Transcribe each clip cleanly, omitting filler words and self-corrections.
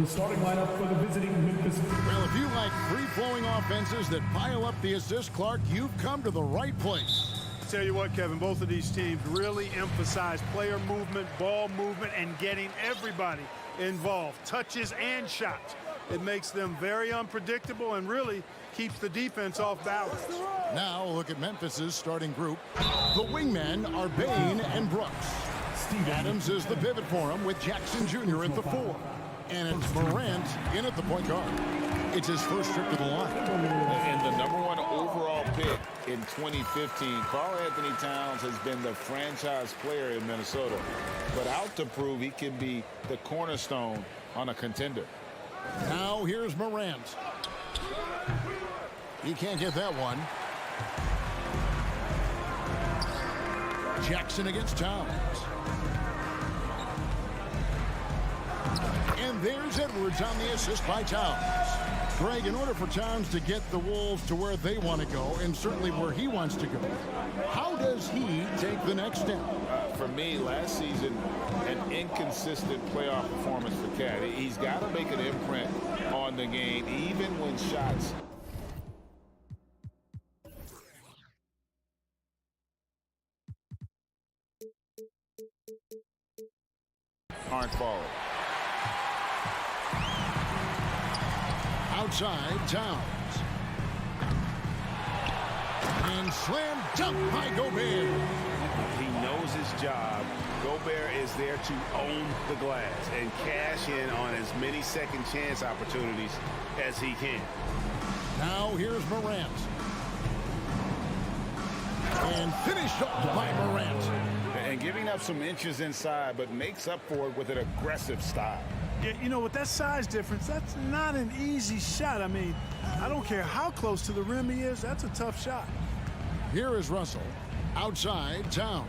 The starting lineup for the visiting Memphis. Well, if you like free-flowing offenses that pile up the assist, Clark, you've come to the right place. Tell you what, Kevin, both of these teams really emphasize player movement, ball movement, and getting everybody involved, touches and shots. It makes them very unpredictable and really keeps the defense off balance. Now look at Memphis's starting group. The wingmen are Bain and Brooks. Adams is the pivot for him with Jackson Jr. at the 4. And it's Morant in at the point guard. It's his first trip to the line. And the #1 overall pick in 2015, Karl Anthony Towns has been the franchise player in Minnesota, but out to prove he can be the cornerstone on a contender. Now here's Morant. He can't get that one. Jackson against Towns. And there's Edwards on the assist by Towns. Greg, in order for Towns to get the Wolves to where they want to go, and certainly where he wants to go, how does he take the next step? For me, last season, an inconsistent playoff performance for Cat. He's got to make an imprint on the game, even when shots aren't falling. Outside, Towns. And slam dunk by Gobert. He knows his job. Gobert is there to own the glass and cash in on as many second chance opportunities as he can. Now here's Morant. And finished off by Morant. And giving up some inches inside, but makes up for it with an aggressive style. Yeah, you know, with that size difference, that's not an easy shot. I mean, I don't care how close to the rim he is, that's a tough shot. Here is Russell. Outside, Towns.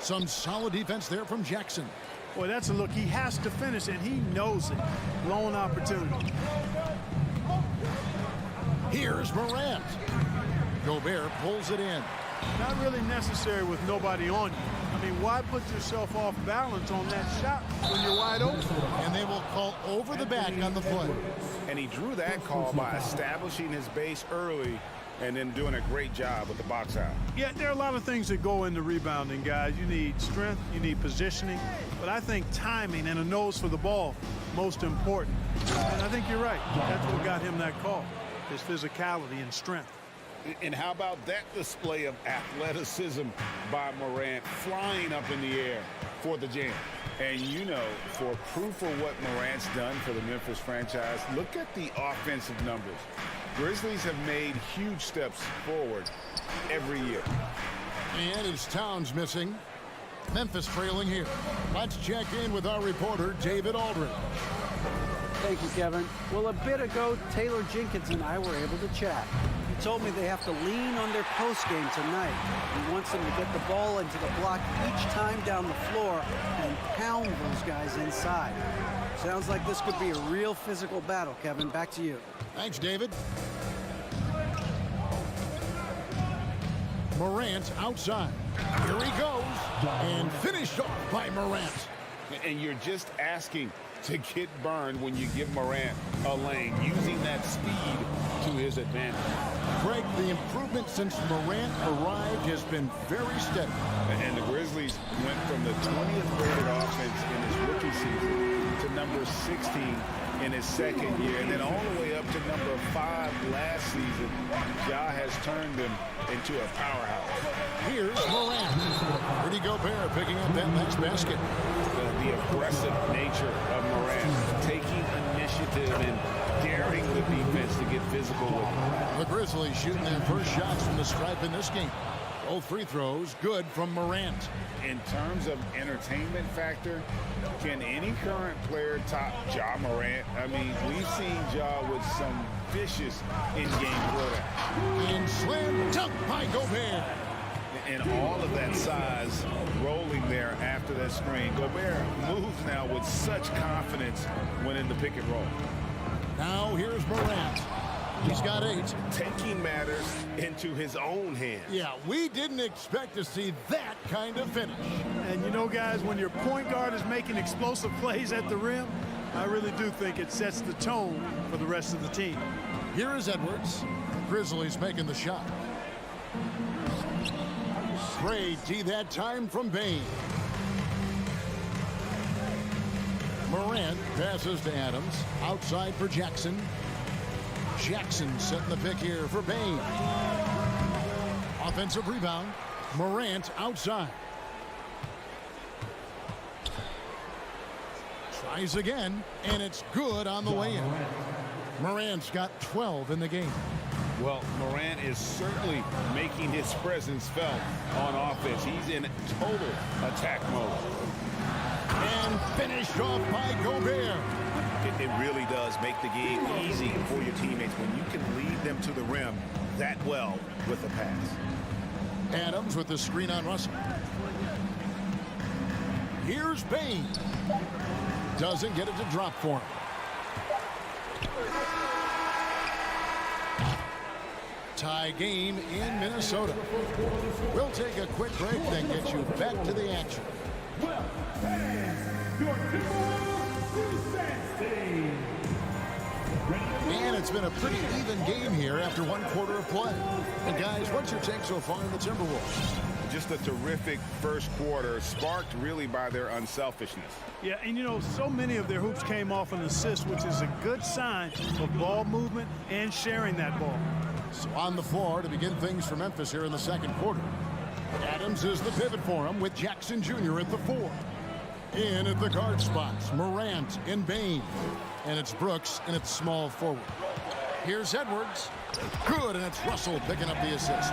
Some solid defense there from Jackson. Boy, that's a look he has to finish, and he knows it. Lone opportunity. Here's Morant. Gobert pulls it in. Not really necessary with nobody on you. I mean, why put yourself off balance on that shot when you're wide open? And they will call over the back on the play. And he drew that call by establishing his base early and then doing a great job with the box out. Yeah, there are a lot of things that go into rebounding, guys. You need strength, you need positioning, but I think timing and a nose for the ball, most important. And I think you're right. That's what got him that call, his physicality and strength. And how about that display of athleticism by Morant, flying up in the air for the jam? And you know, for proof of what Morant's done for the Memphis franchise, look at the offensive numbers. Grizzlies have made huge steps forward every year. And it's Towns missing. Memphis trailing here. Let's check in with our reporter, David Aldridge. Thank you, Kevin. Well, a bit ago, Taylor Jenkins and I were able to chat. He told me they have to lean on their postgame tonight. He wants them to get the ball into the block each time down the floor and pound those guys inside. Sounds like this could be a real physical battle, Kevin. Back to you. Thanks, David. Morant outside. Here he goes. And finished off by Morant. And you're just asking to get burned when you give Morant a lane, using that speed to his advantage. Greg, the improvement since Morant arrived has been very steady. And the Grizzlies went from the 20th rated offense in his rookie season to number 16 in his second year, and then all the way up to number 5 last season. Ja has turned them into a powerhouse. Here's Morant. Rudy Gobert picking up that next basket. The aggressive nature of Morant, taking initiative and daring the defense to get physical with him. The Grizzlies shooting their first shots from the stripe in this game. Both free throws good from Morant. In terms of entertainment factor, can any current player top Ja Morant? I mean, we've seen Ja with some vicious in-game throwdown. And slam dunk by Gobert. And all of that size rolling there after that screen. Gobert moves now with such confidence when in the pick and roll. Now here's Morant. He's got 8. Taking matters into his own hands. Yeah, we didn't expect to see that kind of finish. And you know, guys, when your point guard is making explosive plays at the rim, I really do think it sets the tone for the rest of the team. Here is Edwards. Grizzlies making the shot. Great D that time from Bane. Morant passes to Adams. Outside for Jackson. Jackson setting the pick here for Bane. Offensive rebound. Morant outside. Tries again, and it's good on the way in. Morant's got 12 in the game. Well, Morant is certainly making his presence felt on offense. He's in total attack mode. And finished off by Gobert. It really does make the game easy for your teammates when you can lead them to the rim that well with a pass. Adams with the screen on Russell. Here's Bane. Doesn't get it to drop for him. Tie game in Minnesota. We'll take a quick break, then get you back to the action. And it's been a pretty even game here after one quarter of play. And guys, what's your take so far in the Timberwolves? Just a terrific first quarter, sparked really by their unselfishness. Yeah, and you know, so many of their hoops came off an assist, which is a good sign of ball movement and sharing that ball. So on the floor to begin things for Memphis here in the second quarter. Adams is the pivot for him with Jackson Jr. at the 4. In at the guard spots, Morant and Bane. And it's Brooks and it's small forward. Here's Edwards. Good, and it's Russell picking up the assist.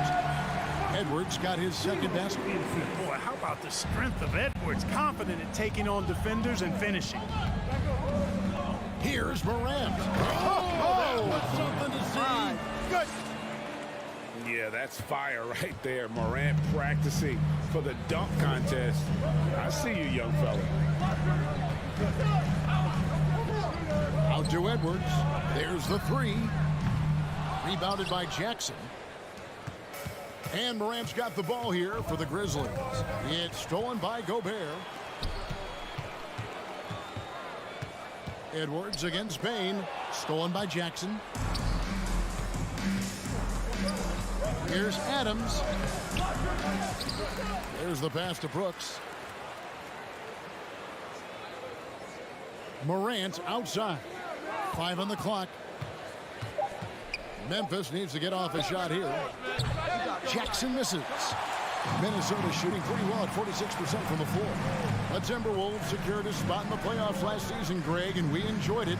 Edwards got his second basket. Boy, how about the strength of Edwards? Confident in taking on defenders and finishing. Here's Morant. Oh, that's something to see. Good. Yeah, that's fire right there. Morant practicing for the dunk contest. I see you, young fella. Out to Edwards. There's the 3. Rebounded by Jackson. And Morant's got the ball here for the Grizzlies. It's stolen by Gobert. Edwards against Bane. Stolen by Jackson. Here's Adams. There's the pass to Brooks. Morant outside. 5 on the clock. Memphis needs to get off a shot here. Jackson misses. Minnesota shooting pretty well at 46% from the floor. The Timberwolves secured a spot in the playoffs last season, Greg, and we enjoyed it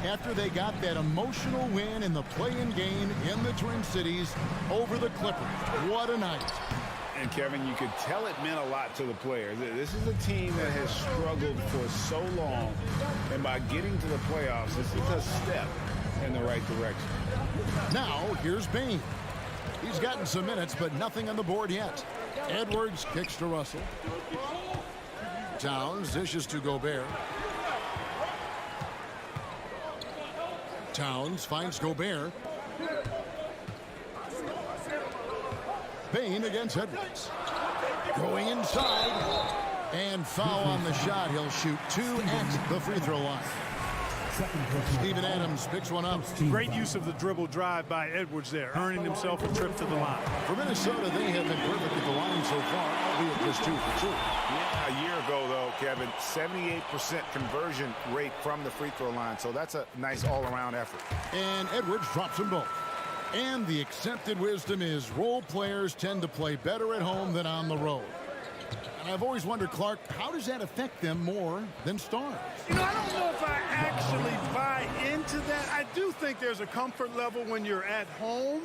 after they got that emotional win in the play-in game in the Twin Cities over the Clippers. What a night. And Kevin, you could tell it meant a lot to the players. This is a team that has struggled for so long, and by getting to the playoffs, this is a step in the right direction. Now, here's Bane. He's gotten some minutes, but nothing on the board yet. Edwards kicks to Russell. Towns dishes to Gobert. Towns finds Gobert. Bane against Edwards. Going inside. And foul on the shot. He'll shoot 2 at the free throw line. Steven Adams picks one up. Great use of the dribble drive by Edwards there, earning himself a trip to the line. For Minnesota, they have been perfect at the line so far, albeit just 2 for 2. Yeah, a year ago, though, Kevin, 78% conversion rate from the free throw line. So that's a nice all-around effort. And Edwards drops them both. And the accepted wisdom is role players tend to play better at home than on the road. And I've always wondered, Clark, how does that affect them more than stars? You know, I don't know if I actually buy into that. I do think there's a comfort level when you're at home.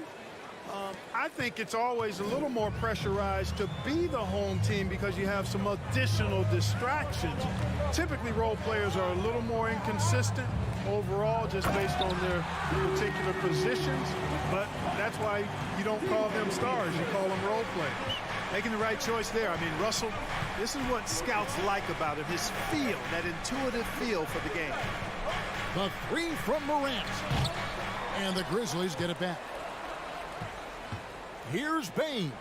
I think it's always a little more pressurized to be the home team because you have some additional distractions. Typically, role players are a little more inconsistent overall just based on their particular positions. But that's why you don't call them stars. You call them role players. Making the right choice there. I mean, Russell, this is what scouts like about him, his feel, that intuitive feel for the game. The 3 from Morant. And the Grizzlies get it back. Here's Bain.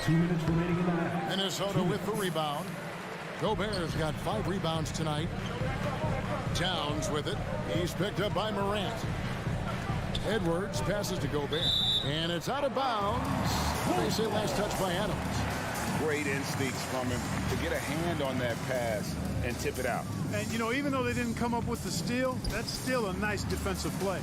2 minutes remaining in the half. Minnesota with the rebound. Gobert's got 5 rebounds tonight. Towns with it. He's picked up by Morant. Edwards passes to Gobert. And it's out of bounds. They say last touch by Adams. Great instincts from him to get a hand on that pass and tip it out. And, you know, even though they didn't come up with the steal, that's still a nice defensive play.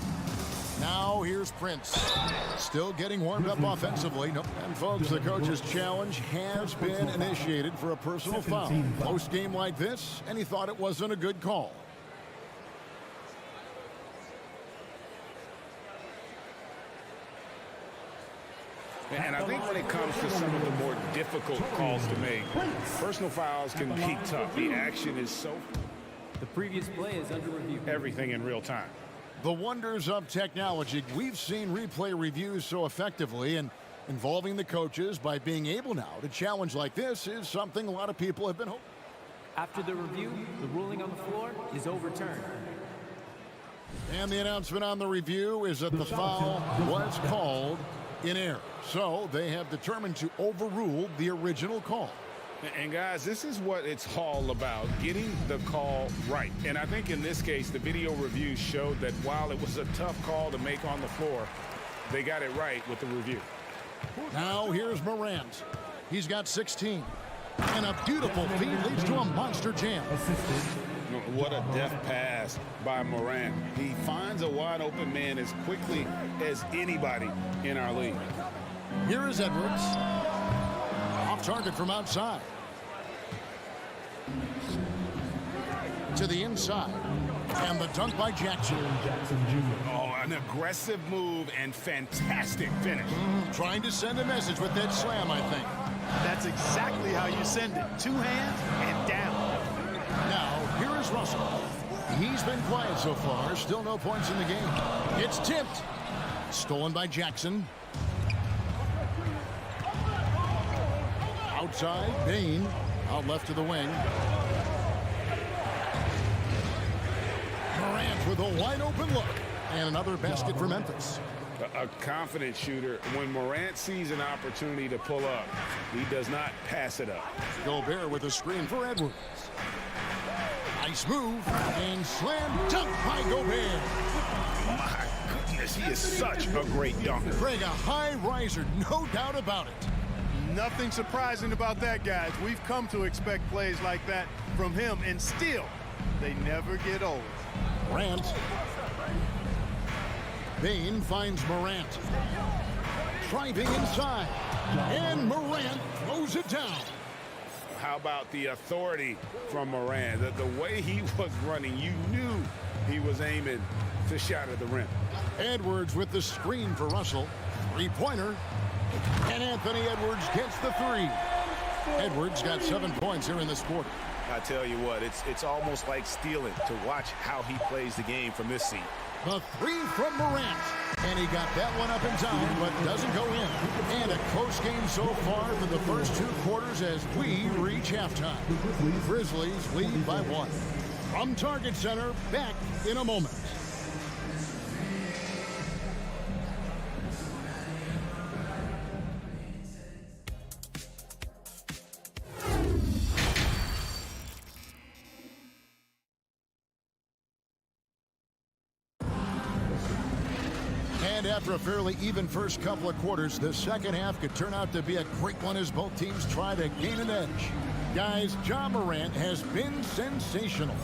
Now here's Prince. Still getting warmed up offensively. Nope. And folks, the coach's challenge has been initiated for a personal foul. Close game like this, and he thought it wasn't a good call. And I think when it comes to some of the more difficult calls to make, personal fouls can be tough. The action is so... The previous play is under review. Everything in real time. The wonders of technology. We've seen replay reviews so effectively, and involving the coaches by being able now to challenge like this is something a lot of people have been hoping. After the review, the ruling on the floor is overturned. And the announcement on the review is that the foul was called in error. So they have determined to overrule the original call. And guys, this is what it's all about, getting the call right. And I think in this case, the video review showed that while it was a tough call to make on the floor, they got it right with the review. Now here's Morant. He's got 16. And a beautiful feed leads to a monster jam. What a deft pass by Morant. He finds a wide open man as quickly as anybody in our league. Here is Edwards. Off target from outside. To the inside. And the dunk by Jackson. Oh, an aggressive move and fantastic finish. Trying to send a message with that slam, I think. That's exactly how you send it. 2 hands and down. Now, here is Russell. He's been quiet so far. Still no points in the game. It's tipped. Stolen by Jackson. Outside, Bain. Out left to the wing. Morant with a wide open look. And another basket for Memphis. A confident shooter. When Morant sees an opportunity to pull up, he does not pass it up. Gobert with a screen for Edwards. Nice move. And slam dunk by Gobert. My goodness, he is such a great dunker. Greg, a high riser, no doubt about it. Nothing surprising about that, guys. We've come to expect plays like that from him, and still, they never get old. Morant. Bain finds Morant. Driving inside. And Morant throws it down. How about the authority from Morant? The way he was running, you knew he was aiming to shot at the rim. Edwards with the screen for Russell. 3-pointer. And Anthony Edwards gets the 3. Edwards got 7 points here in this quarter. I tell you what, it's almost like stealing to watch how he plays the game from this seat. The 3 from Morant. And he got that one up in time, but doesn't go in. And a close game so far for the first 2 quarters as we reach halftime. Grizzlies lead by 1. From Target Center, back in a moment. And after a fairly even first couple of quarters, the second half could turn out to be a great one as both teams try to gain an edge. Guys, Ja Morant has been sensational.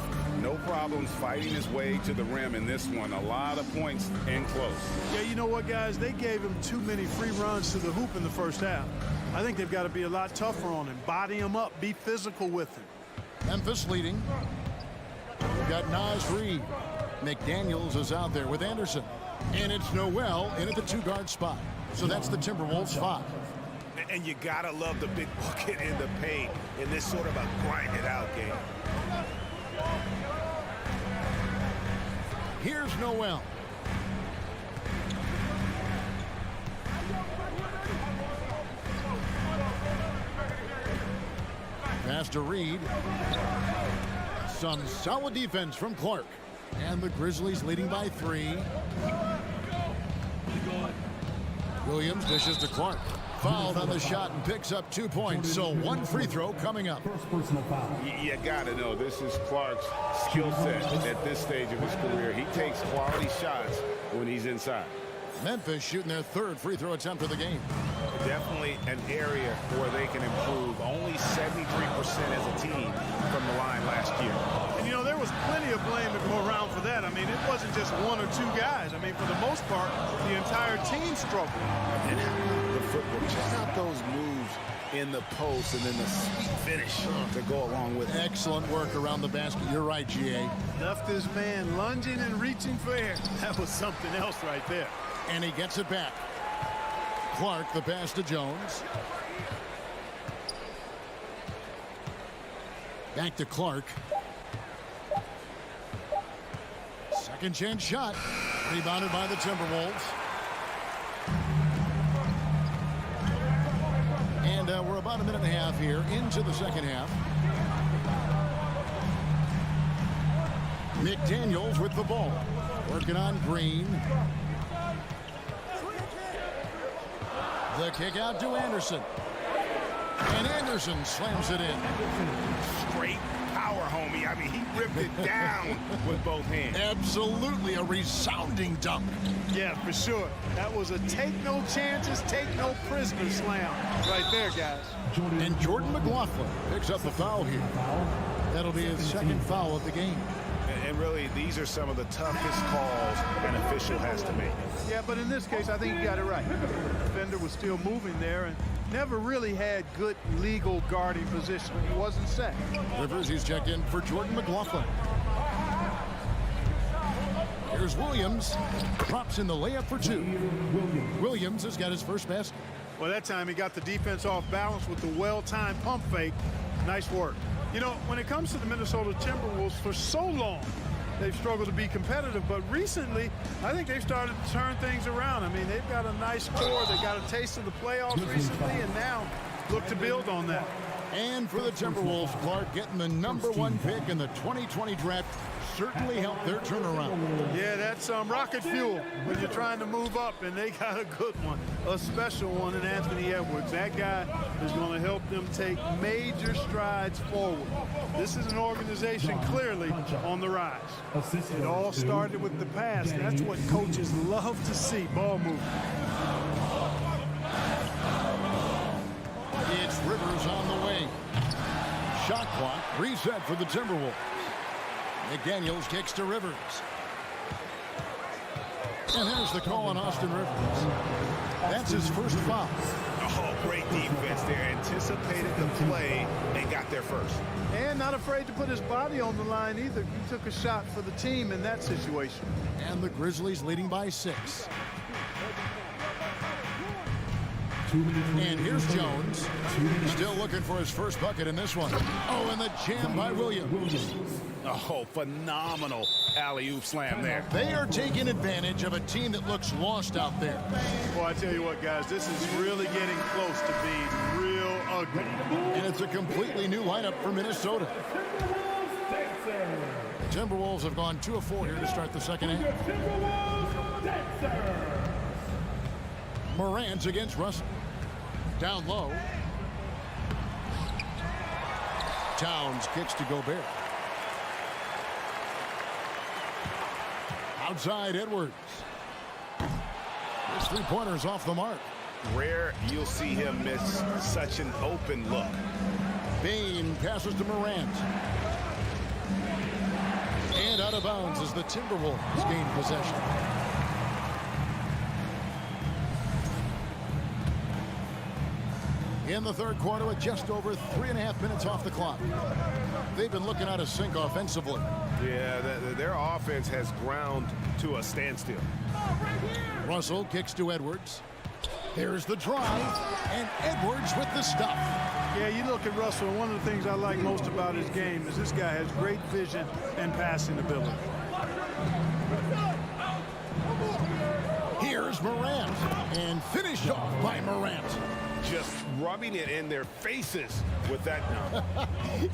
No problems fighting his way to the rim in this one. A lot of points and close. Yeah, you know what, guys? They gave him too many free runs to the hoop in the first half. I think they've got to be a lot tougher on him. Body him up. Be physical with him. Memphis leading. We've got Nas Reed. McDaniels is out there with Anderson. And it's Noel in at the 2-guard spot. So that's the Timberwolves 5. And you gotta love the big bucket in the paint in this sort of a grind-it-out game. Here's Noel. Pass to Reed. Some solid defense from Clark. And the Grizzlies leading by 3. Williams dishes to Clark. Fouled on the shot and picks up 2 points. So 1 free throw coming up. First personal foul. You got to know this is Clark's skill set at this stage of his career. He takes quality shots when he's inside. Memphis shooting their 3rd free throw attempt of the game. Definitely an area where they can improve. Only 73% as a team from the line last year. And, you know, there was plenty of blame to go around for that. I mean, it wasn't just 1 or 2 guys. I mean, for the most part, the entire team struggled. And the footwork, check out those moves in the post and then the sweet finish to go along with it. Excellent work around the basket. You're right, GA. Left his man lunging and reaching for air. That was something else right there. And he gets it back. Clark, the pass to Jones. Back to Clark. Second chance shot. Rebounded by the Timberwolves. And we're about a minute and a half here into the second half. McDaniels with the ball. Working on Green. The kick out to Anderson. And Anderson slams it in. Straight power, homie. I mean, he ripped it down with both hands. Absolutely a resounding dunk. Yeah, for sure. That was a take no chances, take no prisoner slam right there, guys. And Jordan McLaughlin picks up the foul here. That'll be his 2nd foul of the game. And really, these are some of the toughest calls an official has to make. Yeah, but in this case, I think you got it right. The defender was still moving there and never really had good legal guarding position. He wasn't set. Rivers, he's checked in for Jordan McLaughlin. Here's Williams. Drops in the layup for 2. Williams has got his first basket. Well, that time he got the defense off balance with the well-timed pump fake. Nice work. You know, when it comes to the Minnesota Timberwolves, for so long, they've struggled to be competitive. But recently, I think they've started to turn things around. I mean, they've got a nice core. They got a taste of the playoffs recently, and now look to build on that. And for the Timberwolves, Clark getting the #1 pick in the 2020 draft certainly helped their turnaround. Yeah, that's rocket fuel when you're trying to move up, and they got a good one, a special one in Anthony Edwards. That guy is going to help them take major strides forward. This is an organization clearly on the rise. It all started with the pass. That's what coaches love to see, ball movement. It's Rivers on the way. Shot clock reset for the Timberwolves. McDaniels kicks to Rivers. And there's the call on Austin Rivers. That's his first foul. Oh, great defense there. Anticipated the play and got there first. And not afraid to put his body on the line either. He took a shot for the team in that situation. And the Grizzlies leading by 6. And here's Jones. Still looking for his first bucket in this one. Oh, and the jam by Williams. Oh, phenomenal alley-oop slam there. They are taking advantage of a team that looks lost out there. Well, I tell you what, guys, this is really getting close to being real ugly. And it's a completely new lineup for Minnesota. The Timberwolves have gone 2 of 4 here to start the second half. Morant against Russell. Down low. Towns kicks to Gobert. Outside Edwards. His 3-pointer's off the mark. Rare you'll see him miss such an open look. Bain passes to Morant. And out of bounds as the Timberwolves gain possession. In the third quarter with just over 3.5 minutes off the clock. They've been looking out of sync offensively. Yeah, their offense has ground to a standstill. Russell kicks to Edwards. There's the drive, and Edwards with the stuff. Yeah, you look at Russell, and one of the things I like most about his game is this guy has great vision and passing ability. Here's Morant, and finished off by Morant. Just rubbing it in their faces with that.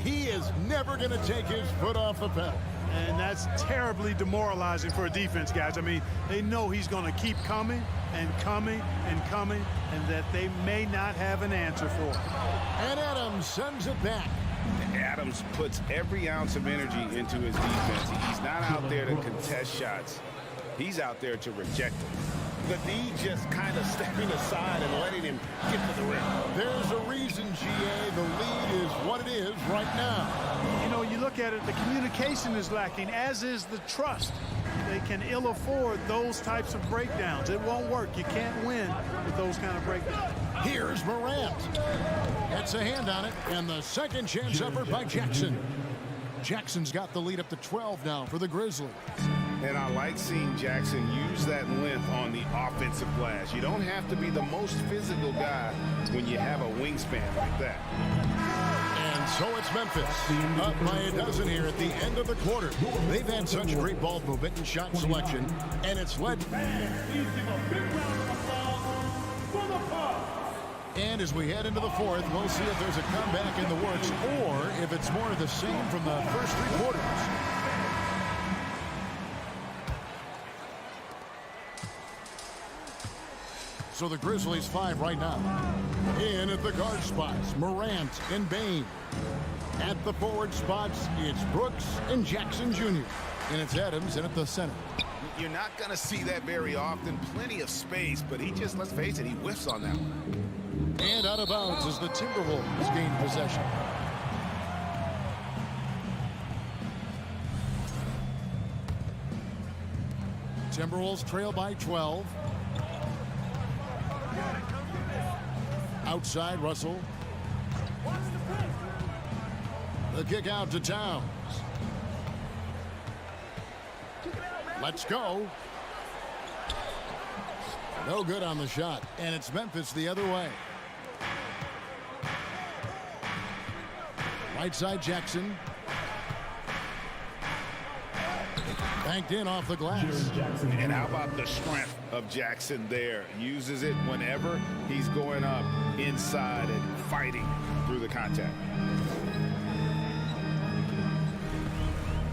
He is never going to take his foot off the pedal. And that's terribly demoralizing for a defense, guys. I mean, they know he's going to keep coming and coming and coming, and that they may not have an answer for it. And Adams sends it back. Adams puts every ounce of energy into his defense. He's not out there to contest shots. He's out there to reject them. The D just kind of stepping aside and letting him get to the rim. There's a reason, GA, the lead is what it is right now. You know, you look at it, the communication is lacking, as is the trust. They can ill afford those types of breakdowns. It won't work. You can't win with those kind of breakdowns. Here's Morant. Gets a hand on it, and the second chance effort by Jackson. Jackson's got the lead up to 12 now for the Grizzlies. And I like seeing Jackson use that length on the offensive glass. You don't have to be the most physical guy when you have a wingspan like that. And so it's Memphis, up by a dozen here at the end of the quarter. They've had such great ball movement and shot selection, and it's led. And as we head into the fourth, we'll see if there's a comeback in the works or if it's more of the same from the first three quarters. So the Grizzlies 5 right now. In at the guard spots, Morant and Bane. At the forward spots, it's Brooks and Jackson Jr. And it's Adams in at the center. You're not going to see that very often. Plenty of space, but he just, let's face it, he whiffs on that one. And out of bounds as the Timberwolves gain possession. Timberwolves trail by 12. Outside, Russell. The kick out to Towns. Let's go. No good on the shot, and it's Memphis the other way. Right side, Jackson. Banked in off the glass. And how about the strength of Jackson there? Uses it whenever he's going up inside and fighting through the contact.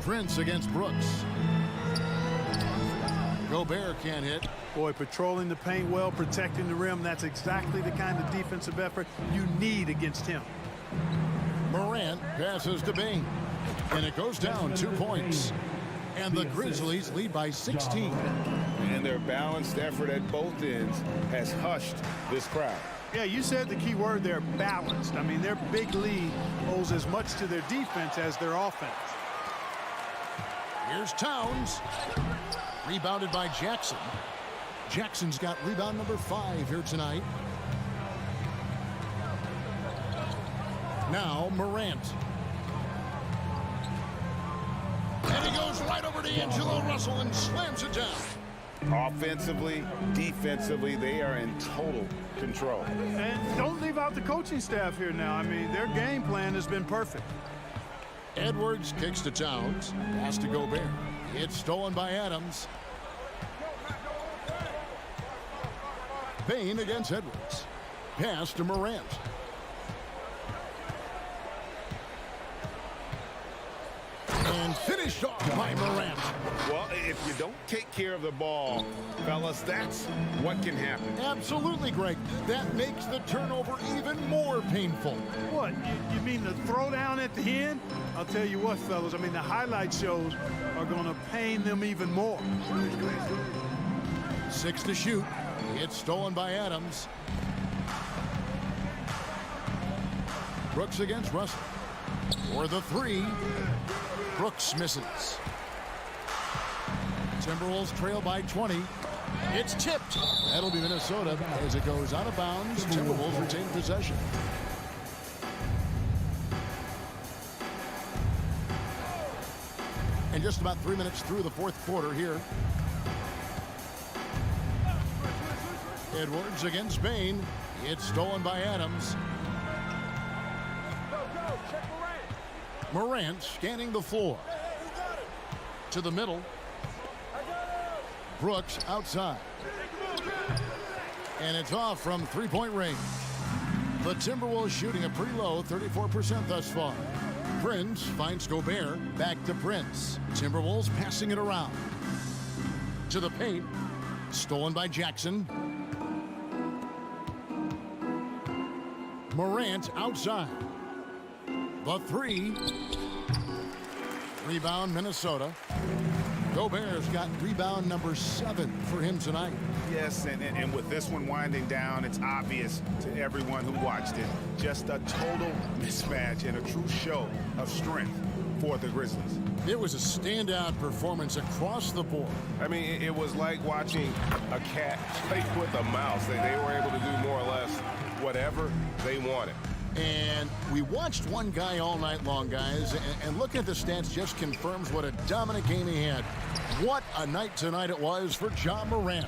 Prince against Brooks. Gobert can't hit. Boy, patrolling the paint well, protecting the rim. That's exactly the kind of defensive effort you need against him. Morant passes to Bane. And it goes down 2 points. And the Grizzlies lead by 16. And their balanced effort at both ends has hushed this crowd. Yeah, you said the key word there, balanced. I mean, their big lead owes as much to their defense as their offense. Here's Towns. Rebounded by Jackson. Jackson's got rebound number 5 here tonight. Now Morant. And he goes right over to Angelo Russell and slams it down. Offensively, defensively, they are in total control. And don't leave out the coaching staff here now. I mean, their game plan has been perfect. Edwards kicks to Towns. Pass to Gobert. It's stolen by Adams. Bane against Edwards. Pass to Morant. And finished off by Morant. Well, if you don't take care of the ball, fellas, that's what can happen. Absolutely, Greg. That makes the turnover even more painful. What, you mean the throwdown at the end? I'll tell you what, fellas, I mean, the highlight shows are going to pain them even more. 6 to shoot. It's stolen by Adams. Brooks against Russell. For the 3. Brooks misses. Timberwolves trail by 20. It's tipped. That'll be Minnesota as it goes out of bounds. Timberwolves retain possession. And just about 3 minutes through the fourth quarter here. Edwards against Bane. It's stolen by Adams. Morant scanning the floor. To the middle. Brooks outside. And it's off from three-point range. The Timberwolves shooting a pretty low 34% thus far. Prince finds Gobert. Back to Prince. Timberwolves passing it around. To the paint. Stolen by Jackson. Morant outside. The three. Rebound, Minnesota. Gobert's got rebound number 7 for him tonight. Yes, and with this one winding down, it's obvious to everyone who watched it. Just a total mismatch and a true show of strength for the Grizzlies. It was a standout performance across the board. I mean, it was like watching a cat play with a mouse. They were able to do more or less whatever they wanted. And we watched one guy all night long, guys, and looking at the stats just confirms what a dominant game he had. What a night tonight it was for Ja Morant.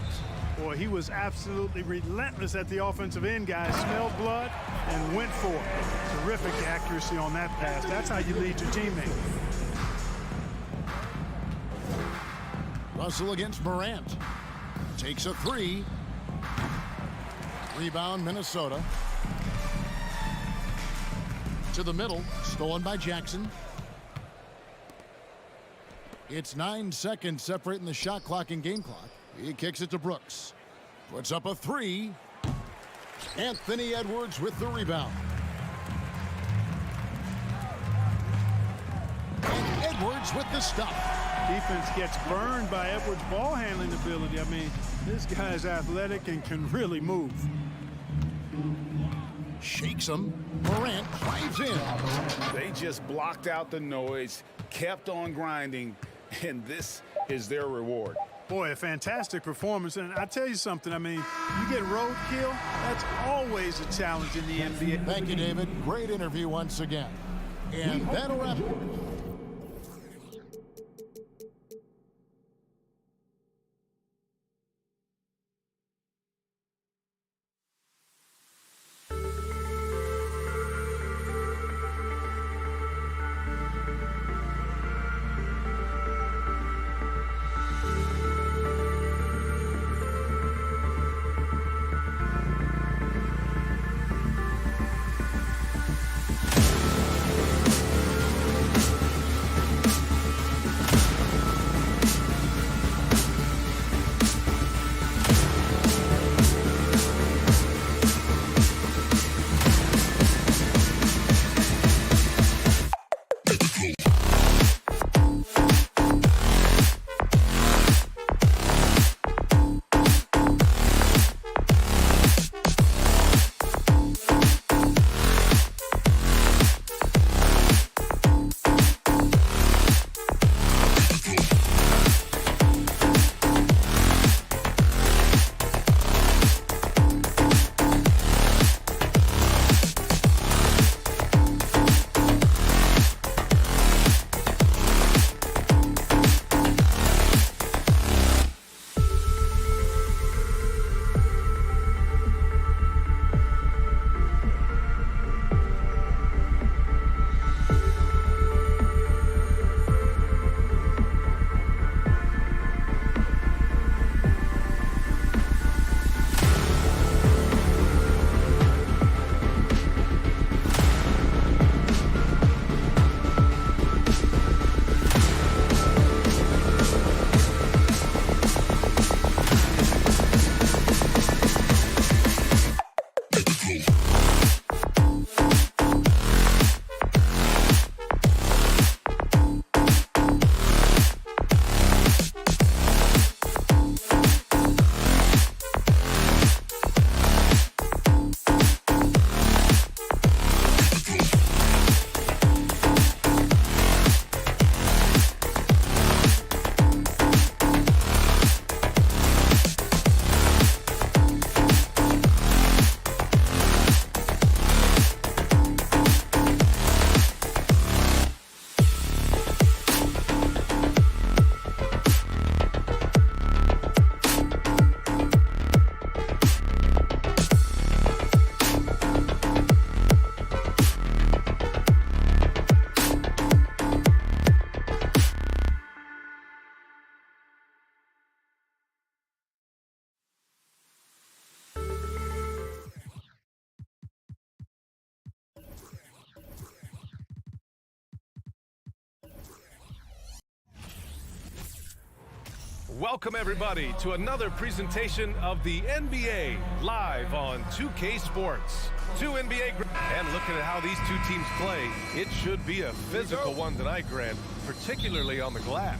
Boy, he was absolutely relentless at the offensive end, guys. Smelled blood and went for it. Terrific accuracy on that pass. That's how you lead your teammate. Russell against Morant. Takes a three. Rebound, Minnesota. To the middle, stolen by Jackson. It's 9 seconds separating the shot clock and game clock. He kicks it to Brooks. Puts up a three. Anthony Edwards with the rebound. And Edwards with the stop. Defense gets burned by Edwards' ball handling ability. I mean, this guy's athletic and can really move. Shakes him. Morant drives in. They just blocked out the noise, kept on grinding, and this is their reward. Boy, a fantastic performance. And I tell you something, I mean, you get roadkill, that's always a challenge in the NBA. Thank you, David. Great interview once again. And that'll wrap it. Welcome, everybody, to another presentation of the NBA live on 2K Sports. Two NBA, and looking at how these two teams play, it should be a physical one tonight, Grant, particularly on the glass.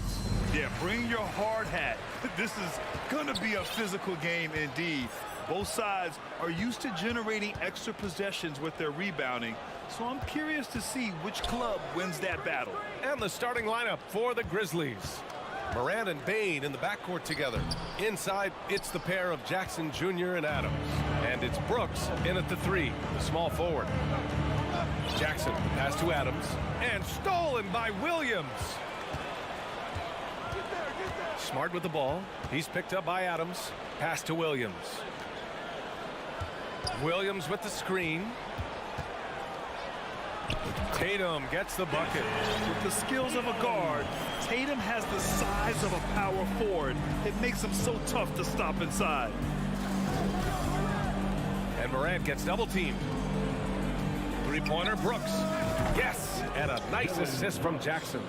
Yeah, bring your hard hat. This is going to be a physical game indeed. Both sides are used to generating extra possessions with their rebounding, so I'm curious to see which club wins that battle. And the starting lineup for the Grizzlies. Morant and Bane in the backcourt together. Inside, it's the pair of Jackson Jr. and Adams. And it's Brooks in at the 3, the small forward. Jackson, pass to Adams, and stolen by Williams. Smart with the ball. He's picked up by Adams. Pass to Williams. Williams with the screen. Tatum gets the bucket. With the skills of a guard, Tatum has the size of a power forward. It makes him so tough to stop inside. And Morant gets double teamed. Three-pointer, Brooks. Yes, and a nice assist from Jackson.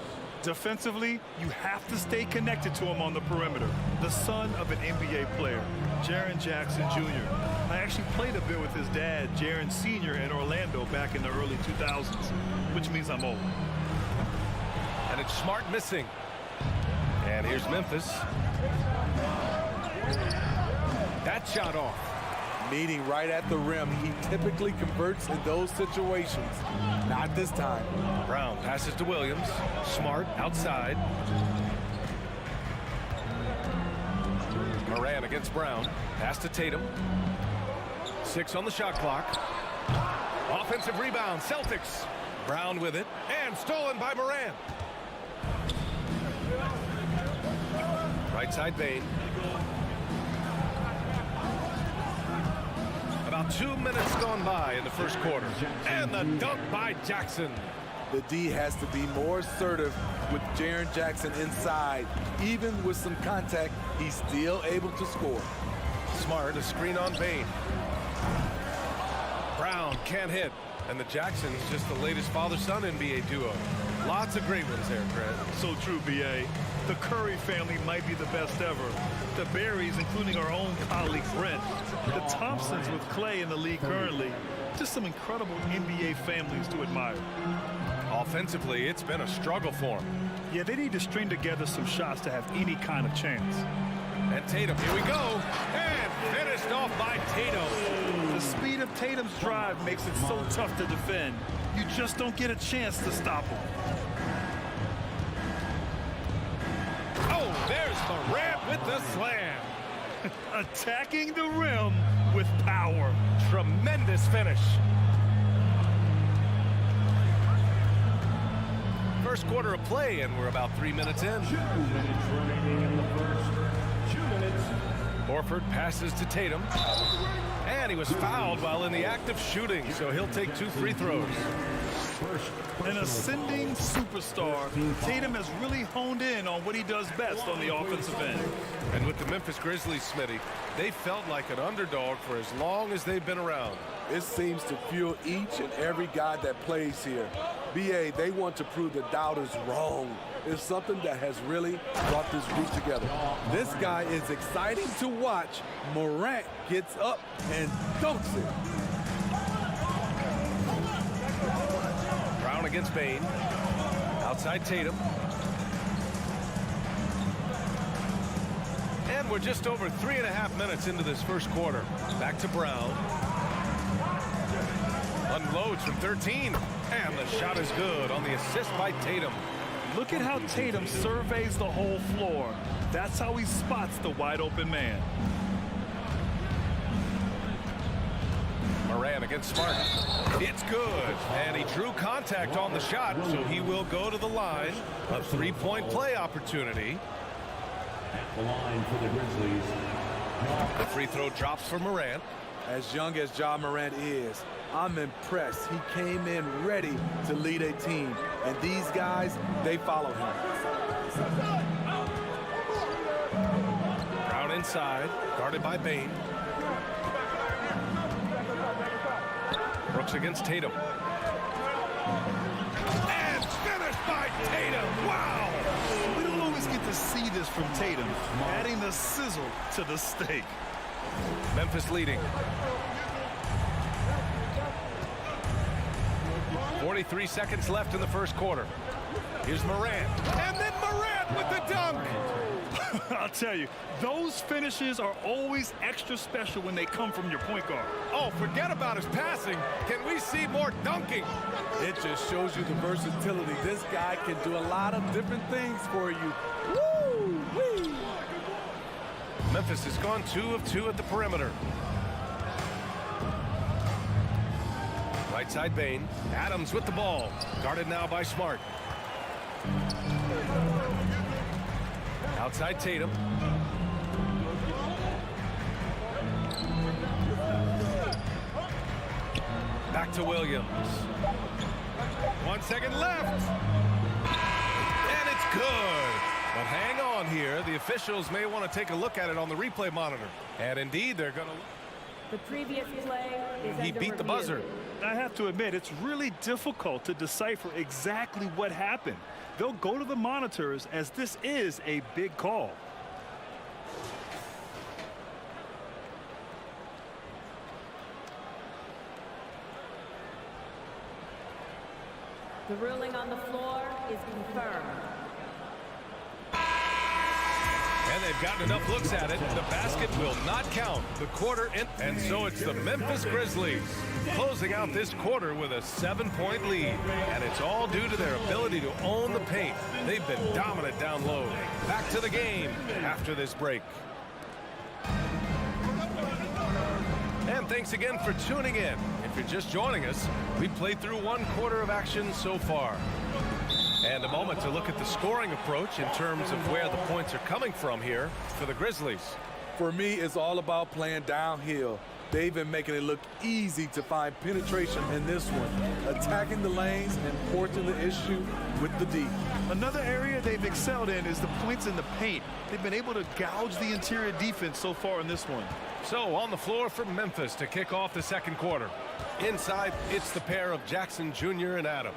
Defensively, you have to stay connected to him on the perimeter. The son of an NBA player, Jaren Jackson Jr. I actually played a bit with his dad, Jaren Sr. in Orlando back in the early 2000s, which means I'm old. And it's Smart missing. And here's Memphis. That shot off. Meeting right at the rim. He typically converts in those situations. Not this time. Brown passes to Williams. Smart outside. Morant against Brown. Pass to Tatum. 6 on the shot clock. Offensive rebound, Celtics. Brown with it. And stolen by Morant. Right side Bane. About 2 minutes gone by in the first quarter. And the dunk by Jackson. The D has to be more assertive with Jaren Jackson inside. Even with some contact, he's still able to score. Smart, a screen on Bane. Brown can't hit. And the Jacksons, just the latest father-son NBA duo. Lots of great ones there, Grant. So true, B.A. The Curry family might be the best ever. The Berries, including our own colleague Brent. The Thompsons with Clay in the league currently. Just some incredible NBA families to admire. Offensively, it's been a struggle for them. Yeah, they need to string together some shots to have any kind of chance. And Tatum, here we go. And finished off by Tatum. The speed of Tatum's drive makes it so tough to defend. You just don't get a chance to stop him. Oh, there's Morant with the slam. Attacking the rim with power. Tremendous finish. First quarter of play, and we're about 3 minutes in. 2 minutes remaining in the first. 2 minutes. Horford passes to Tatum. And he was fouled while in the act of shooting, so he'll take 2 free throws. An ascending superstar, Tatum has really honed in on what he does best on the offensive end. And with the Memphis Grizzlies, Smitty, they felt like an underdog for as long as they've been around. It seems to fuel each and every guy that plays here. BA, they want to prove the doubters wrong. It's something that has really brought this group together. This guy is exciting to watch. Morant gets up and dunks it. Brown against Bane. Outside Tatum. And we're just over 3.5 minutes into this first quarter. Back to Brown. Unloads from 13. And the shot is good on the assist by Tatum. Look at how Tatum surveys the whole floor. That's how he spots the wide open man. Morant against Smart. It's good. And he drew contact on the shot, so he will go to the line. A 3-point play opportunity. At the line for the Grizzlies. The free throw drops for Morant. As young as Ja Morant is, I'm impressed. He came in ready to lead a team. And these guys, they follow him. Brown inside, guarded by Bane. Brooks against Tatum. And finished by Tatum. Wow! We don't always get to see this from Tatum, adding the sizzle to the steak. Memphis leading. 43 seconds left in the first quarter. Here's Morant. And then Morant with the dunk. I'll tell you, those finishes are always extra special when they come from your point guard. Oh, forget about his passing. Can we see more dunking? It just shows you the versatility. This guy can do a lot of different things for you. Woo-wee! Memphis has gone 2 of 2 at the perimeter. Right side Bane. Adams with the ball. Guarded now by Smart. Outside Tatum. Back to Williams. 1 second left. And it's good. But hang on here. The officials may want to take a look at it on the replay monitor. And indeed, they're going to... The previous play is He beat the buzzer. I have to admit, it's really difficult to decipher exactly what happened. They'll go to the monitors as this is a big call. The ruling on the floor is confirmed. And they've gotten enough looks at it. The basket will not count. The quarter in. And so it's the Memphis Grizzlies closing out this quarter with a 7-point lead. And it's all due to their ability to own the paint. They've been dominant down low. Back to the game after this break. And thanks again for tuning in. If you're just joining us, we played through 1 quarter of action so far. And a moment to look at the scoring approach in terms of where the points are coming from here for the Grizzlies. For me, it's all about playing downhill. They've been making it look easy to find penetration in this one, attacking the lanes and forcing the issue with the D. Another area they've excelled in is the points in the paint. They've been able to gouge the interior defense so far in this one. So on the floor for Memphis to kick off the second quarter. Inside, it's the pair of Jackson Jr. and Adams.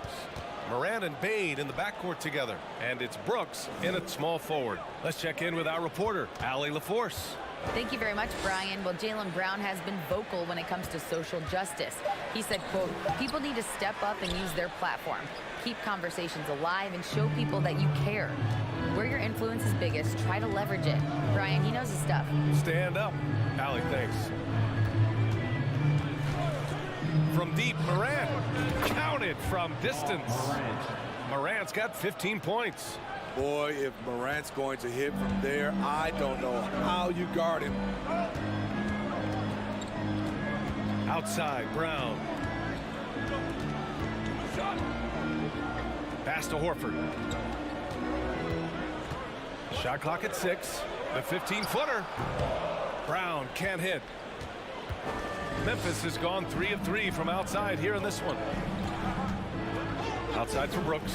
Morant and Bane in the backcourt together. And it's Brooks in at small forward. Let's check in with our reporter, Allie LaForce. Thank you very much, Brian. Well, Jaylen Brown has been vocal when it comes to social justice. He said, quote, people need to step up and use their platform. Keep conversations alive and show people that you care. Where your influence is biggest, try to leverage it. Brian, he knows his stuff. Stand up. Allie, thanks. From deep, Morant. Counted from distance. Morant's got 15 points. Boy, if Morant's going to hit from there, I don't know how you guard him. Outside, Brown. Pass to Horford. Shot clock at 6. The 15-footer. Brown can't hit. Memphis has gone 3 of 3 from outside here in this one. Outside for Brooks.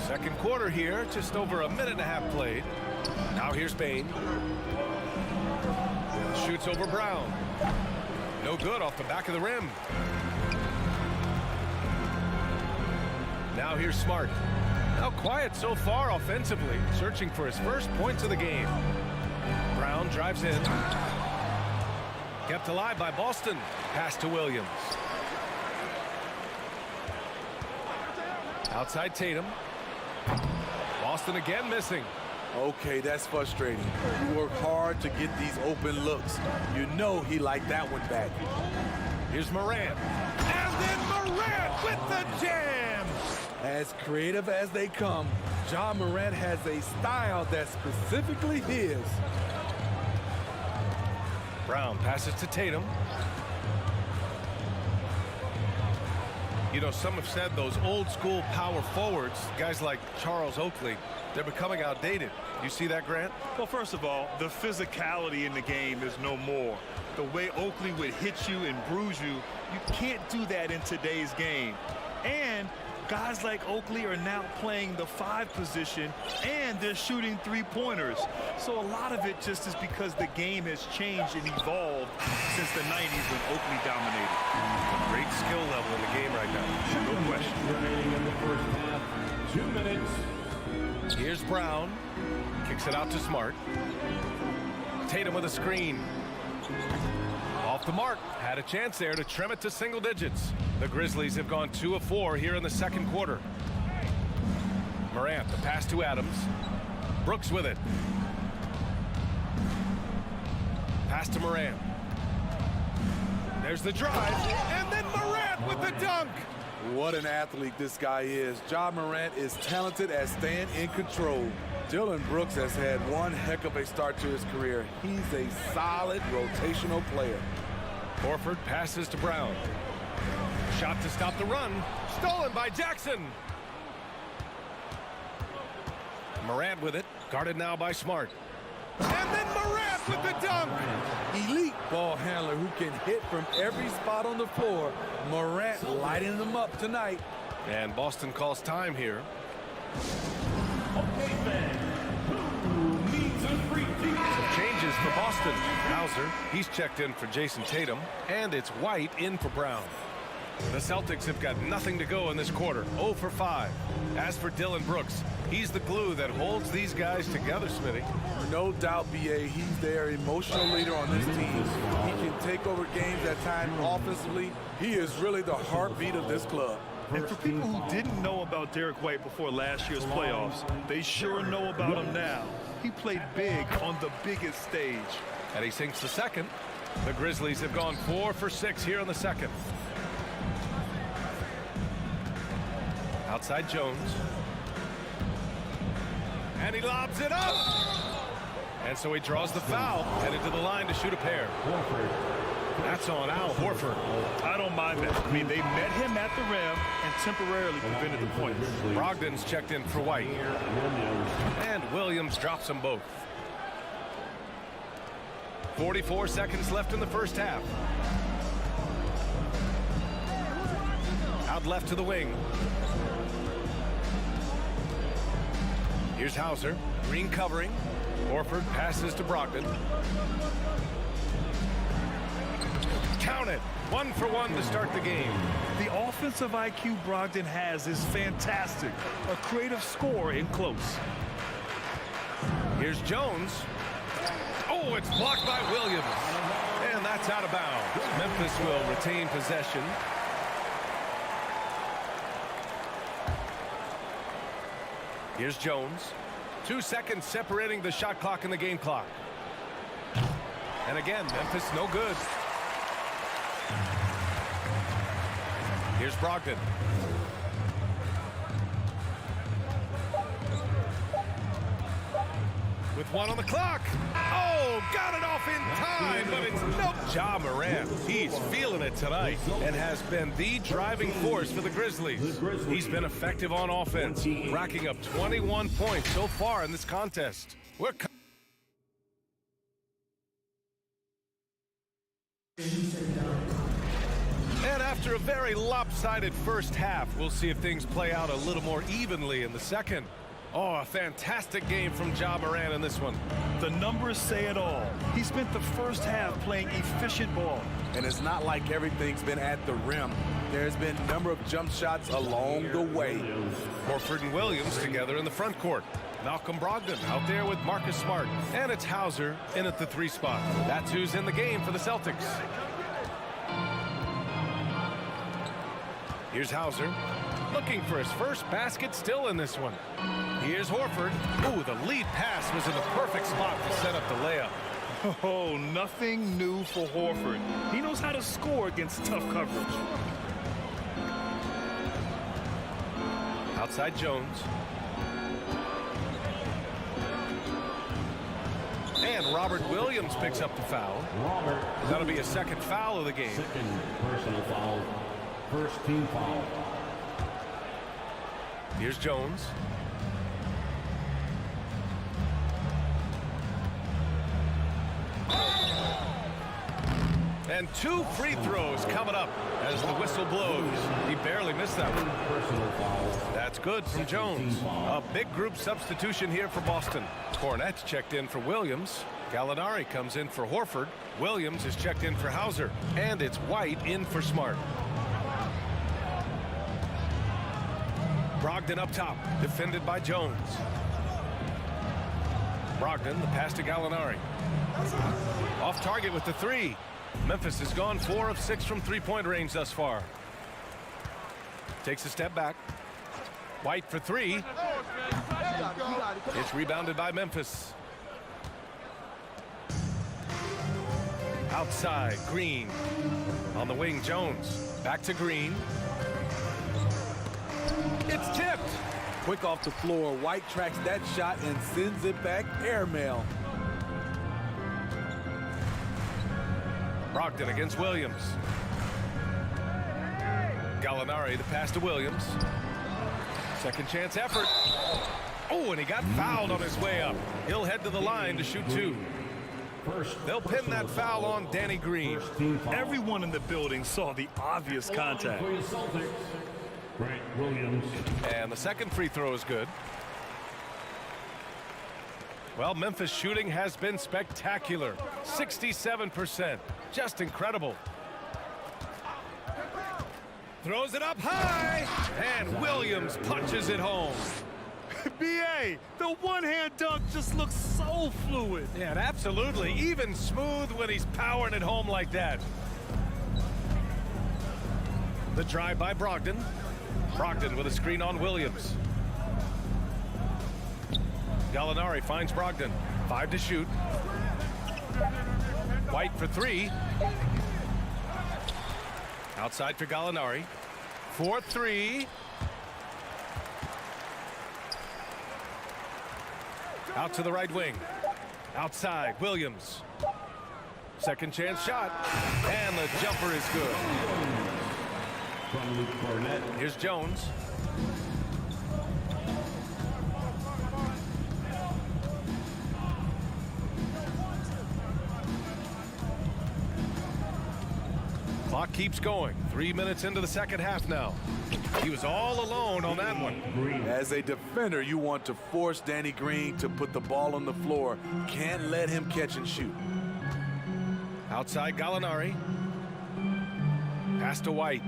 Second quarter here, just over a minute and a half played. Now here's Bane. Shoots over Brown. No good off the back of the rim. Now here's Smart. Now quiet so far offensively, searching for his first points of the game. Brown drives in. Kept alive by Boston. Pass to Williams. Outside Tatum. Boston again missing. Okay, that's frustrating. You work hard to get these open looks. You know he liked that one back. Here's Morant. And then Morant with the jam. As creative as they come, Ja Morant has a style that's specifically his. Brown passes to Tatum. You know, some have said those old school power forwards, guys like Charles Oakley, they're becoming outdated. You see that, Grant? Well, first of all, the physicality in the game is no more. The way Oakley would hit you and bruise you, you can't do that in today's game. And guys like Oakley are now playing the 5 position, and they're shooting 3-pointers. So a lot of it just is because the game has changed and evolved since the 90s when Oakley dominated. skill level in the game right now. No question. Remaining in the first half, 2 minutes. Here's Brown. Kicks it out to Smart. Tatum with a screen. Off the mark. Had a chance there to trim it to single digits. The Grizzlies have gone 2 of 4 here in the second quarter. Morant, the pass to Adams. Brooks with it. Pass to Morant. There's the drive, and then Morant with the dunk. What an athlete this guy is. Ja Morant is talented at staying in control. Dillon Brooks has had one heck of a start to his career. He's a solid rotational player. Horford passes to Brown. Shot to stop the run. Stolen by Jackson. Morant with it. Guarded now by Smart. And then Morant with the dunk. Elite ball handler who can hit from every spot on the floor. Morant lighting them up tonight. And Boston calls time here. Okay, then. Who needs a free kick? Some changes for Boston. Hauser, he's checked in for Jason Tatum. And it's White in for Brown. The Celtics have got nothing to go in this quarter. 0 for 5. As for Dillon Brooks, he's the glue that holds these guys together, Smitty. No doubt, B.A., he's their emotional leader on this team. He can take over games at times offensively. He is really the heartbeat of this club. And for people who didn't know about Derek White before last year's playoffs, they sure know about him now. He played big on the biggest stage. And he sinks the second. The Grizzlies have gone 4 for 6 here in the second. Outside Jones. And he lobs it up. And so he draws the foul, headed to the line to shoot a pair. That's on Al Horford. I don't mind that. I mean, they met him at the rim and temporarily prevented the points. Brogdon's checked in for White. And Williams drops them both. 44 seconds left in the first half. Out left to the wing. Here's Hauser. Green covering. Horford passes to Brogdon. Count it. 1 for 1 to start the game. The offensive IQ Brogdon has is fantastic. A creative scorer in close. Here's Jones. Oh, it's blocked by Williams. And that's out of bounds. Memphis will retain possession. Here's Jones. 2 seconds separating the shot clock and the game clock. And again, Memphis no good. Here's Brogdon. With 1 on the clock. Oh, got it off in time, but it's nope. Ja Morant, he's feeling it tonight and has been the driving force for the Grizzlies. He's been effective on offense, racking up 21 points so far in this contest. And after a very lopsided first half, we'll see if things play out a little more evenly in the second. Oh, a fantastic game from Ja Morant in this one. The numbers say it all. He spent the first half playing efficient ball. And it's not like everything's been at the rim. There's been a number of jump shots along the way. Horford and Williams together in the front court. Malcolm Brogdon out there with Marcus Smart. And it's Hauser in at the 3 spot. That's who's in the game for the Celtics. Here's Hauser. Looking for his first basket still in this one. Here's Horford. Ooh, the lead pass was in the perfect spot to set up the layup. Oh, nothing new for Horford. He knows how to score against tough coverage. Outside Jones. And Robert Williams picks up the foul. That'll be a second foul of the game. Second personal foul. First team foul. Here's Jones. And 2 free throws coming up as the whistle blows. He barely missed that one. That's good from Jones. A big group substitution here for Boston. Cornette's checked in for Williams. Gallinari comes in for Horford. Williams is checked in for Hauser. And it's White in for Smart. Brogdon up top, defended by Jones. Brogdon, the pass to Gallinari. Off target with the three. Memphis has gone 4 of 6 from three-point range thus far. Takes a step back. White for three. It's rebounded by Memphis. Outside, Green. On the wing, Jones. Back to Green. It's tipped. Quick off the floor. White tracks that shot and sends it back airmail. Brogdon against Williams. Gallinari, the pass to Williams. Second chance effort. Oh, and he got fouled on his way up. He'll head to the line to shoot 2. They'll pin that foul on Danny Green. Everyone in the building saw the obvious contact. And the second free throw is good. Well, Memphis shooting has been spectacular. 67%. Just incredible. Throws it up high, and Williams punches it home. B.A., the one-hand dunk just looks so fluid. Yeah, absolutely. Even smooth when he's powering it home like that. The drive by Brogdon. Brogdon with a screen on Williams. Gallinari finds Brogdon. 5 to shoot. White for 3. Outside for Gallinari. 4-3. Out to the right wing. Outside, Williams. Second chance shot. And the jumper is good. Here's Jones. Clock keeps going. 3 minutes into the second half now. He was all alone on that one. As a defender, you want to force Danny Green to put the ball on the floor. Can't let him catch and shoot. Outside Gallinari. Pass to White.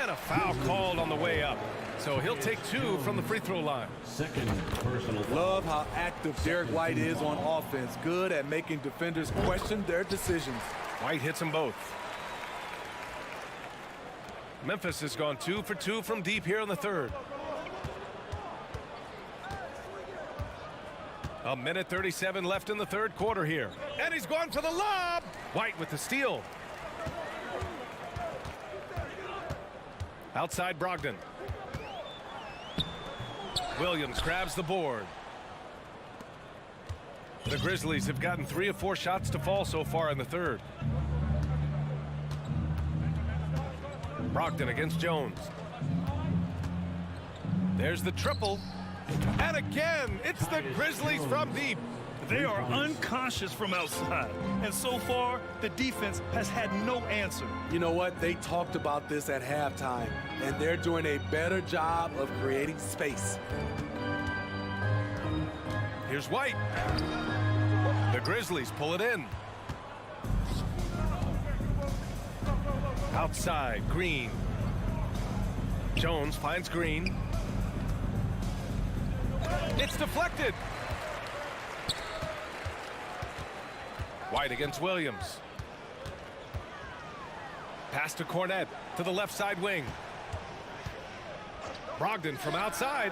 And a foul called on the way up. So he'll take 2 from the free throw line. Second personal. Love how active Derek White is on offense. Good at making defenders question their decisions. White hits them both. Memphis has gone 2 for 2 from deep here in the third. A minute 37 left in the third quarter here. And he's gone for the lob. White with the steal. Outside Brogdon. Williams grabs the board. The Grizzlies have gotten 3 of 4 shots to fall so far in the third. Brogdon against Jones. There's the triple. And again, it's the Grizzlies from deep. They are unconscious from outside. And so far, the defense has had no answer. You know what? They talked about this at halftime, and they're doing a better job of creating space. Here's White. The Grizzlies pull it in. Outside, Green. Jones finds Green. It's deflected. White against Williams. Pass to Cornette to the left side wing. Brogdon from outside.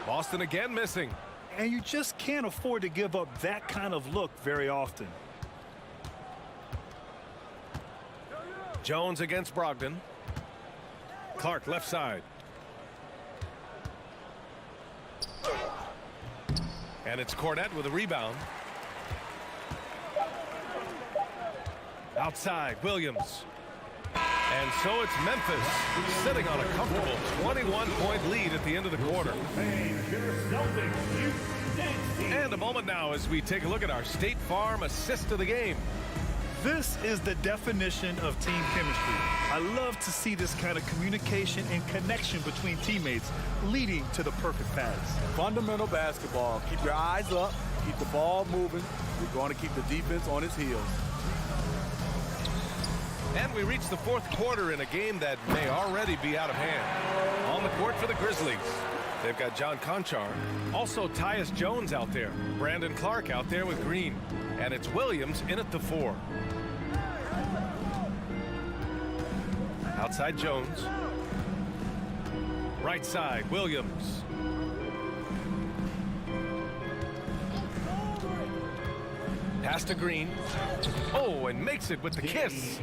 Boston again missing. And you just can't afford to give up that kind of look very often. Jones against Brogdon. Clark left side. And it's Cornette with a rebound. Outside, Williams. And so it's Memphis sitting on a comfortable 21-point lead at the end of the quarter. And a moment now as we take a look at our State Farm assist of the game. This is the definition of team chemistry. I love to see this kind of communication and connection between teammates leading to the perfect pass. Fundamental basketball. Keep your eyes up. Keep the ball moving. You're going to keep the defense on its heels. And we reach the fourth quarter in a game that may already be out of hand. On the court for the Grizzlies, they've got John Conchar. Also Tyus Jones out there. Brandon Clark out there with Green. And it's Williams in at the 4. Outside Jones. Right side, Williams. Pass to Green. Oh, and makes it with the kiss.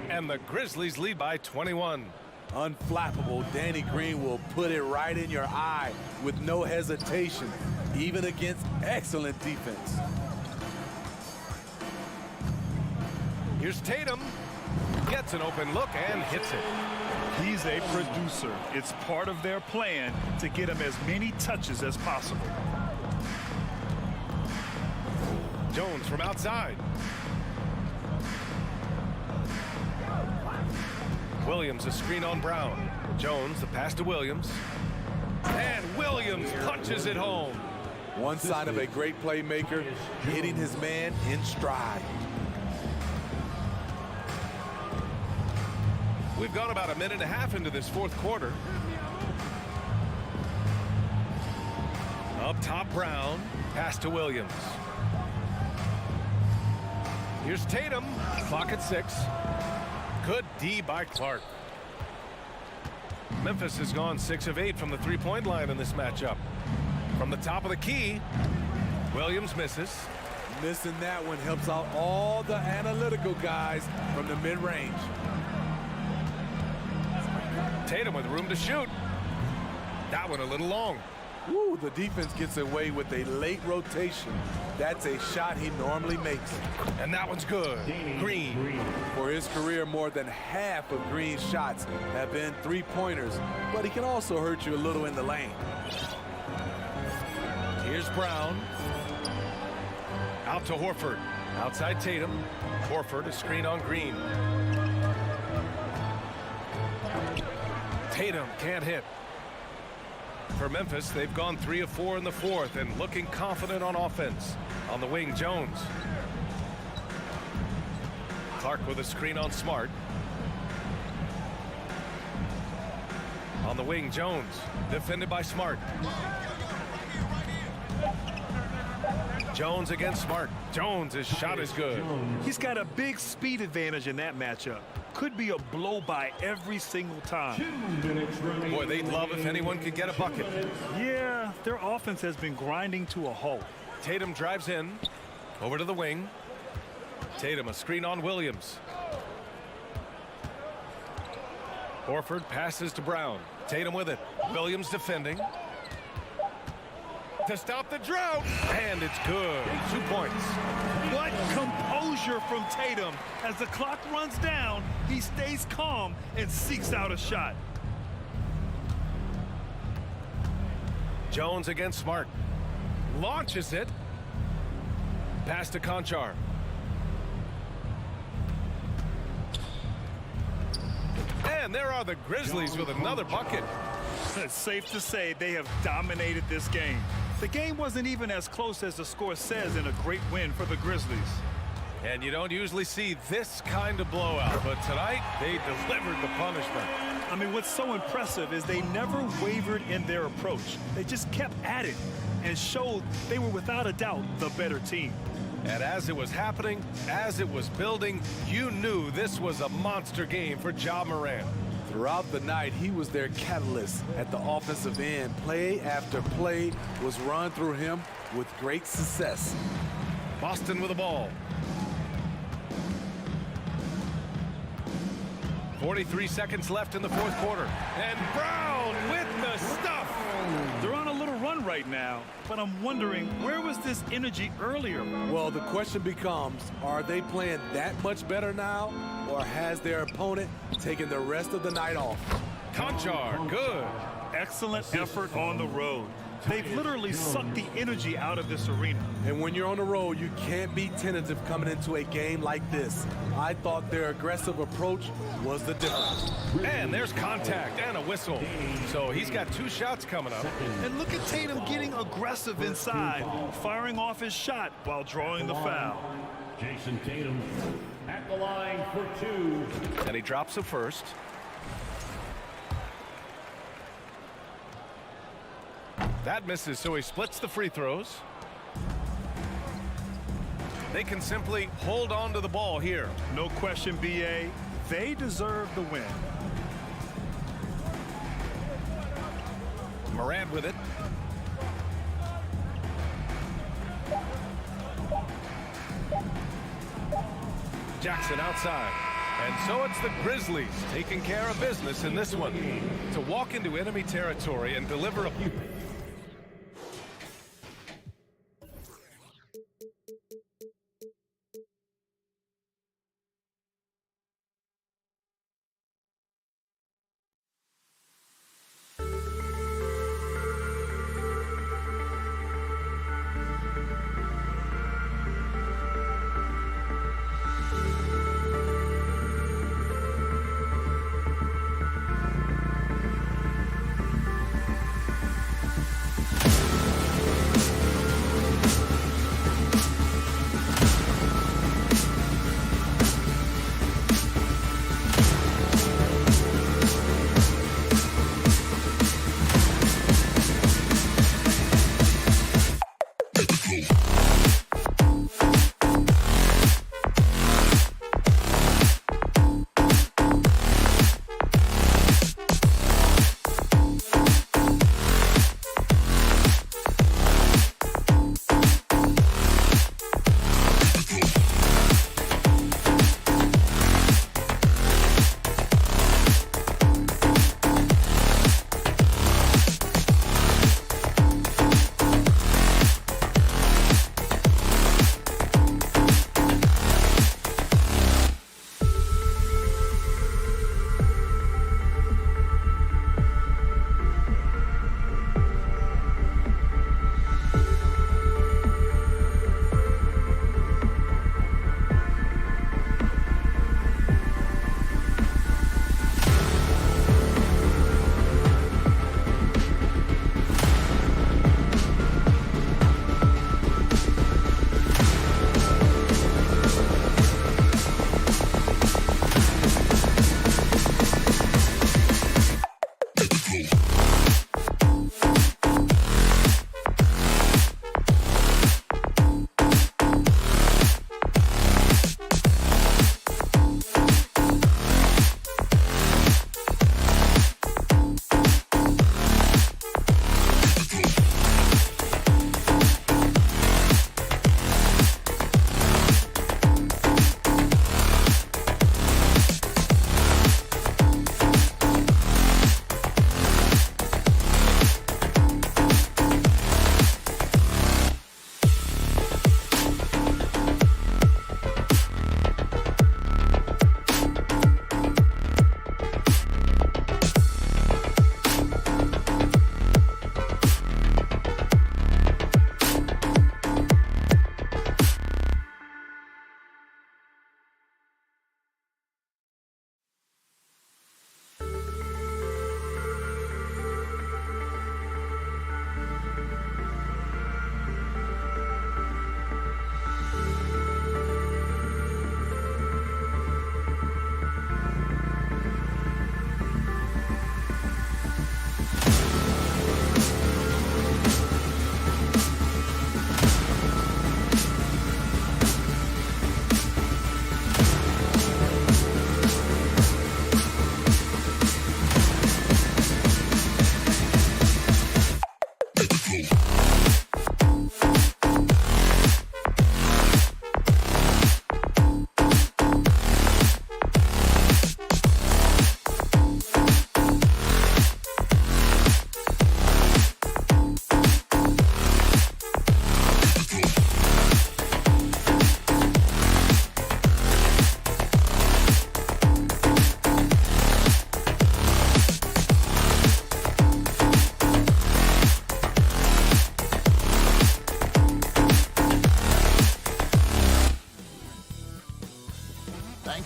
And the Grizzlies lead by 21. Unflappable, Danny Green will put it right in your eye with no hesitation, even against excellent defense. Here's Tatum. Gets an open look and hits it. He's a producer. It's part of their plan to get him as many touches as possible. Jones from outside. Williams a screen on Brown. Jones the pass to Williams. And Williams punches it home. One sign of a great playmaker, hitting his man in stride. We've gone about a minute and a half into this fourth quarter. Up top, Brown. Pass to Williams. Here's Tatum. Clock at 6. Good D by Clark. Memphis has gone 6 of 8 from the three-point line in this matchup. From the top of the key, Williams misses. Missing that one helps out all the analytical guys from the mid-range. Tatum with room to shoot. That one a little long. Woo, the defense gets away with a late rotation. That's a shot he normally makes. And that one's good. Green. For his career, more than half of Green's shots have been three-pointers, but he can also hurt you a little in the lane. Here's Brown. Out to Horford. Outside Tatum. Horford a screen on Green. Tatum can't hit. For Memphis, they've gone 3 of 4 in the fourth and looking confident on offense. On the wing, Jones. Clark with a screen on Smart. On the wing, Jones. Defended by Smart. Jones against Smart. Jones' shot is good. He's got a big speed advantage in that matchup. Could be a blow by every single time. Boy, they'd love if anyone could get a bucket. Yeah, their offense has been grinding to a halt. Tatum drives in. Over to the wing. Tatum a screen on Williams. Horford passes to Brown. Tatum with it. Williams defending. To stop the drought. And it's good. 2 points. What composure from Tatum. As the clock runs down, he stays calm and seeks out a shot. Jones against Smart. Launches it. Pass to Conchar. And there are the Grizzlies with another bucket. It's safe to say they have dominated this game. The game wasn't even as close as the score says in a great win for the Grizzlies. And you don't usually see this kind of blowout, but tonight they delivered the punishment. I mean, what's so impressive is they never wavered in their approach. They just kept at it and showed they were without a doubt the better team. And as it was happening, as it was building, you knew this was a monster game for Ja Morant. Throughout the night, he was their catalyst at the offensive end. Play after play was run through him with great success. Boston with the ball. 43 seconds left in the fourth quarter. And Brown with the stuff. They're on a little run right now, but I'm wondering, where was this energy earlier? Well, the question becomes, are they playing that much better now, or has their opponent taken the rest of the night off? Conchar, good. Excellent effort on the road. They've literally sucked the energy out of this arena. And when you're on the road, you can't be tentative coming into a game like this. I thought their aggressive approach was the difference. And there's contact and a whistle. So he's got 2 shots coming up. And look at Tatum getting aggressive inside, firing off his shot while drawing the foul. Jason Tatum at the line for 2. And he drops it first. That misses, so he splits the free throws. They can simply hold on to the ball here. No question, BA. They deserve the win. Morant with it. Jackson outside. And so it's the Grizzlies taking care of business in this one. To walk into enemy territory and deliver a...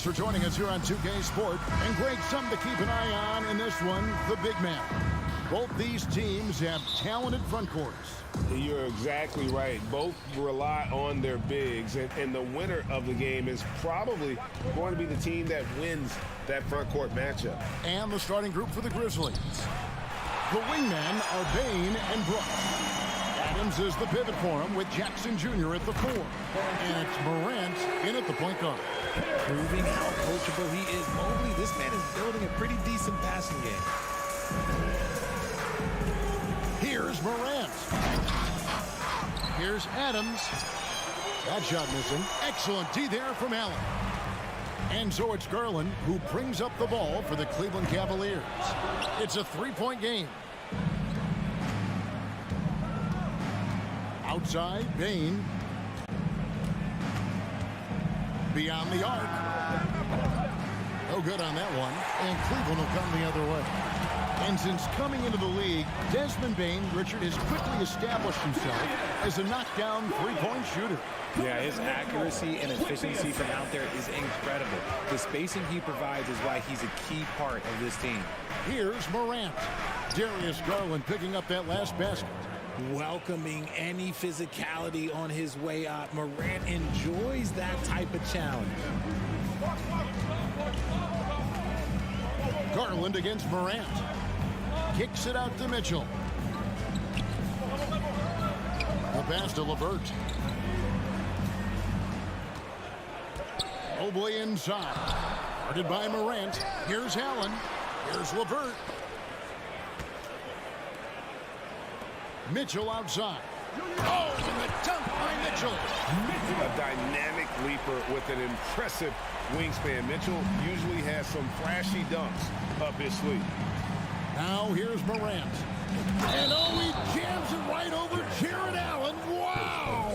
Thanks for joining us here on 2K Sport. And Greg, something to keep an eye on in this one, the big man. Both these teams have talented front courts. You're exactly right. Both rely on their bigs, and the winner of the game is probably going to be the team that wins that front court matchup. And the starting group for the Grizzlies. The wingmen are Bane and Brooks. Adams is the pivot for him with Jackson Jr. at the 4. And it's Morant in at the point guard. Proving how coachable he is. Mobley, this man is building a pretty decent passing game. Here's Morant. Here's Adams. That shot missing. Excellent D there from Allen. And so it's Garland who brings up the ball for the Cleveland Cavaliers. It's a 3-point game. Outside, Bane. Beyond the arc. No good on that one. And Cleveland will come the other way. And since coming into the league, Desmond Bane, Richard, has quickly established himself as a knockdown three-point shooter. Yeah, his accuracy and efficiency from out there is incredible. The spacing he provides is why he's a key part of this team. Here's Morant. Darius Garland picking up that last basket. Welcoming any physicality on his way up. Morant enjoys that type of challenge. Garland against Morant. Kicks it out to Mitchell. The pass to LeVert. Mobley inside. Guarded by Morant. Here's Allen. Here's LeVert. Mitchell outside. Oh, and the dunk by Mitchell. A dynamic leaper with an impressive wingspan. Mitchell usually has some flashy dunks up his sleeve. Now here's Morant. And oh, he jams it right over Jared Allen. Wow!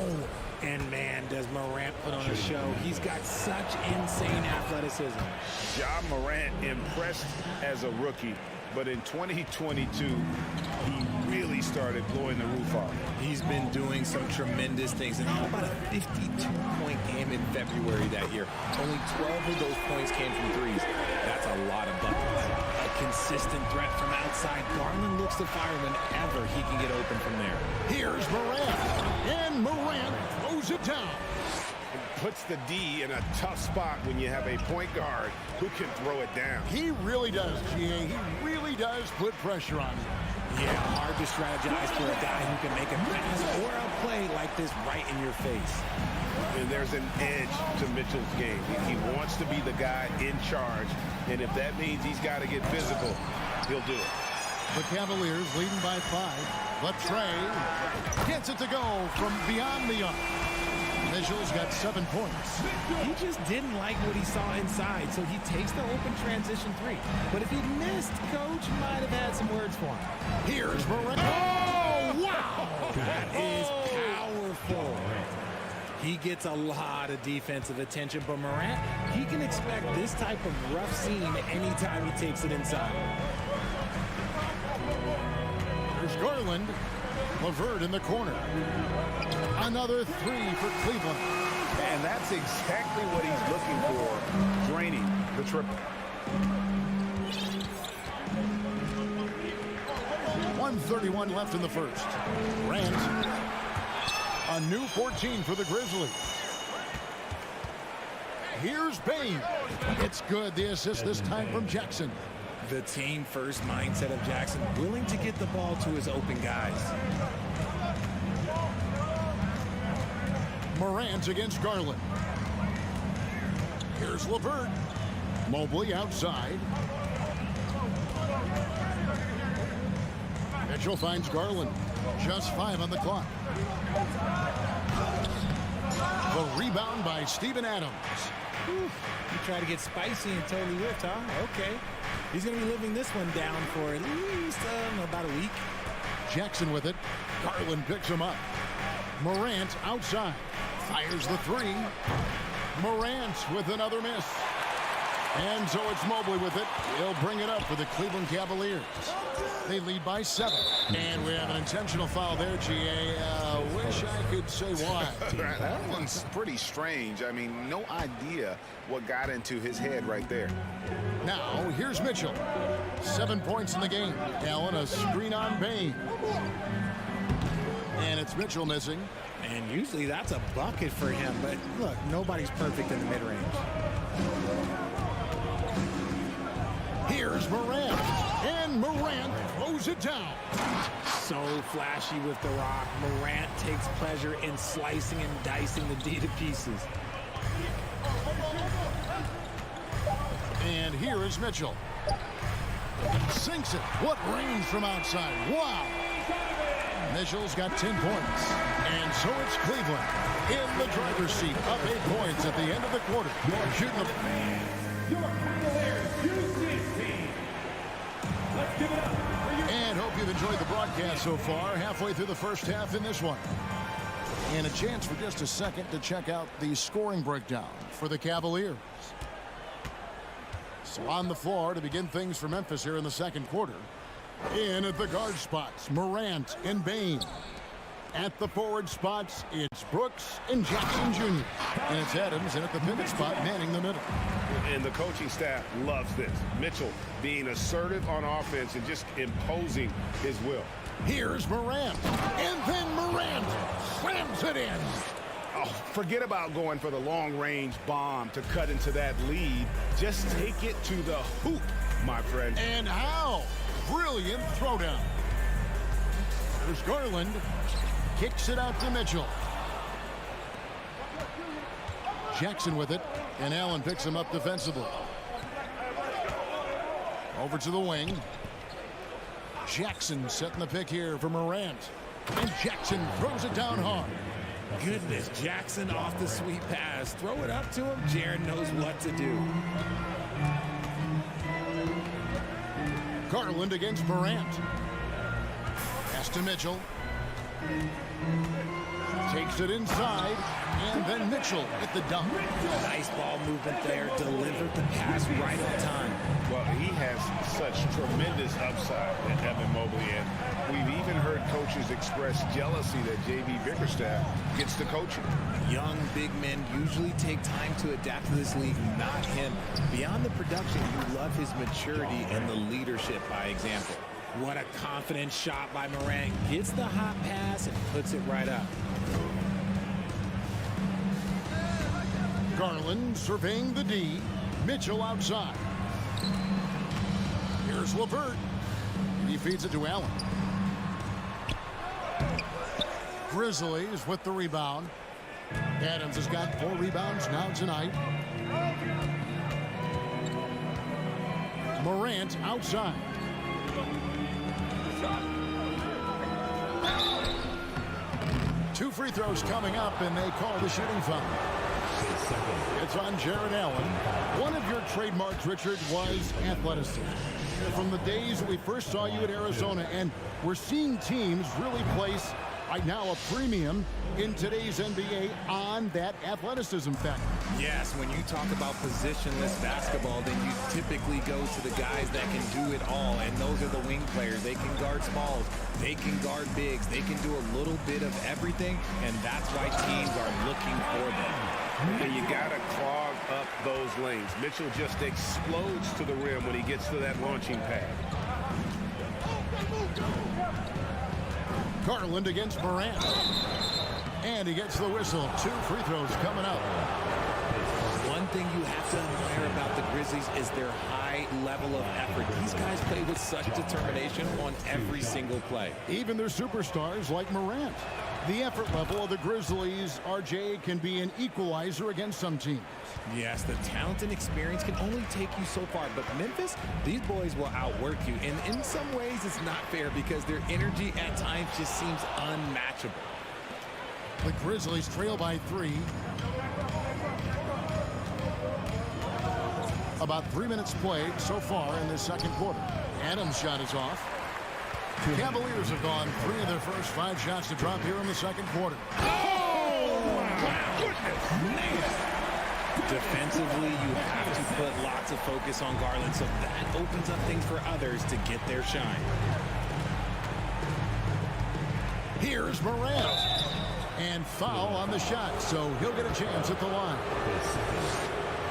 And man, does Morant put on a show. He's got such insane athleticism. Ja Morant impressed as a rookie, but in 2022, he really started blowing the roof off. He's been doing some tremendous things. And how about a 52-point game in February that year? Only 12 of those points came from threes. That's a lot of buckets. A consistent threat from outside. Garland looks to fire whenever he can get open from there. Here's Morant. And Morant throws it down. It puts the D in a tough spot when you have a point guard who can throw it down. He really does, GA. He really does put pressure on him. Yeah, hard to strategize for a guy who can make a pass or a play like this right in your face. And there's an edge to Mitchell's game. He wants to be the guy in charge, and if that means he's got to get physical, he'll do it. The Cavaliers leading by 5. But Trey gets it to go from beyond the arc. Mitchell's got 7 points. He just didn't like what he saw inside, so he takes the open transition 3. But if he missed, Coach might have had some words for him. Here's Morant. Oh, wow! That is powerful. He gets a lot of defensive attention, but Morant, he can expect this type of rough scene anytime he takes it inside. There's Garland. LeVert in the corner. Another 3 for Cleveland. And that's exactly what he's looking for, draining the triple. 1:31 left in the first. Grant. A new 14 for the Grizzlies. Here's Bane. It's good. The assist this time from Jackson. The team-first mindset of Jackson, willing to get the ball to his open guys. Morant against Garland. Here's LeVert. Mobley outside. Mitchell finds Garland. Just 5 on the clock. The rebound by Steven Adams. You try to get spicy and totally whipped, huh? Okay. He's going to be living this one down for at least about a week. Jackson with it. Garland picks him up. Morant outside. Fires the 3. Morant with another miss. And so it's Mobley with it. He'll bring it up for the Cleveland Cavaliers. They lead by 7. And we have an intentional foul there, GA. Wish I could say why. That one's pretty strange. I mean, no idea what got into his head right there. Now, here's Mitchell. 7 points in the game. Allen, a screen on Bain. And it's Mitchell missing. And usually that's a bucket for him. But look, nobody's perfect in the mid-range. Here's Morant. And Morant throws it down. So flashy with the rock. Morant takes pleasure in slicing and dicing the D to pieces. And here is Mitchell. Sinks it. What range from outside. Wow. Mitchell's got 10 points. And so it's Cleveland in the driver's seat. Up 8 points at the end of the quarter. Shooting the... And hope you've enjoyed the broadcast so far. Halfway through the first half in this one. And a chance for just a second to check out the scoring breakdown for the Cavaliers. So on the floor to begin things for Memphis here in the second quarter. In at the guard spots, Morant and Bain. At the forward spots, it's Brooks and Jackson Jr. And it's Adams in at the pivot spot, manning the middle. And the coaching staff loves this. Mitchell being assertive on offense and just imposing his will. Here's Morant. And then Morant slams it in. Oh, forget about going for the long-range bomb to cut into that lead. Just take it to the hoop, my friend. And how? Brilliant throwdown. There's Garland. Kicks it out to Mitchell. Jackson with it. And Allen picks him up defensively. Over to the wing. Jackson setting the pick here for Morant. And Jackson throws it down hard. Goodness, Jackson off the sweet pass. Throw it up to him. Jaren knows what to do. Garland against Morant. Pass to Mitchell. Takes it inside. And then Mitchell at the dunk. Nice ball movement there. Delivered the pass right on time. Well, he has such tremendous upside at Evan Mobley, and we've even heard coaches express jealousy that J.B. Bickerstaff gets to coaching. Young big men usually take time to adapt to this league, not him. Beyond the production, you love his maturity and the leadership by example. What a confident shot by Morant. Gets the hot pass and puts it right up. Garland surveying the D. Mitchell outside. Here's LeVert. He feeds it to Allen. Grizzlies with the rebound. Adams has got 4 rebounds now tonight. Morant outside. Two free throws coming up, and they call the shooting foul. It's on Jared Allen. One of your trademarks, Richard, was athleticism. From the days that we first saw you at Arizona, and we're seeing teams really place right now a premium in today's NBA on that athleticism factor. Yes, when you talk about positionless basketball, then you typically go to the guys that can do it all, and those are the wing players. They can guard smalls, they can guard bigs, they can do a little bit of everything, and that's why teams are looking for them. And you got to clog up those lanes. Mitchell just explodes to the rim when he gets to that launching pad. Garland against Morant. And he gets the whistle. 2 free throws coming up. One thing you have to admire about the Grizzlies is their high level of effort. These guys play with such determination on every single play. Even their superstars like Morant. The effort level of the Grizzlies, RJ, can be an equalizer against some teams. Yes, the talent and experience can only take you so far, but Memphis, these boys will outwork you, and in some ways it's not fair because their energy at times just seems unmatchable. The Grizzlies trail by 3. About 3 minutes played so far in this second quarter. Adams' shot is off. Cavaliers have gone 3 of their first 5 shots to drop here in the second quarter. Oh, my goodness. Man. Defensively, you have to put lots of focus on Garland, so that opens up things for others to get their shine. Here's Morant. And foul on the shot, so he'll get a chance at the line.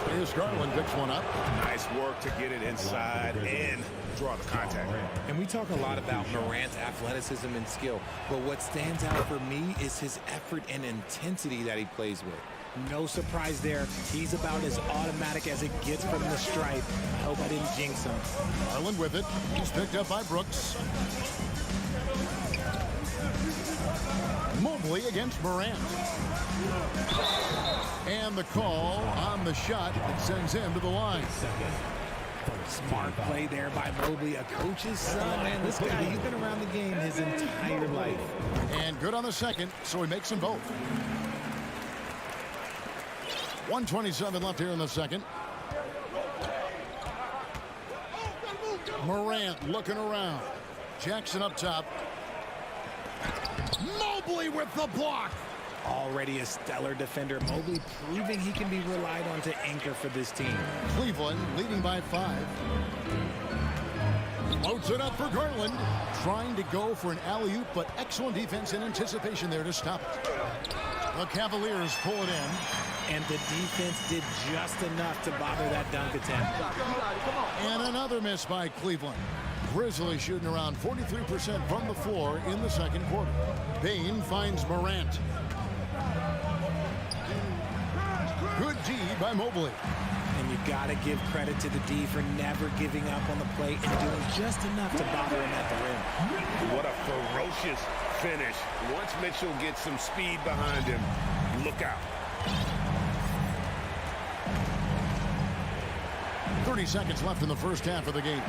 Here's Garland, picks one up. Nice work to get it inside and draw the contact. And we talk a lot about Morant's athleticism and skill, but what stands out for me is his effort and intensity that he plays with. No surprise there. He's about as automatic as it gets from the stripe. I hope I didn't jinx him. Garland with it. He's picked up by Brooks. Mobley against Morant. And the call on the shot that sends him to the line. Smart play there by Mobley, a coach's son. Man, this guy, he's been around the game his entire life. And good on the second, so he makes them both. 1:27 left here in the second. Morant looking around. Jackson up top. Mobley with the block. Already a stellar defender. Mobley proving he can be relied on to anchor for this team. Cleveland leading by 5. Floats it up for Garland. Trying to go for an alley-oop, but excellent defense and anticipation there to stop it. The Cavaliers pull it in. And the defense did just enough to bother that dunk attempt. And another miss by Cleveland. Grizzlies shooting around 43% from the floor in the second quarter. Bane finds Morant. Good D by Mobley. And you got to give credit to the D for never giving up on the plate and doing just enough to bother him at the rim. What a ferocious finish. Once Mitchell gets some speed behind him, look out. 30 seconds left in the first half of the game.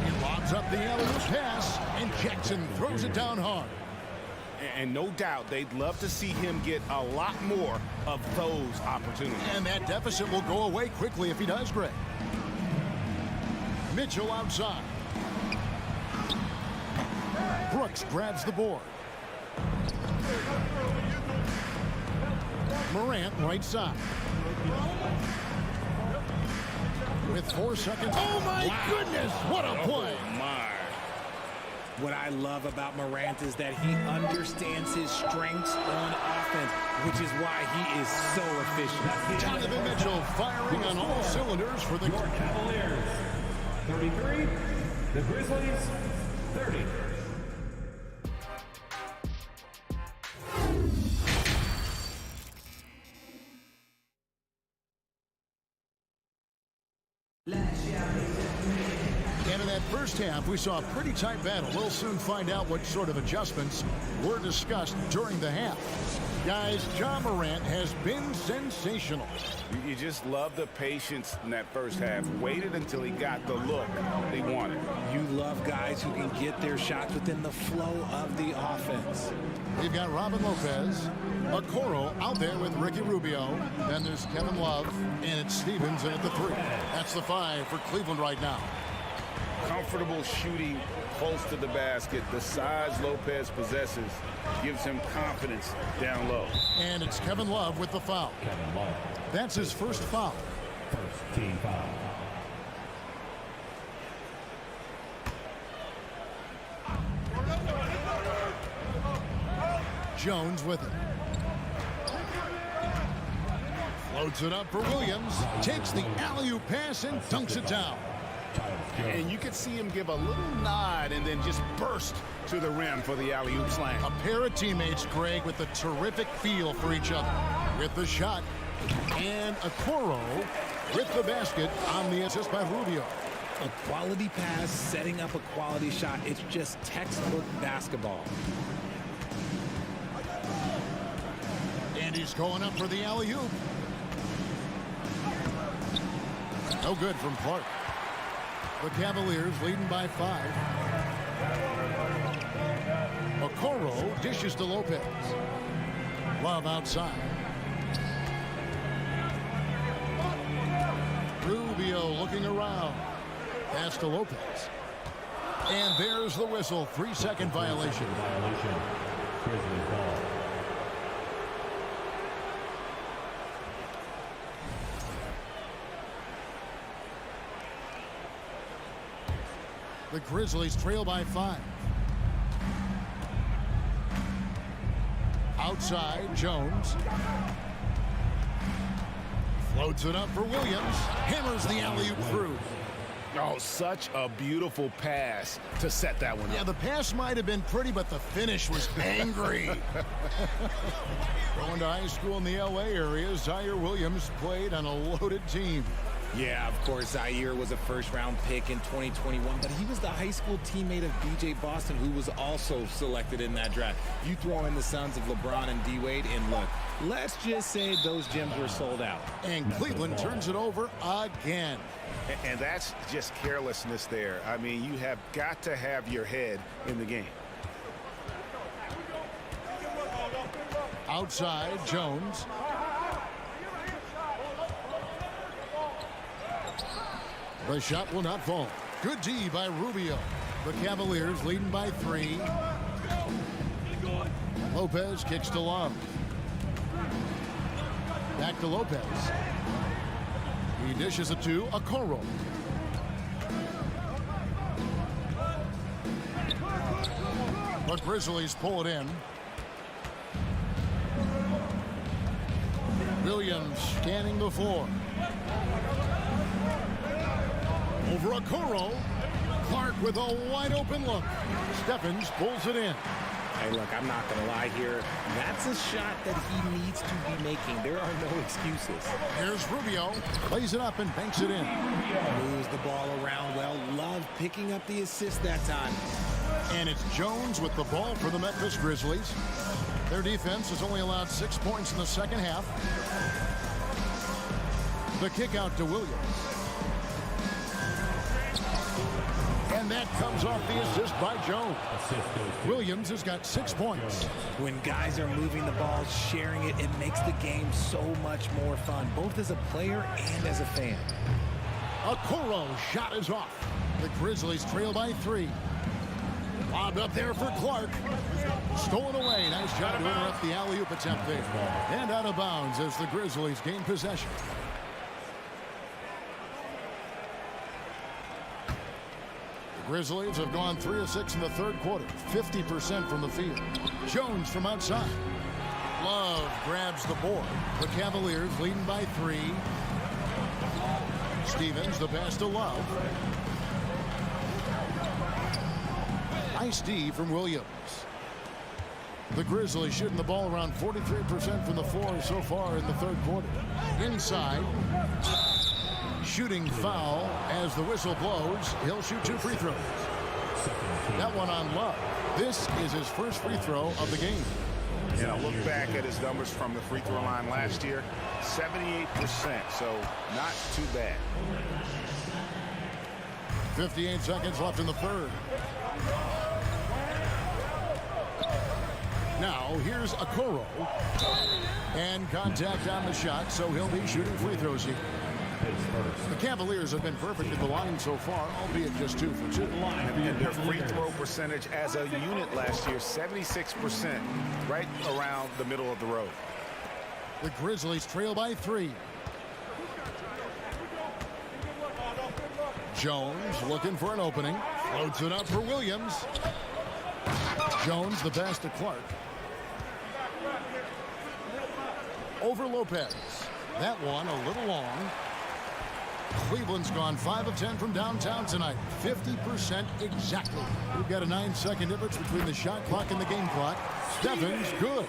He lobs up the alley-oop pass, and Jackson throws it down hard. And no doubt they'd love to see him get a lot more of those opportunities. And that deficit will go away quickly if he does, Greg. Mitchell outside. Brooks grabs the board. Morant right side. With 4 seconds. Oh, my goodness. What a play. Oh, my. What I love about Morant is that he understands his strengths on offense, which is why he is so efficient. Donovan Mitchell firing on all cylinders for the Cavaliers. 33, the Grizzlies, 30. And in that first half, we saw a pretty tight battle. We'll soon find out what sort of adjustments were discussed during the half. Guys, Ja Morant has been sensational. You just love the patience in that first half. Waited until he got the look they wanted. You love guys who can get their shots within the flow of the offense. We've got Robin Lopez, Okoro out there with Ricky Rubio. Then there's Kevin Love, and it's Stevens in at the 3. That's the 5 for Cleveland right now. Comfortable shooting close to the basket. The size Lopez possesses gives him confidence down low. And it's Kevin Love with the foul. That's his first foul. First team foul. Jones with it. Floats it up for Williams. Takes the alley-oop pass and dunks it down. And you could see him give a little nod and then just burst to the rim for the alley-oop slam. A pair of teammates, Greg, with a terrific feel for each other. With the shot, and Okoro with the basket on the assist by Rubio. A quality pass, setting up a quality shot. It's just textbook basketball. And he's going up for the alley-oop. No good from Clark. The Cavaliers leading by 5. Okoro dishes to Lopez. Love outside. Rubio looking around. Pass to Lopez. And there's the whistle. 3-second violation. Grizzlies ball. The Grizzlies trail by 5. Outside, Jones. Floats it up for Williams. Hammers the alley-oop through. Oh, such a beautiful pass to set that one up. Yeah, the pass might have been pretty, but the finish was angry. Going to high school in the LA area, Zaire Williams played on a loaded team. Yeah, of course, Zaire was a first-round pick in 2021, but he was the high school teammate of B.J. Boston, who was also selected in that draft. You throw in the sons of LeBron and D-Wade, and look, let's just say those gyms were sold out. And Cleveland turns it over again. And that's just carelessness there. I mean, you have got to have your head in the game. Outside, Jones. The shot will not fall. Good D by Rubio. The Cavaliers leading by 3. Lopez kicks to Love. Back to Lopez. He dishes it to Okoro. The Grizzlies pull it in. Williams scanning the floor. Over Okoro. Clark with a wide open look. Stephens pulls it in. Hey, look, I'm not going to lie here. That's a shot that he needs to be making. There are no excuses. Here's Rubio. Plays it up and banks it in. Moves the ball around well. Love picking up the assist that time. And it's Jones with the ball for the Memphis Grizzlies. Their defense has only allowed 6 points in the second half. The kick out to Williams. And that comes off the assist by Jones. Williams has got 6 points. When guys are moving the ball, sharing it, it makes the game so much more fun, both as a player and as a fan. Okoro shot is off. The Grizzlies trail by 3. Lobbed up there for Clark. Stolen away. Nice job to interrupt the alley-oop attempt there. And out of bounds as the Grizzlies gain possession. The Grizzlies have gone 3 of 6 in the third quarter. 50% from the field. Jones from outside. Love grabs the board. The Cavaliers leading by 3. Stevens, the pass to Love. Nice D from Williams. The Grizzlies shooting the ball around 43% from the floor so far in the third quarter. Inside. Shooting foul as the whistle blows. He'll shoot 2 free throws. That one on Love. This is his first free throw of the game. And I look back at his numbers from the free throw line last year. 78%, so not too bad. 58 seconds left in the third. Now, here's Okoro. And contact on the shot, so he'll be shooting free throws here. The Cavaliers have been perfect at the line so far, albeit just 2 for 2. And their free throw percentage as a unit last year, 76%, right around the middle of the road. The Grizzlies trail by 3. Jones looking for an opening. Floats it up for Williams. Jones the pass to Clark. Over Lopez. That one a little long. Cleveland's gone 5 of 10 from downtown tonight. 50% exactly. We've got a 9-second difference between the shot clock and the game clock. Stephens, good.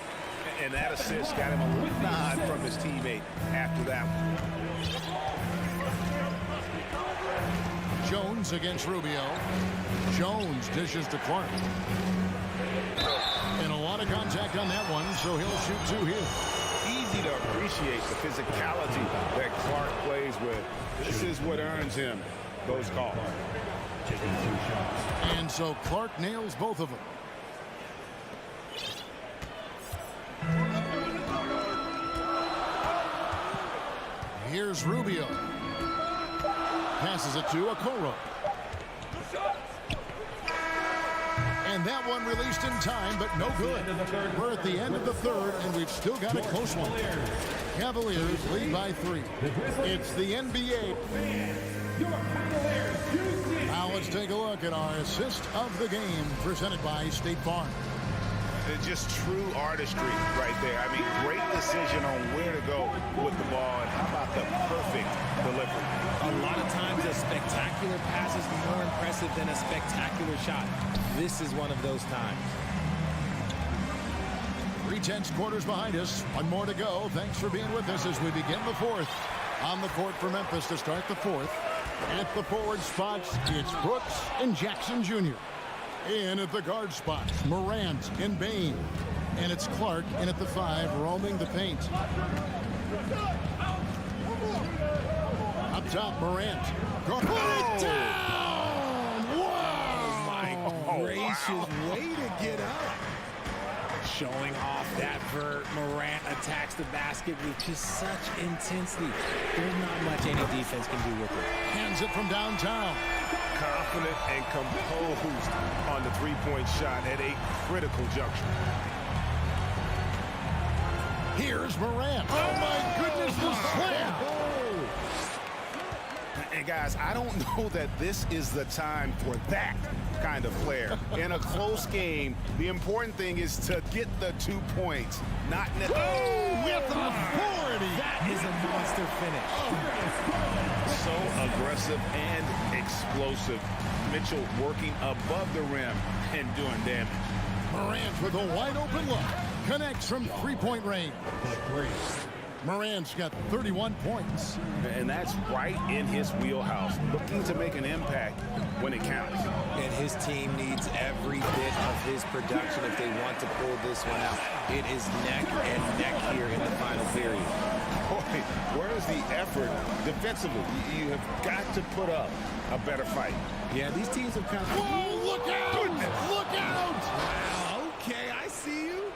And that assist got him a little nod from his teammate after that one. Jones against Rubio. Jones dishes to Clark. And a lot of contact on that one, so he'll shoot 2 here. Easy to appreciate the physicality that Clark plays with. This is what earns him those calls. And so Clark nails both of them. Here's Rubio. Passes it to Okoro. And that one released in time, but no good. We're at the end of the third, and we've still got a close one. Cavaliers lead by 3. It's the NBA. Now let's take a look at our assist of the game presented by State Farm. It's just true artistry right there. I mean, great decision on where to go with the ball, and how about the perfect delivery? A lot of times a spectacular pass is more impressive than a spectacular shot. This is one of those times. 3/10 quarters behind us. One more to go. Thanks for being with us as we begin the fourth. On the court for Memphis to start the fourth. At the forward spots, it's Brooks and Jackson Jr. In at the guard spots, Morant and Bane. And it's Clark in at the 5, roaming the paint. Up top, Morant. Put it down! Wow! My gracious, way to get up. Showing off that vert. Morant attacks the basket with just such intensity. There's not much any defense can do with it. Hands it from downtown. Confident and composed on the three-point shot at a critical juncture. Here's Morant. Oh, my goodness, the slam. And guys, I don't know that this is the time for that kind of player. In a close game, the important thing is to get the 2 points, not net. Oh, with authority. That is a monster finish. So aggressive and explosive. Mitchell working above the rim and doing damage. Morant with a wide open look. Connects from three-point range. Morant's got 31 points. And that's right in his wheelhouse. Looking to make an impact when it counts. And his team needs every bit of his production if they want to pull this one out. It is neck and neck here in the final period. Boy, where's the effort defensively? You have got to put up a better fight. Yeah, these teams have kind of... Whoa, look out! Goodness. Look out! Wow, okay, I see you.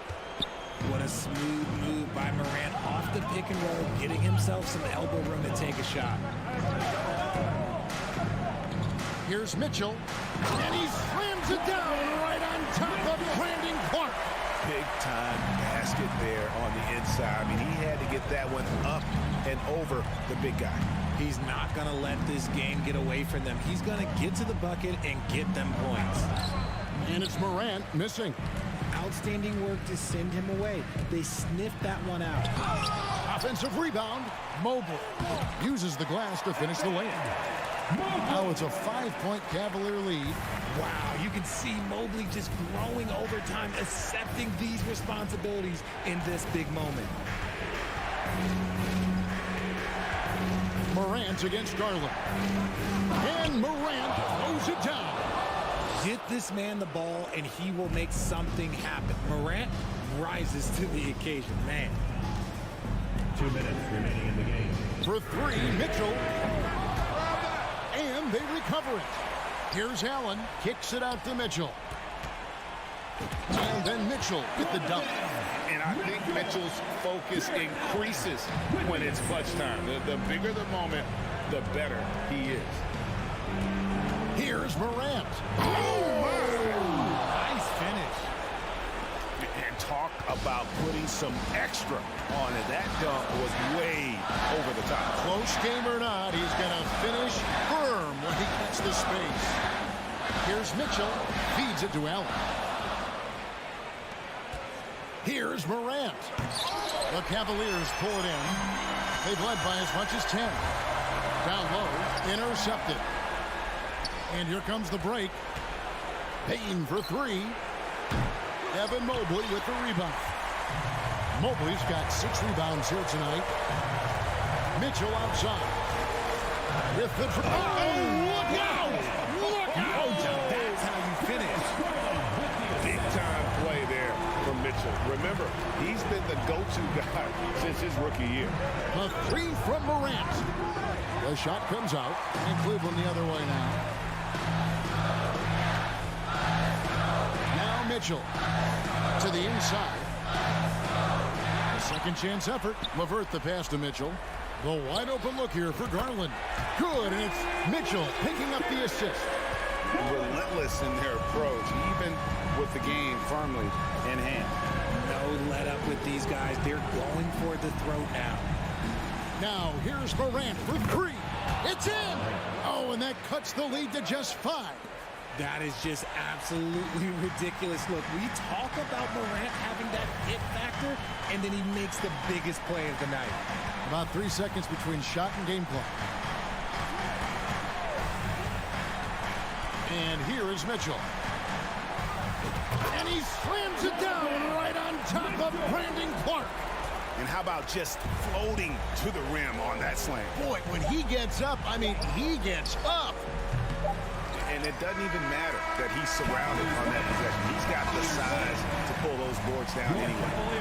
What a smooth move by Morant off the pick and roll, getting himself some elbow room to take a shot. Here's Mitchell, and he slams it down right on top of Brandon Clark. Big-time basket there on the inside. I mean, he had to get that one up and over the big guy. He's not going to let this game get away from them. He's going to get to the bucket and get them points. And it's Morant missing. Outstanding work to send him away. They sniffed that one out. Offensive rebound. Mobley uses the glass to finish the layup. Now it's a 5-point Cavalier lead. Wow, you can see Mobley just growing over time, accepting these responsibilities in this big moment. Morant against Garland. And Morant throws it down. Get this man the ball, and he will make something happen. Morant rises to the occasion, man. 2 minutes remaining in the game. For 3, Mitchell. And they recover it. Here's Allen, kicks it out to Mitchell. And then Mitchell with the dunk. And I think Mitchell's focus increases when it's clutch time. The bigger the moment, the better he is. Here's Morant. Oh, nice finish. And talk about putting some extra on it. That dunk was way over the top. Close game or not, he's going to finish firm when he gets the space. Here's Mitchell, feeds it to Allen. Here's Morant. The Cavaliers pull it in. They've led by as much as 10. Down low, intercepted. And here comes the break. Payton for 3. Evan Mobley with the rebound. Mobley's got 6 rebounds here tonight. Mitchell outside. With the... Oh, look out! Look out! That's how you finish. Big-time play there from Mitchell. Remember, he's been the go-to guy since his rookie year. A 3 from Morant. The shot comes out, and Cleveland the other way now. Now Mitchell to the inside. A second chance effort. LeVert the pass to Mitchell. The wide open look here for Garland. Good, and it's Mitchell picking up the assist. Relentless in their approach, even with the game firmly in hand. No let up with these guys. They're going for the throat now. Now here's Morant for 3. It's in! Oh, and that cuts the lead to just 5. That is just absolutely ridiculous. Look, we talk about Morant having that hit factor, and then he makes the biggest play of the night. About 3 seconds between shot and game clock. And here is Mitchell. And he slams it down right on top of Brandon Clark. And how about just floating to the rim on that slam? Boy, when he gets up, I mean, he gets up. And it doesn't even matter that he's surrounded on that possession. He's got the size to pull those boards down anyway.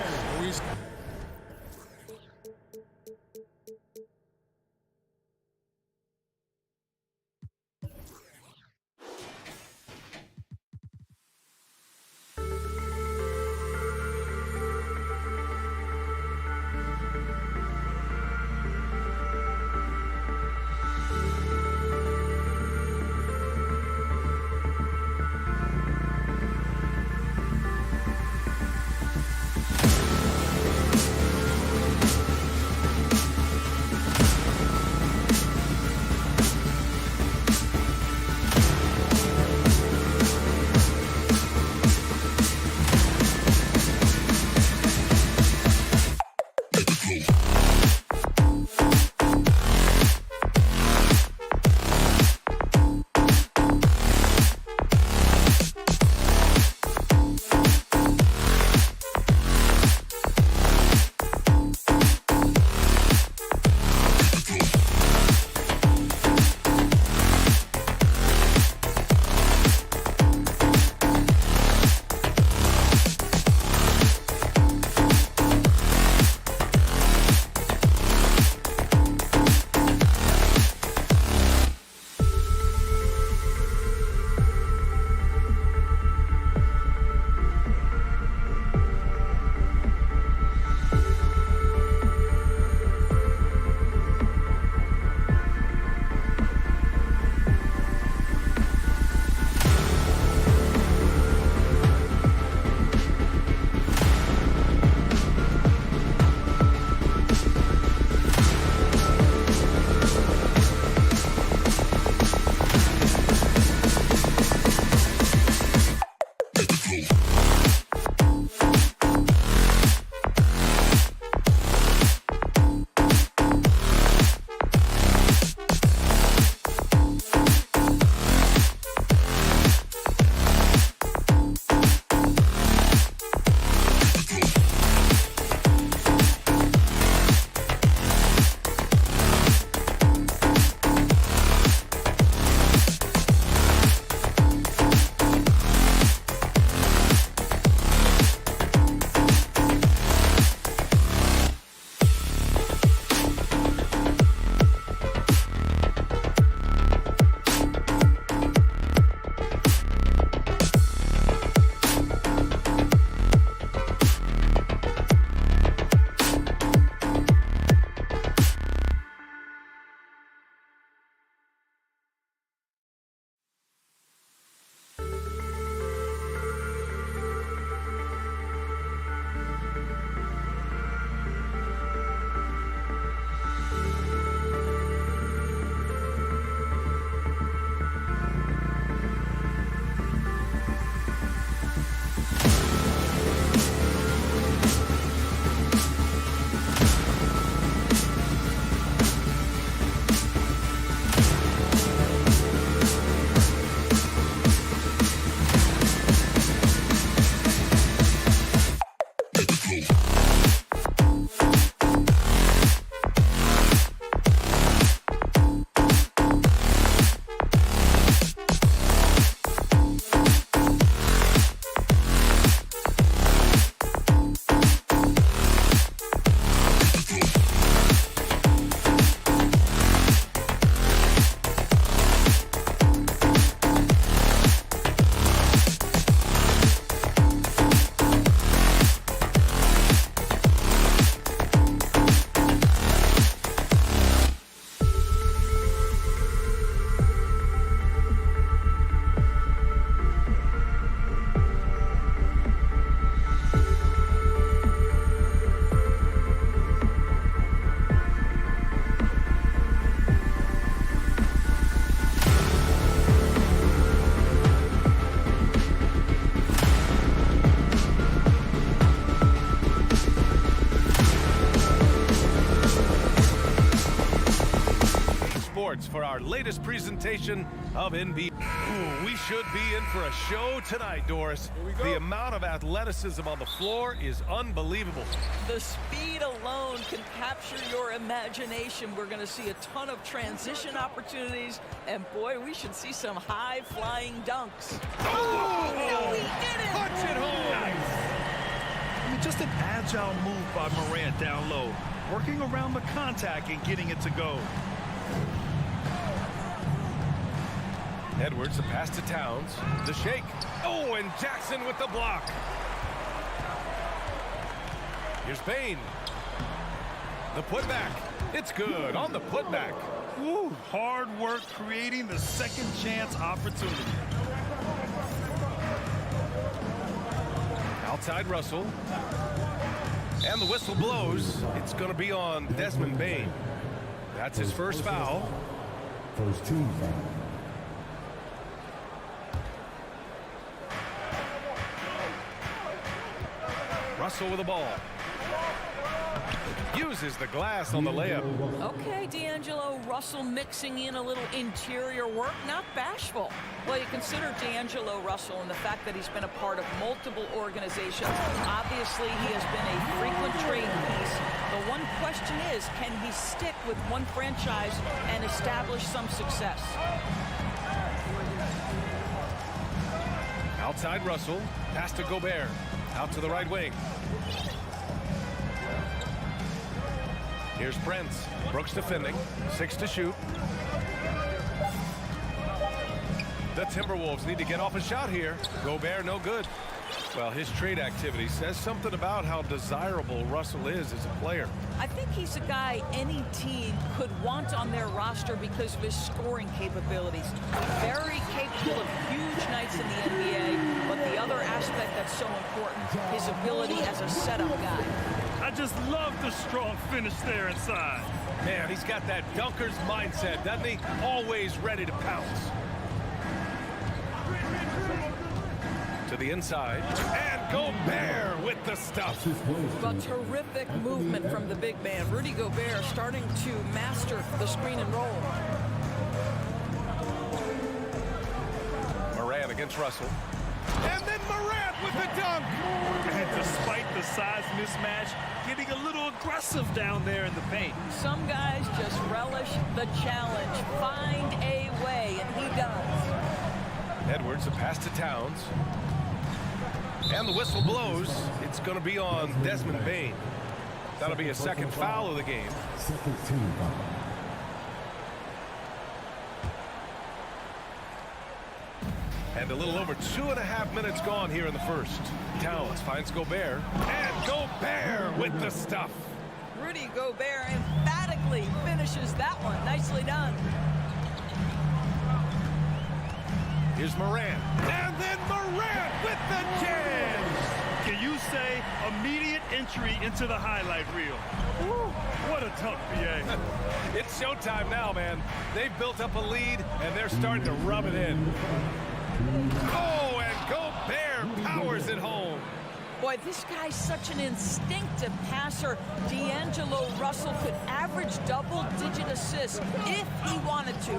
Sports for our latest presentation of NBA. Ooh, we should be in for a show tonight, Doris. The amount of athleticism on the floor is unbelievable. The speed alone can capture your imagination. We're going to see a ton of transition opportunities, and boy, we should see some high-flying dunks. Oh, no, he did it! Punch it home! Nice. I mean, just an agile move by Morant down low, working around the contact and getting it to go. Edwards, the pass to Towns. The shake. Oh, and Jackson with the block. Here's Bane. The putback. It's good on the putback. Woo, hard work creating the second chance opportunity. Outside Russell. And the whistle blows. It's going to be on Desmond Bane. That's his first foul. First team foul. Russell with the ball. Uses the glass on the layup. Okay, D'Angelo Russell mixing in a little interior work, not bashful. Well, you consider D'Angelo Russell and the fact that he's been a part of multiple organizations. Obviously, he has been a frequent trade piece. The one question is, can he stick with one franchise and establish some success? Outside Russell. Pass to Gobert. Out to the right wing. Here's Prince. Brooks defending. 6 to shoot. The Timberwolves need to get off a shot here. Gobert no good. Well, his trade activity says something about how desirable Russell is as a player. I think he's a guy any team could want on their roster because of his scoring capabilities. Very capable of huge nights in the NBA, but the other aspect that's so important, his ability as a setup guy. I just love the strong finish there inside. Man, he's got that dunker's mindset, doesn't he? Always ready to pounce. To the inside, and Gobert with the stuff. A terrific movement from the big man. Rudy Gobert starting to master the screen and roll. Morant against Russell. And then Morant with the dunk. And despite the size mismatch, getting a little aggressive down there in the paint. Some guys just relish the challenge. Find a way, and he does. Edwards, a pass to Towns. And the whistle blows. It's going to be on Desmond Bane. That'll be a second foul of the game. Second team foul. And a little over 2.5 minutes gone here in the first. Towns finds Gobert. And Gobert with the stuff. Rudy Gobert emphatically finishes that one. Nicely done. Here's Morant. And then Morant with the jam. Can you say immediate entry into the highlight reel? Woo, what a dunk, BA. It's showtime now, man. They've built up a lead, and they're starting to rub it in. Oh, and Gobert powers it home. Boy, this guy's such an instinctive passer. D'Angelo Russell could average double-digit assists if he wanted to.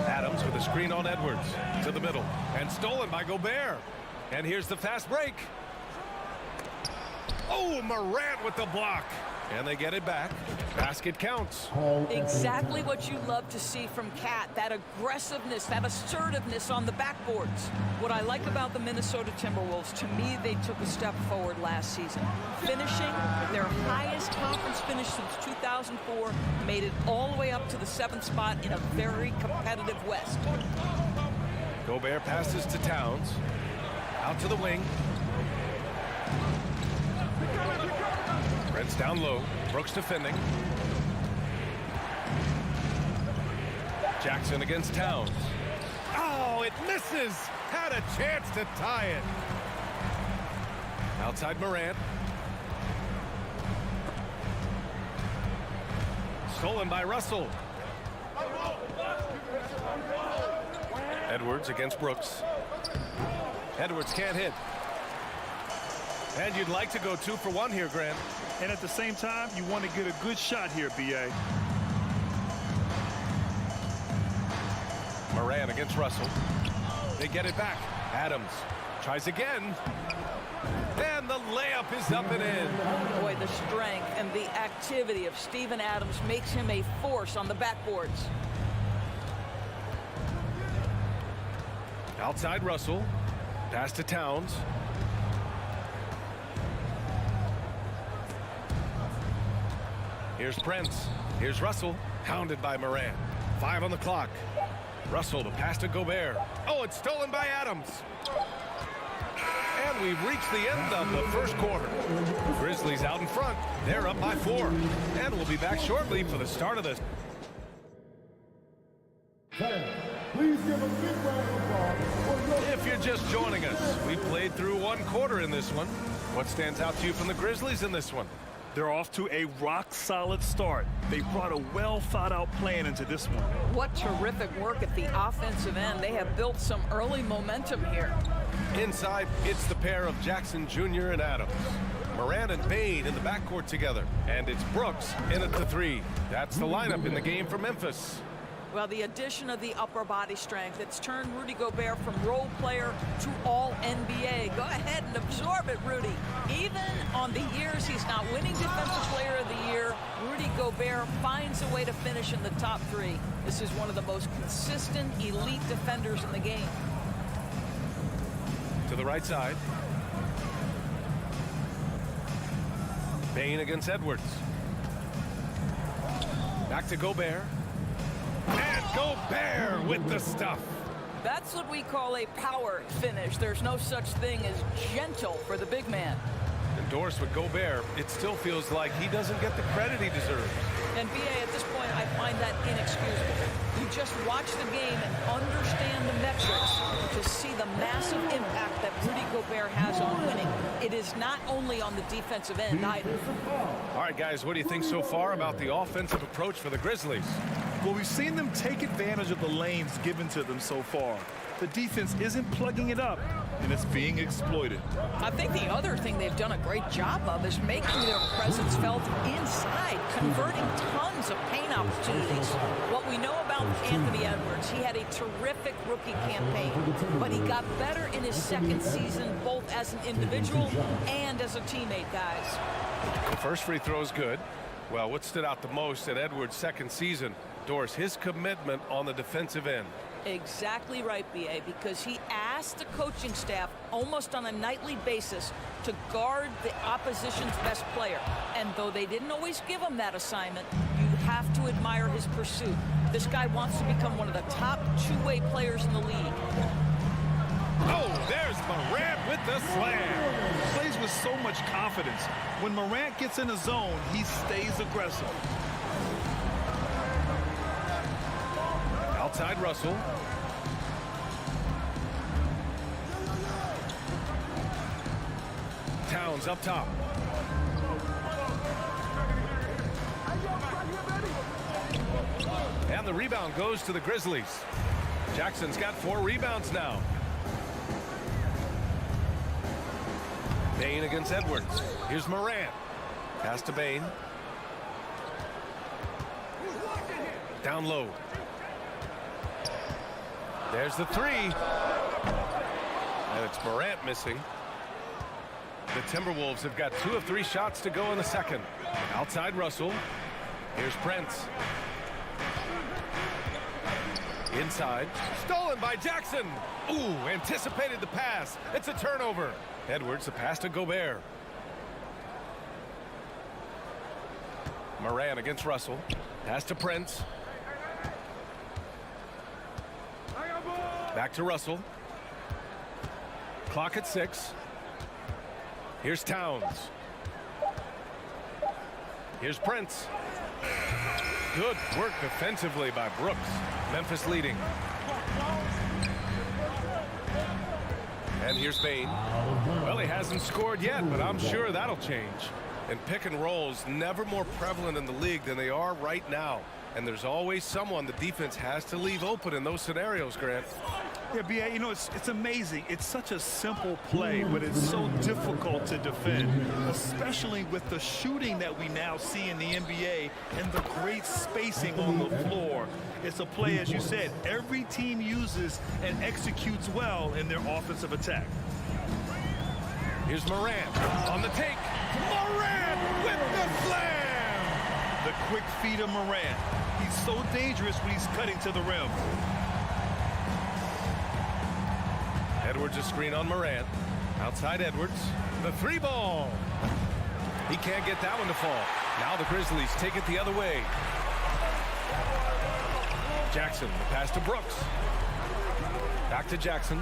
Adams with a screen on Edwards to the middle and stolen by Gobert. And here's the fast break. Oh, Morant with the block. And they get it back. Basket counts. Exactly what you love to see from Cat, that aggressiveness, that assertiveness on the backboards. What I like about the Minnesota Timberwolves, to me, they took a step forward last season. Finishing their highest conference finish since 2004, made it all the way up to the 7th spot in a very competitive West. Gobert passes to Towns. Out to the wing. Prince down low. Brooks defending. Jackson against Towns. Oh, it misses. Had a chance to tie it. Outside Morant. Stolen by Russell. Edwards against Brooks. Edwards can't hit. And you'd like to go 2 for 1 here, Grant. And at the same time, you want to get a good shot here, BA. Moran against Russell. They get it back. Adams tries again. And the layup is up and in. Boy, the strength and the activity of Steven Adams makes him a force on the backboards. Outside Russell. Pass to Towns. Here's Prince. Here's Russell. Hounded by Moran. 5 on the clock. Russell, the pass to Gobert. Oh, it's stolen by Adams. And we've reached the end of the first quarter. Grizzlies out in front. They're up by 4. And we'll be back shortly for the start of this. Please give a big round of applause. If you're just joining us, we played through 1 quarter in this one. What stands out to you from the Grizzlies in this one? They're off to a rock-solid start. They brought a well-thought-out plan into this one. What terrific work at the offensive end. They have built some early momentum here. Inside, it's the pair of Jackson Jr. and Adams. Moran and Bain in the backcourt together. And it's Brooks in at the 3. That's the lineup in the game for Memphis. Well, the addition of the upper body strength, it's turned Rudy Gobert from role player to all-NBA. Go ahead and absorb it, Rudy. Even on the years he's not winning Defensive Player of the Year, Rudy Gobert finds a way to finish in the top 3. This is one of the most consistent, elite defenders in the game. To the right side. Bain against Edwards. Back to Gobert. And Gobert with the stuff. That's what we call a power finish. There's no such thing as gentle for the big man. Endorsed with Gobert, it still feels like he doesn't get the credit he deserves. And BA, at this point, I find that inexcusable. You just watch the game and understand the metrics to see the massive impact that Rudy Gobert has on winning. It is not only on the defensive end either. All right, guys, what do you think so far about the offensive approach for the Grizzlies? Well, we've seen them take advantage of the lanes given to them so far. The defense isn't plugging it up, and it's being exploited. I think the other thing they've done a great job of is making their presence felt inside, converting tons of paint opportunities. What we know about Anthony Edwards, he had a terrific rookie campaign, but he got better in his second season, both as an individual and as a teammate, guys. The first free throw is good. Well, what stood out the most at Edwards' second season, Doris, his commitment on the defensive end. Exactly right, BA, because he asked the coaching staff almost on a nightly basis to guard the opposition's best player. And though they didn't always give him that assignment, you have to admire his pursuit. This guy wants to become one of the top two-way players in the league. Oh, there's Morant with the slam. Plays with so much confidence. When Morant gets in the zone, he stays aggressive. Outside Russell. Towns up top. And the rebound goes to the Grizzlies. Jackson's got 4 rebounds now. Bain against Edwards. Here's Morant. Pass to Bain. Down low. There's the 3. And it's Morant missing. The Timberwolves have got 2 of 3 shots to go in the second. Outside Russell. Here's Prince. Inside. Stolen by Jackson. Ooh, anticipated the pass. It's a turnover. Edwards, the pass to Gobert. Moran against Russell. Pass to Prince. Back to Russell. Clock at 6. Here's Towns. Here's Prince. Good work defensively by Brooks. Memphis leading. And here's Bain. Well, he hasn't scored yet, but I'm sure that'll change. And pick and rolls never more prevalent in the league than they are right now. And there's always someone the defense has to leave open in those scenarios, Grant. Yeah, B.A., you know, it's amazing. It's such a simple play, but it's so difficult to defend, especially with the shooting that we now see in the NBA and the great spacing on the floor. It's a play, as you said, every team uses and executes well in their offensive attack. Here's Morant on the take. Morant with the slam! The quick feed of Morant. He's so dangerous when he's cutting to the rim. Edwards a screen on Morant. Outside Edwards. The three ball. He can't get that one to fall. Now the Grizzlies take it the other way. Jackson, the pass to Brooks. Back to Jackson.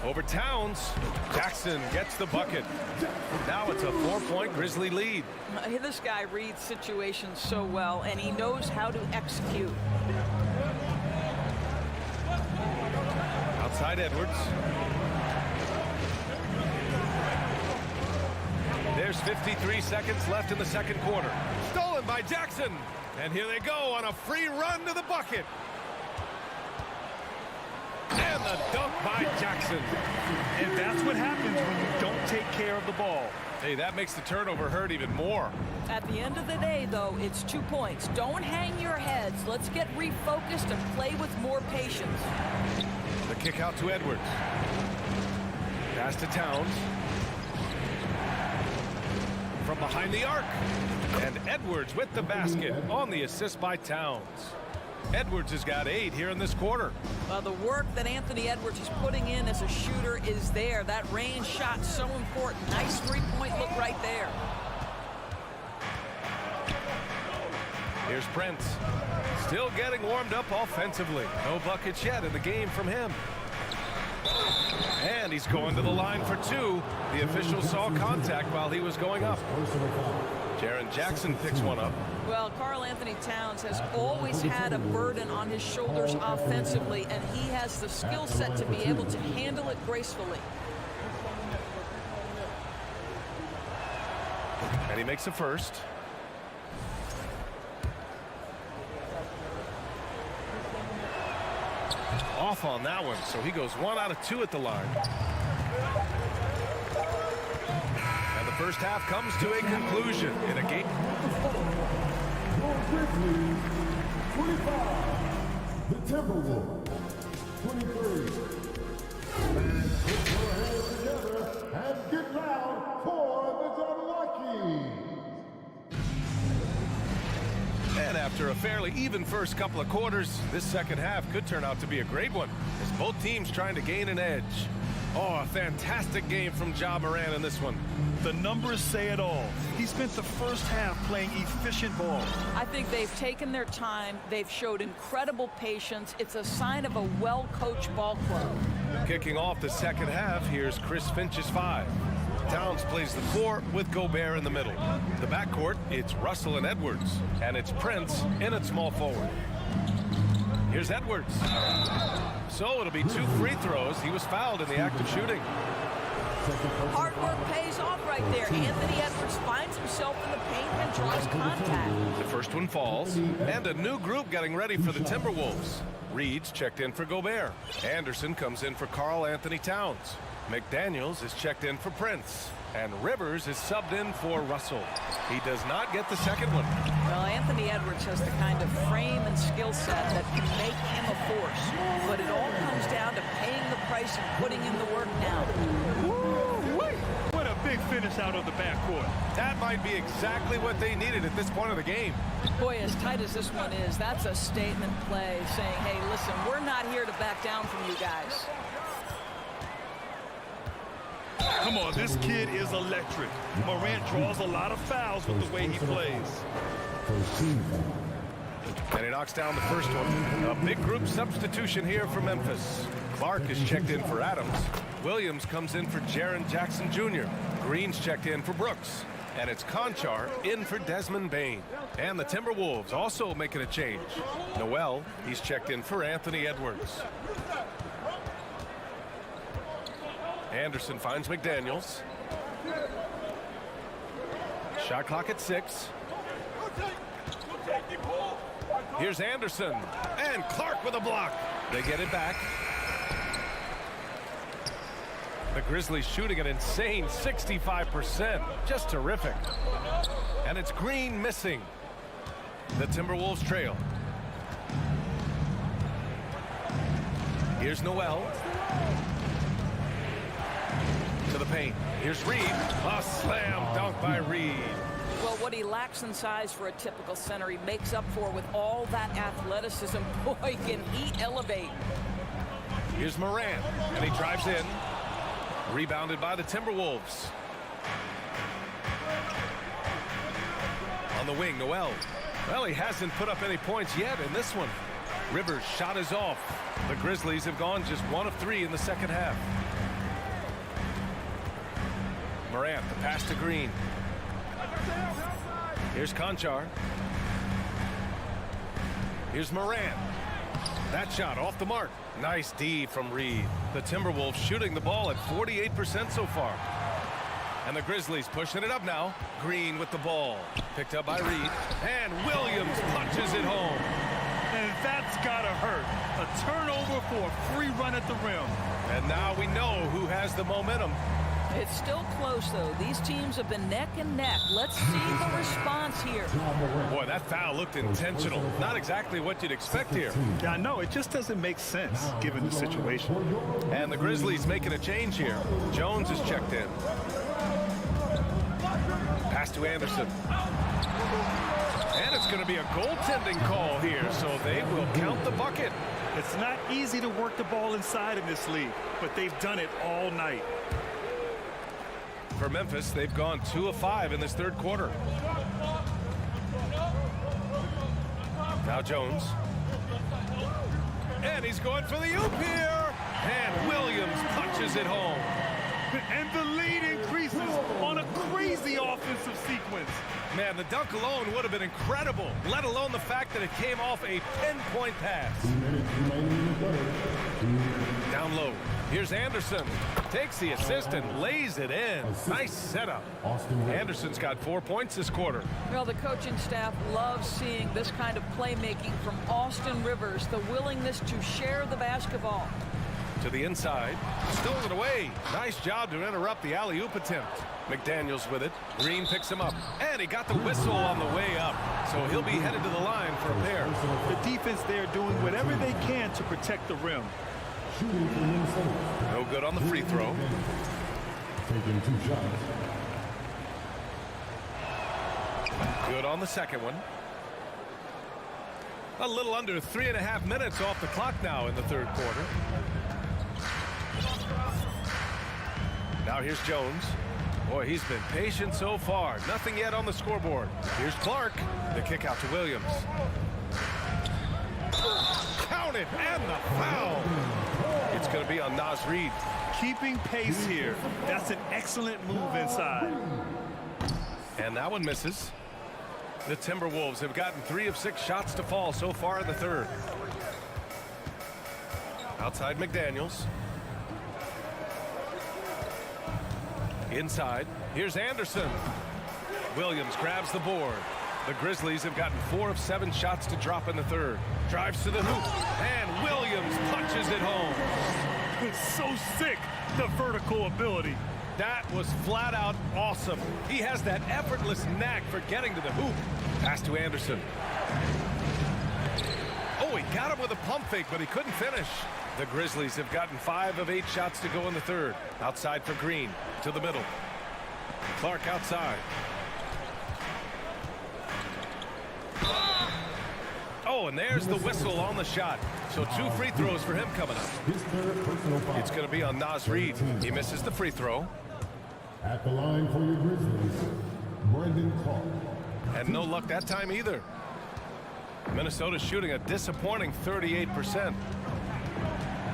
Over Towns. Jackson gets the bucket. Now it's a 4-point Grizzly lead. This guy reads situations so well, and he knows how to execute. Outside Edwards. There's 53 seconds left in the second quarter. Stolen by Jackson. And here they go on a free run to the bucket. And the dunk by Jackson. And that's what happens when you don't take care of the ball. Hey, that makes the turnover hurt even more. At the end of the day, though, it's 2 points. Don't hang your heads. Let's get refocused and play with more patience. The kick out to Edwards. Pass to Towns. From behind the arc. And Edwards with the basket on the assist by Towns. Edwards has got 8 here in this quarter. The work that Anthony Edwards is putting in as a shooter is there. That range shot so important. Nice three-point look right there. Here's Prince. Still getting warmed up offensively. No buckets yet in the game from him. And he's going to the line for 2. The official saw contact while he was going up. Jaren Jackson picks one up. Well, Karl Anthony Towns has always had a burden on his shoulders offensively, and he has the skill set to be able to handle it gracefully. And he makes a first. Off on that one, so he goes 1 out of 2 at the line. And the first half comes to a conclusion in a game. 25, the Timberwolves, 23. And put your hands together and get loud for the Dunlockies. And after a fairly even first couple of quarters, this second half could turn out to be a great one, as both teams trying to gain an edge. Oh, a fantastic game from Ja Morant in this one. The numbers say it all. He spent the first half playing efficient ball. I think they've taken their time. They've showed incredible patience. It's a sign of a well-coached ball club. Kicking off the second half, here's Chris Finch's 5. Towns plays the 4 with Gobert in the middle. The backcourt, it's Russell and Edwards. And it's Prince in at small forward. Here's Edwards. So it'll be 2 free throws. He was fouled in the act of shooting. Hard work pays off right there. Anthony Edwards finds himself in the paint and draws contact. The first one falls. And a new group getting ready for the Timberwolves. Reed's checked in for Gobert. Anderson comes in for Karl Anthony Towns. McDaniels is checked in for Prince. And Rivers is subbed in for Russell. He does not get the second one. Well, Anthony Edwards has the kind of frame and skill set that can make him a force. But it all comes down to paying the price and putting in the work now. Woo-wee! What a big finish out of the backcourt. That might be exactly what they needed at this point of the game. Boy, as tight as this one is, that's a statement play saying, hey, listen, we're not here to back down from you guys. Come on, this kid is electric. Morant draws a lot of fouls with the way he plays. And he knocks down the first one. A big group substitution here for Memphis. Clark is checked in for Adams. Williams comes in for Jaren Jackson Jr. Green's checked in for Brooks. And it's Conchar in for Desmond Bane. And the Timberwolves also making a change. Noel, he's checked in for Anthony Edwards. Anderson finds McDaniels. Shot clock at 6. Here's Anderson. And Clark with a block. They get it back. The Grizzlies shooting an insane 65%. Just terrific. And it's Green missing. The Timberwolves trail. Here's Noel. To the paint. Here's Reed. A slam dunk by Reed. Well, what he lacks in size for a typical center, he makes up for with all that athleticism. Boy, can he elevate. Here's Morant, and he drives in. Rebounded by the Timberwolves. On the wing, Noel. Well, he hasn't put up any points yet in this one. Rivers' shot is off. The Grizzlies have gone just 1 of 3 in the second half. Morant, the pass to Green. Here's Conchar. Here's Morant. That shot off the mark. Nice D from Reed. The Timberwolves shooting the ball at 48% so far. And the Grizzlies pushing it up now. Green with the ball. Picked up by Reed. And Williams punches it home. And that's gotta hurt. A turnover for a free run at the rim. And now we know who has the momentum. It's still close, though. These teams have been neck and neck. Let's see the response here. Boy, that foul looked intentional. Not exactly what you'd expect here. Yeah, I know. It just doesn't make sense, given the situation. And the Grizzlies making a change here. Jones is checked in. Pass to Anderson. And it's going to be a goaltending call here, so they will count the bucket. It's not easy to work the ball inside in this league, but they've done it all night. For Memphis, they've gone 2 of 5 in this third quarter. Now Jones. And he's going for the oop here. And Williams punches it home. And the lead increases on a crazy offensive sequence. Man, the dunk alone would have been incredible, let alone the fact that it came off a pinpoint pass. Down low. Here's Anderson. Takes the assist and lays it in. Nice setup. Anderson's got 4 points this quarter. Well, the coaching staff loves seeing this kind of playmaking from Austin Rivers, the willingness to share the basketball. To the inside. Stolen away. Nice job to interrupt the alley-oop attempt. McDaniels with it. Green picks him up. And he got the whistle on the way up. So he'll be headed to the line for a pair. The defense there doing whatever they can to protect the rim. No good on the free throw. Taking 2 shots. Good on the second one. A little under 3.5 minutes off the clock now in the third quarter. Now here's Jones. Boy, he's been patient so far. Nothing yet on the scoreboard. Here's Clark. The kick out to Williams. Count it, and the foul. It's going to be on Naz Reid. Keeping pace here. That's an excellent move inside. And that one misses. The Timberwolves have gotten 3 of 6 shots to fall so far in the third. Outside McDaniels. Inside. Here's Anderson. Williams grabs the board. The Grizzlies have gotten 4 of 7 shots to drop in the third. Drives to the hoop. And Williams punches it home. It's so sick, the vertical ability. That was flat out awesome. He has that effortless knack for getting to the hoop. Pass to Anderson. Oh, he got him with a pump fake, but he couldn't finish. The Grizzlies have gotten 5 of 8 shots to go in the third. Outside for Green. To the middle. Clark outside. Oh, and there's the whistle on the shot. So 2 free throws for him coming up. It's going to be on Naz Reid. He misses the free throw. At the line for your Grizzlies, Brandon Clark. And no luck that time either. Minnesota shooting a disappointing 38%.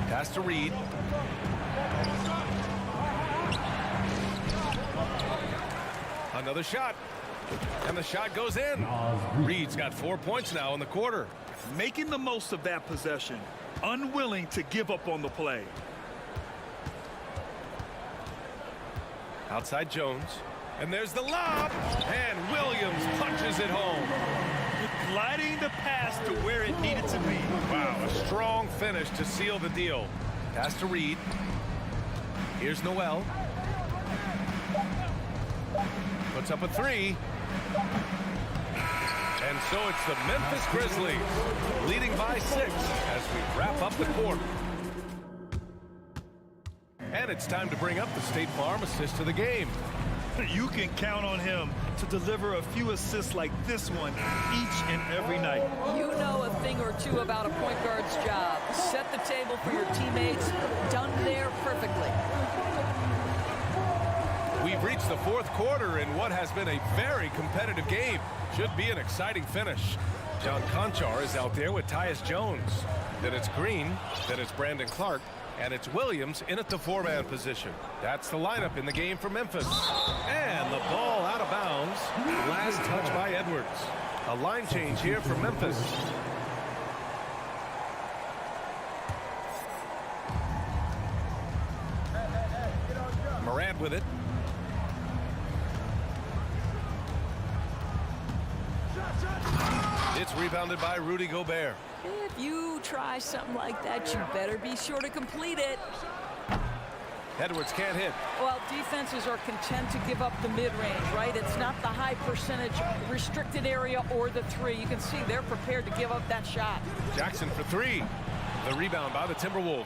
Pass to Reid. Another shot. And the shot goes in. Reed's got 4 points now in the quarter. Making the most of that possession. Unwilling to give up on the play. Outside Jones. And there's the lob. And Williams punches it home. sliding the pass to where it needed to be. Wow, a strong finish to seal the deal. Pass to Reed. Here's Noel. Puts up a three. And so it's the Memphis Grizzlies leading by 6 as we wrap up the quarter. And it's time to bring up the State Farm assist of the game. You can count on him to deliver a few assists like this one each and every night. You know a thing or two about a point guard's job. Set the table for your teammates. Done there perfectly. We've reached the 4th quarter in what has been a very competitive game. Should be an exciting finish. John Conchar is out there with Tyus Jones. Then it's Green. Then it's Brandon Clark. And it's Williams in at the 4-man position. That's the lineup in the game for Memphis. And the ball out of bounds. Last touch by Edwards. A line change here for Memphis. Morant with it. It's rebounded by Rudy Gobert. If you try something like that, you better be sure to complete it. Edwards can't hit. Well, defenses are content to give up the mid-range, right? It's not the high percentage restricted area or the 3. You can see they're prepared to give up that shot. Jackson for 3. The rebound by the Timberwolves.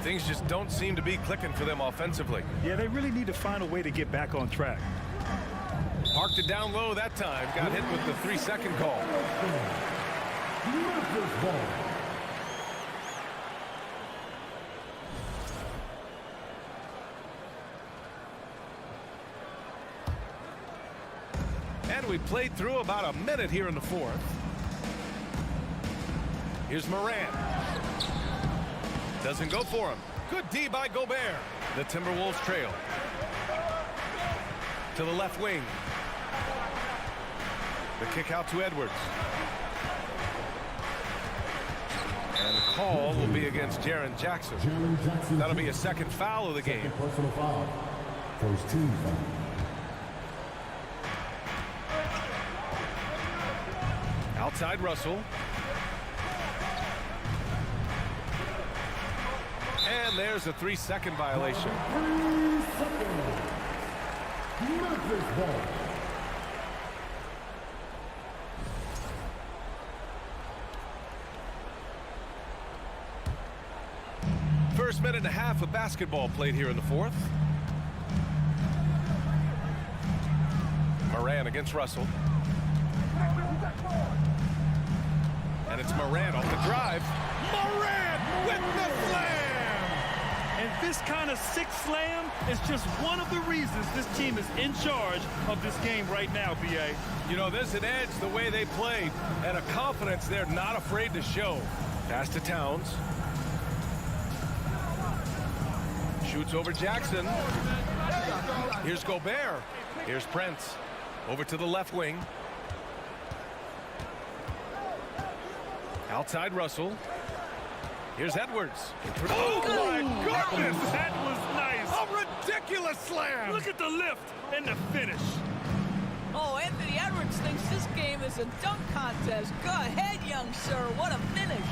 Things just don't seem to be clicking for them offensively. Yeah, they really need to find a way to get back on track. Parked it down low that time. Got hit with the 3-second call. And we played through about a minute here in the 4th. Here's Morant. Doesn't go for him. Good D by Gobert. The Timberwolves trail. To the left wing. The kick out to Edwards. And the call will be against Jaren Jackson. That'll be a 2nd foul of the game. Personal foul. First team foul. Outside Russell. And there's a 3-second violation. 3 seconds. Memphis ball. First minute and a half of basketball played here in the 4th. Morant against Russell. And it's Morant off the drive. Morant with the slam! And this kind of sick slam is just one of the reasons this team is in charge of this game right now, B.A. You know, there's an edge the way they play and a confidence they're not afraid to show. Pass to Towns. Shoots over Jackson. Here's Gobert. Here's Prince. Over to the left wing. Outside Russell. Here's Edwards. Oh my goodness! That was nice. A ridiculous slam. Look at the lift and the finish. Oh, Anthony Edwards thinks this game is a dunk contest. Go ahead, young sir. What a finish.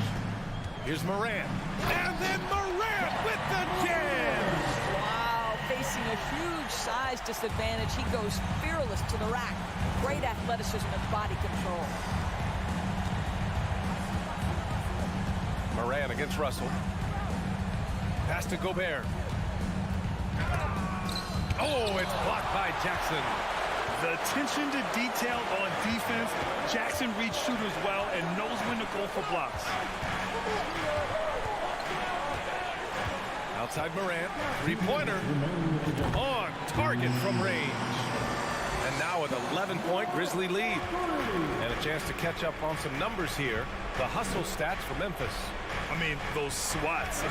Here's Morant. And then Morant with the jam. Wow, facing a huge size disadvantage. He goes fearless to the rack. Great athleticism and body control. Morant against Russell. Pass to Gobert. Oh, it's blocked by Jackson. The attention to detail on defense. Jackson reads shooters well and knows when to go for blocks. Outside Morant. 3-pointer. On target from range. And now with 11-point Grizzly lead. And a chance to catch up on some numbers here. The hustle stats for Memphis. I mean, those swats,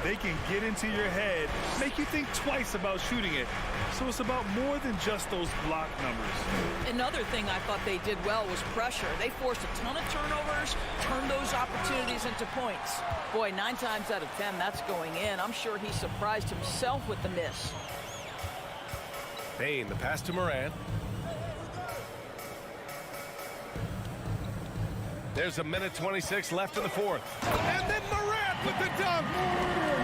they can get into your head, make you think twice about shooting it. So it's about more than just those block numbers. Another thing I thought they did well was pressure. They forced a ton of turnovers, turned those opportunities into points. Boy, 9 times out of 10, that's going in. I'm sure he surprised himself with the miss. Payne, the pass to Morant. There's a minute 26 left in the fourth. And then Morant with the dunk.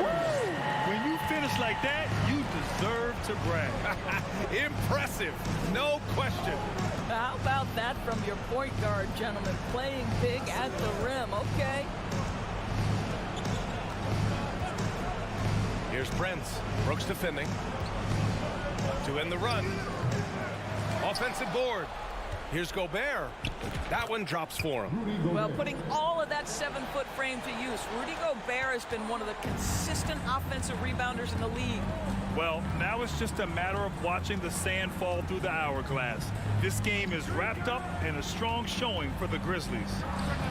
Woo! When you finish like that, you deserve to brag. Impressive, no question. How about that from your point guard, gentlemen? Playing big at the rim, okay? Here's Prince. Brooks defending. To end the run. Offensive board. Here's Gobert. That one drops for him. Well, putting all of that 7-foot frame to use, Rudy Gobert has been one of the consistent offensive rebounders in the league. Well, now it's just a matter of watching the sand fall through the hourglass. This game is wrapped up in a strong showing for the Grizzlies.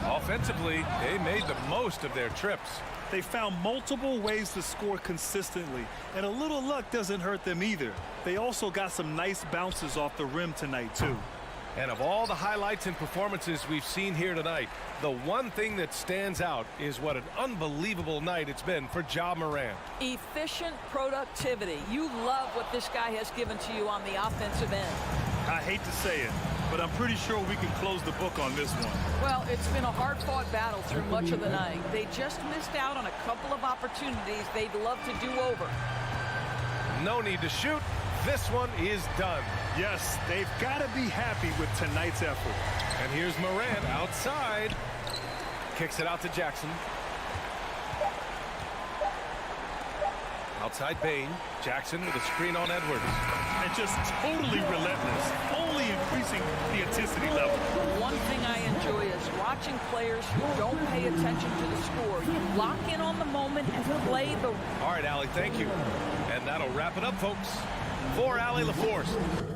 Offensively, they made the most of their trips. They found multiple ways to score consistently, and a little luck doesn't hurt them either. They also got some nice bounces off the rim tonight, too. And of all the highlights and performances we've seen here tonight, the one thing that stands out is what an unbelievable night it's been for Ja Morant. Efficient productivity. You love what this guy has given to you on the offensive end. I hate to say it, but I'm pretty sure we can close the book on this one. Well, it's been a hard-fought battle through much of the night. They just missed out on a couple of opportunities they'd love to do over. No need to shoot. This one is done. Yes, they've got to be happy with tonight's effort. And here's Morant outside. Kicks it out to Jackson. Outside Bane. Jackson with a screen on Edwards. And just totally relentless, only increasing the intensity level. One thing I enjoy is watching players who don't pay attention to the score. You lock in on the moment and play the... All right, Allie, thank you. And that'll wrap it up, folks. For Allie LaForce.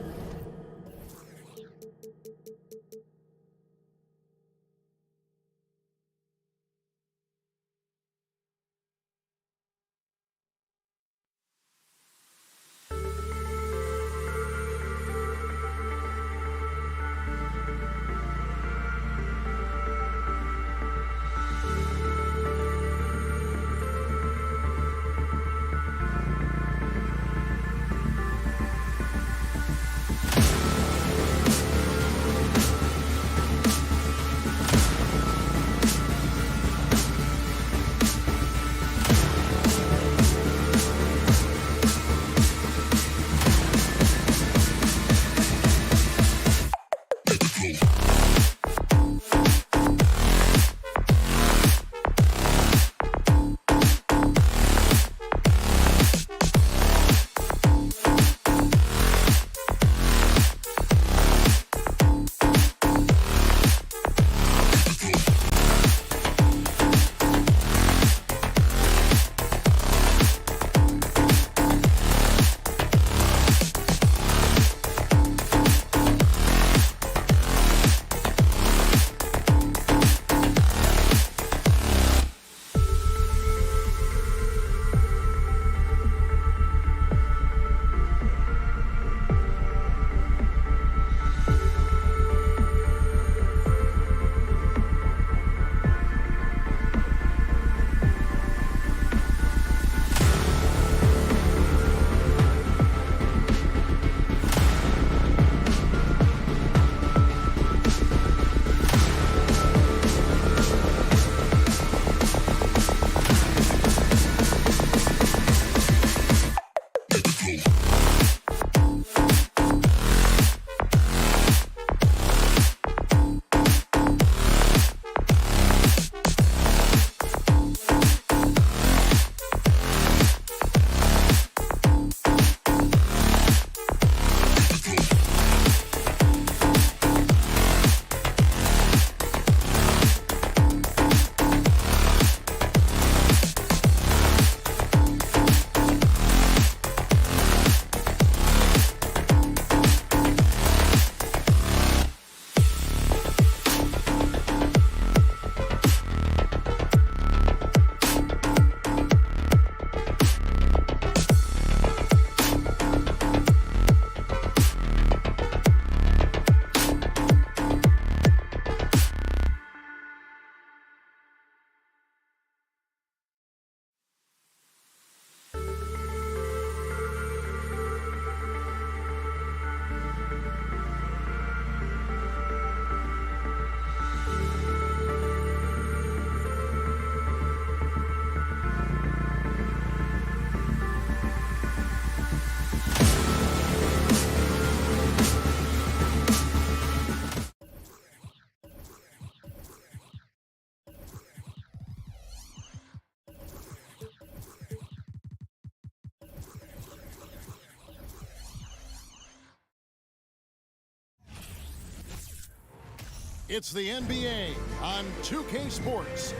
It's the NBA on 2K Sports.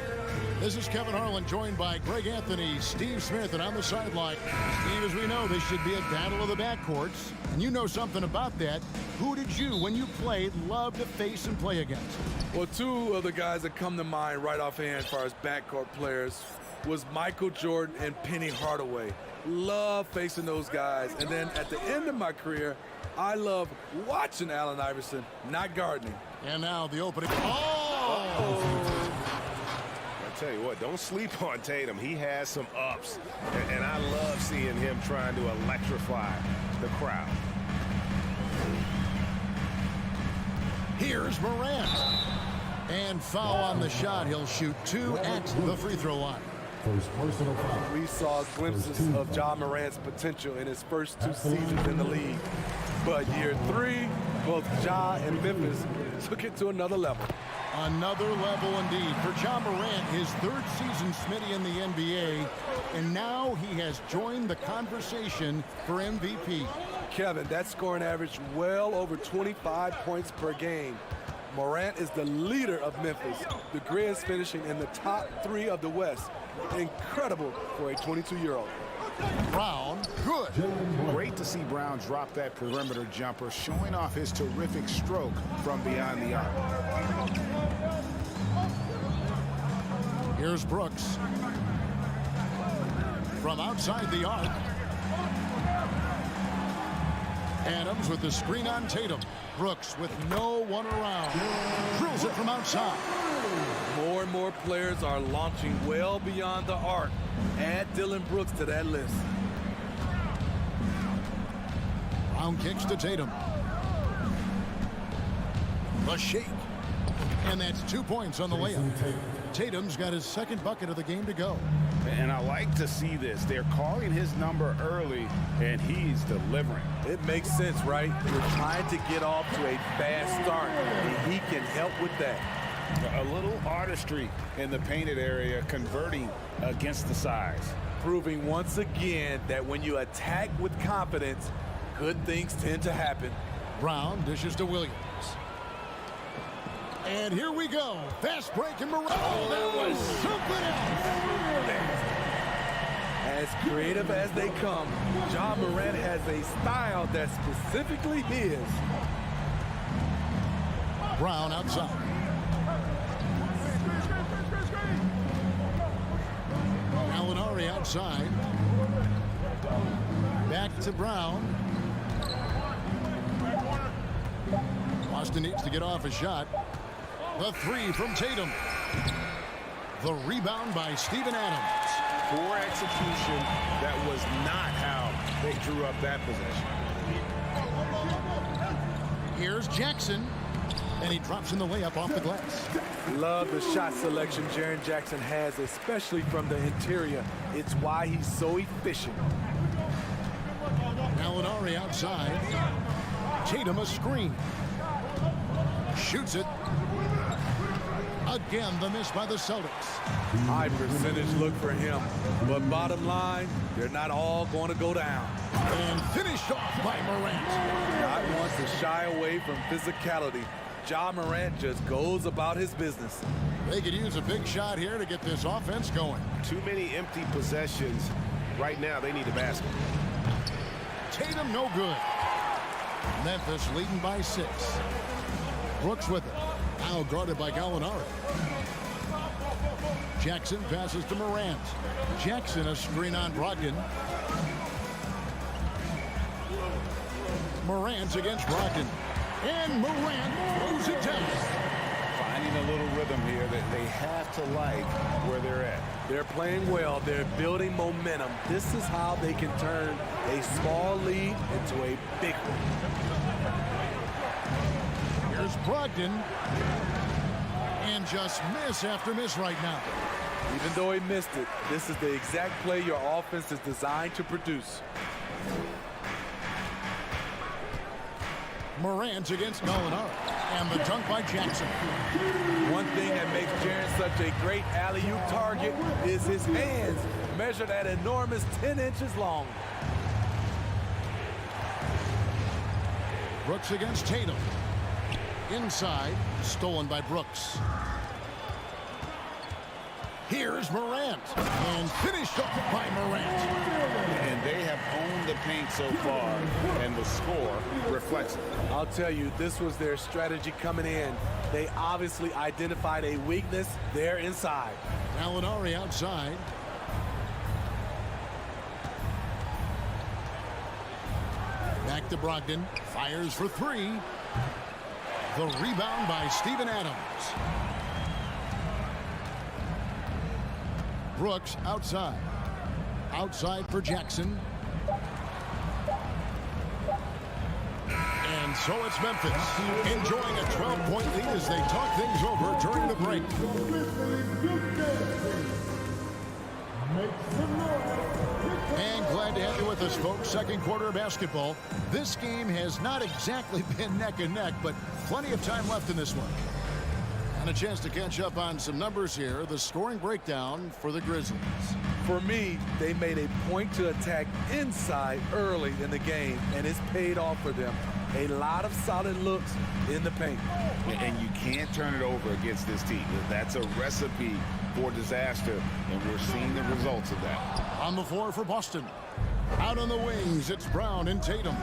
This is Kevin Harlan, joined by Greg Anthony, Steve Smith, and on the sideline, Steve, as we know, this should be a battle of the backcourts. And you know something about that. Who did you, when you played, love to face and play against? Well, two of the guys that come to mind right offhand as far as backcourt players was Michael Jordan and Penny Hardaway. Love facing those guys. And then at the end of my career, I love watching Allen Iverson, not gardening. And now the opening. Oh! I tell you what, don't sleep on Tatum. He has some ups, and I love seeing him trying to electrify the crowd. Here's Morant. And foul on the shot. He'll shoot 2 at the free throw line. We saw glimpses of Ja Morant's potential in his first 2 seasons in the league. But year 3, both Ja and Memphis took it to another level. Another level indeed. For Ja Morant, his 3rd season, Smitty, in the NBA. And now he has joined the conversation for MVP. Kevin, that scoring average well over 25 points per game. Morant is the leader of Memphis. The Grizz finishing in the top 3 of the West. Incredible for a 22-year-old. Brown, good. Great to see Brown drop that perimeter jumper, showing off his terrific stroke from beyond the arc. Here's Brooks. From outside the arc. Adams with the screen on Tatum. Brooks with no one around. Drills it from outside. More and more players are launching well beyond the arc. Add Dylan Brooks to that list. Brown kicks to Tatum. The shake. And that's 2 points on the layup. Tatum's got his 2nd bucket of the game to go. And I like to see this. They're calling his number early, and he's delivering. It makes sense, right? You're trying to get off to a fast start, and he can help with that. A little artistry in the painted area, converting against the size. Proving once again that when you attack with confidence, good things tend to happen. Brown dishes to Williams. And here we go. Fast break and Morant. Oh, that was something else. As creative as they come, Ja Morant has a style that's specifically his. Brown outside. Gallinari outside. Back to Brown. Boston needs to get off a shot. The 3 from Tatum. The rebound by Steven Adams. Poor execution. That was not how they drew up that possession. Here's Jackson. And he drops in the layup off the glass. Love the shot selection Jaren Jackson has, especially from the interior. It's why he's so efficient. Gallinari outside. Tatum a screen. Shoots it. Again, the miss by the Celtics. High percentage look for him. But bottom line, they're not all going to go down. And finished off by Morant. Not one to shy away from physicality. Ja Morant just goes about his business. They could use a big shot here to get this offense going. Too many empty possessions. Right now, they need a basket. Tatum no good. Memphis leading by 6. Brooks with it. Now guarded by Gallinari. Jackson passes to Morant. Jackson a screen on Brogdon. Morant against Brogdon. And Morant throws it down. Finding a little rhythm here that they have to like where they're at. They're playing well. They're building momentum. This is how they can turn a small lead into a big one. Here's Brogdon. And just miss after miss right now. Even though he missed it, this is the exact play your offense is designed to produce. Morant against Gallinari. And the dunk by Jackson. One thing that makes Jaren such a great alley-oop target is his hands, measured at enormous 10 inches long. Brooks against Tatum. Inside, stolen by Brooks. Here's Morant, and finished up by Morant. And they have owned the paint so far, and the score reflects it. I'll tell you, this was their strategy coming in. They obviously identified a weakness there inside. Gallinari outside. Back to Brogdon. Fires for three. The rebound by Steven Adams. Brooks outside. Outside for Jackson. And so it's Memphis enjoying a 12-point lead as they talk things over during the break. And glad to have you with us, folks. Second quarter of basketball. This game has not exactly been neck and neck, but plenty of time left in this one. And a chance to catch up on some numbers here. The scoring breakdown for the Grizzlies. For me, they made a point to attack inside early in the game, and it's paid off for them. A lot of solid looks in the paint. And you can't turn it over against this team. That's a recipe for disaster, and we're seeing the results of that. On the floor for Boston. Out on the wings, it's Brown and Tatum.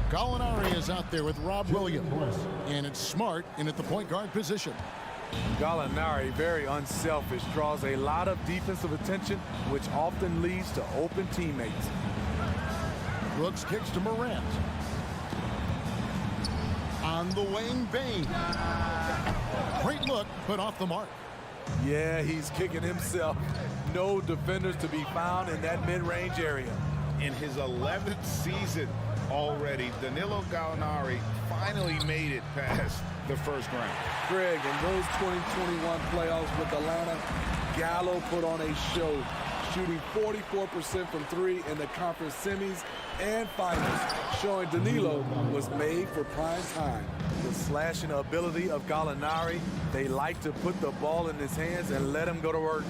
Gallinari is out there with Rob Williams. And it's Smart in at the point guard position. Gallinari, very unselfish, draws a lot of defensive attention, which often leads to open teammates. Brooks kicks to Morant. On the wing, Bane. Great look, but off the mark. Yeah, he's kicking himself. No defenders to be found in that mid-range area. In his 11th season already, Danilo Gallinari finally made it past the first round. Greg, in those 2021 playoffs with Atlanta, Gallo put on a show, shooting 44% from three in the conference semis and finals, showing Danilo was made for prime time. The slashing ability of Gallinari, they like to put the ball in his hands and let him go to work.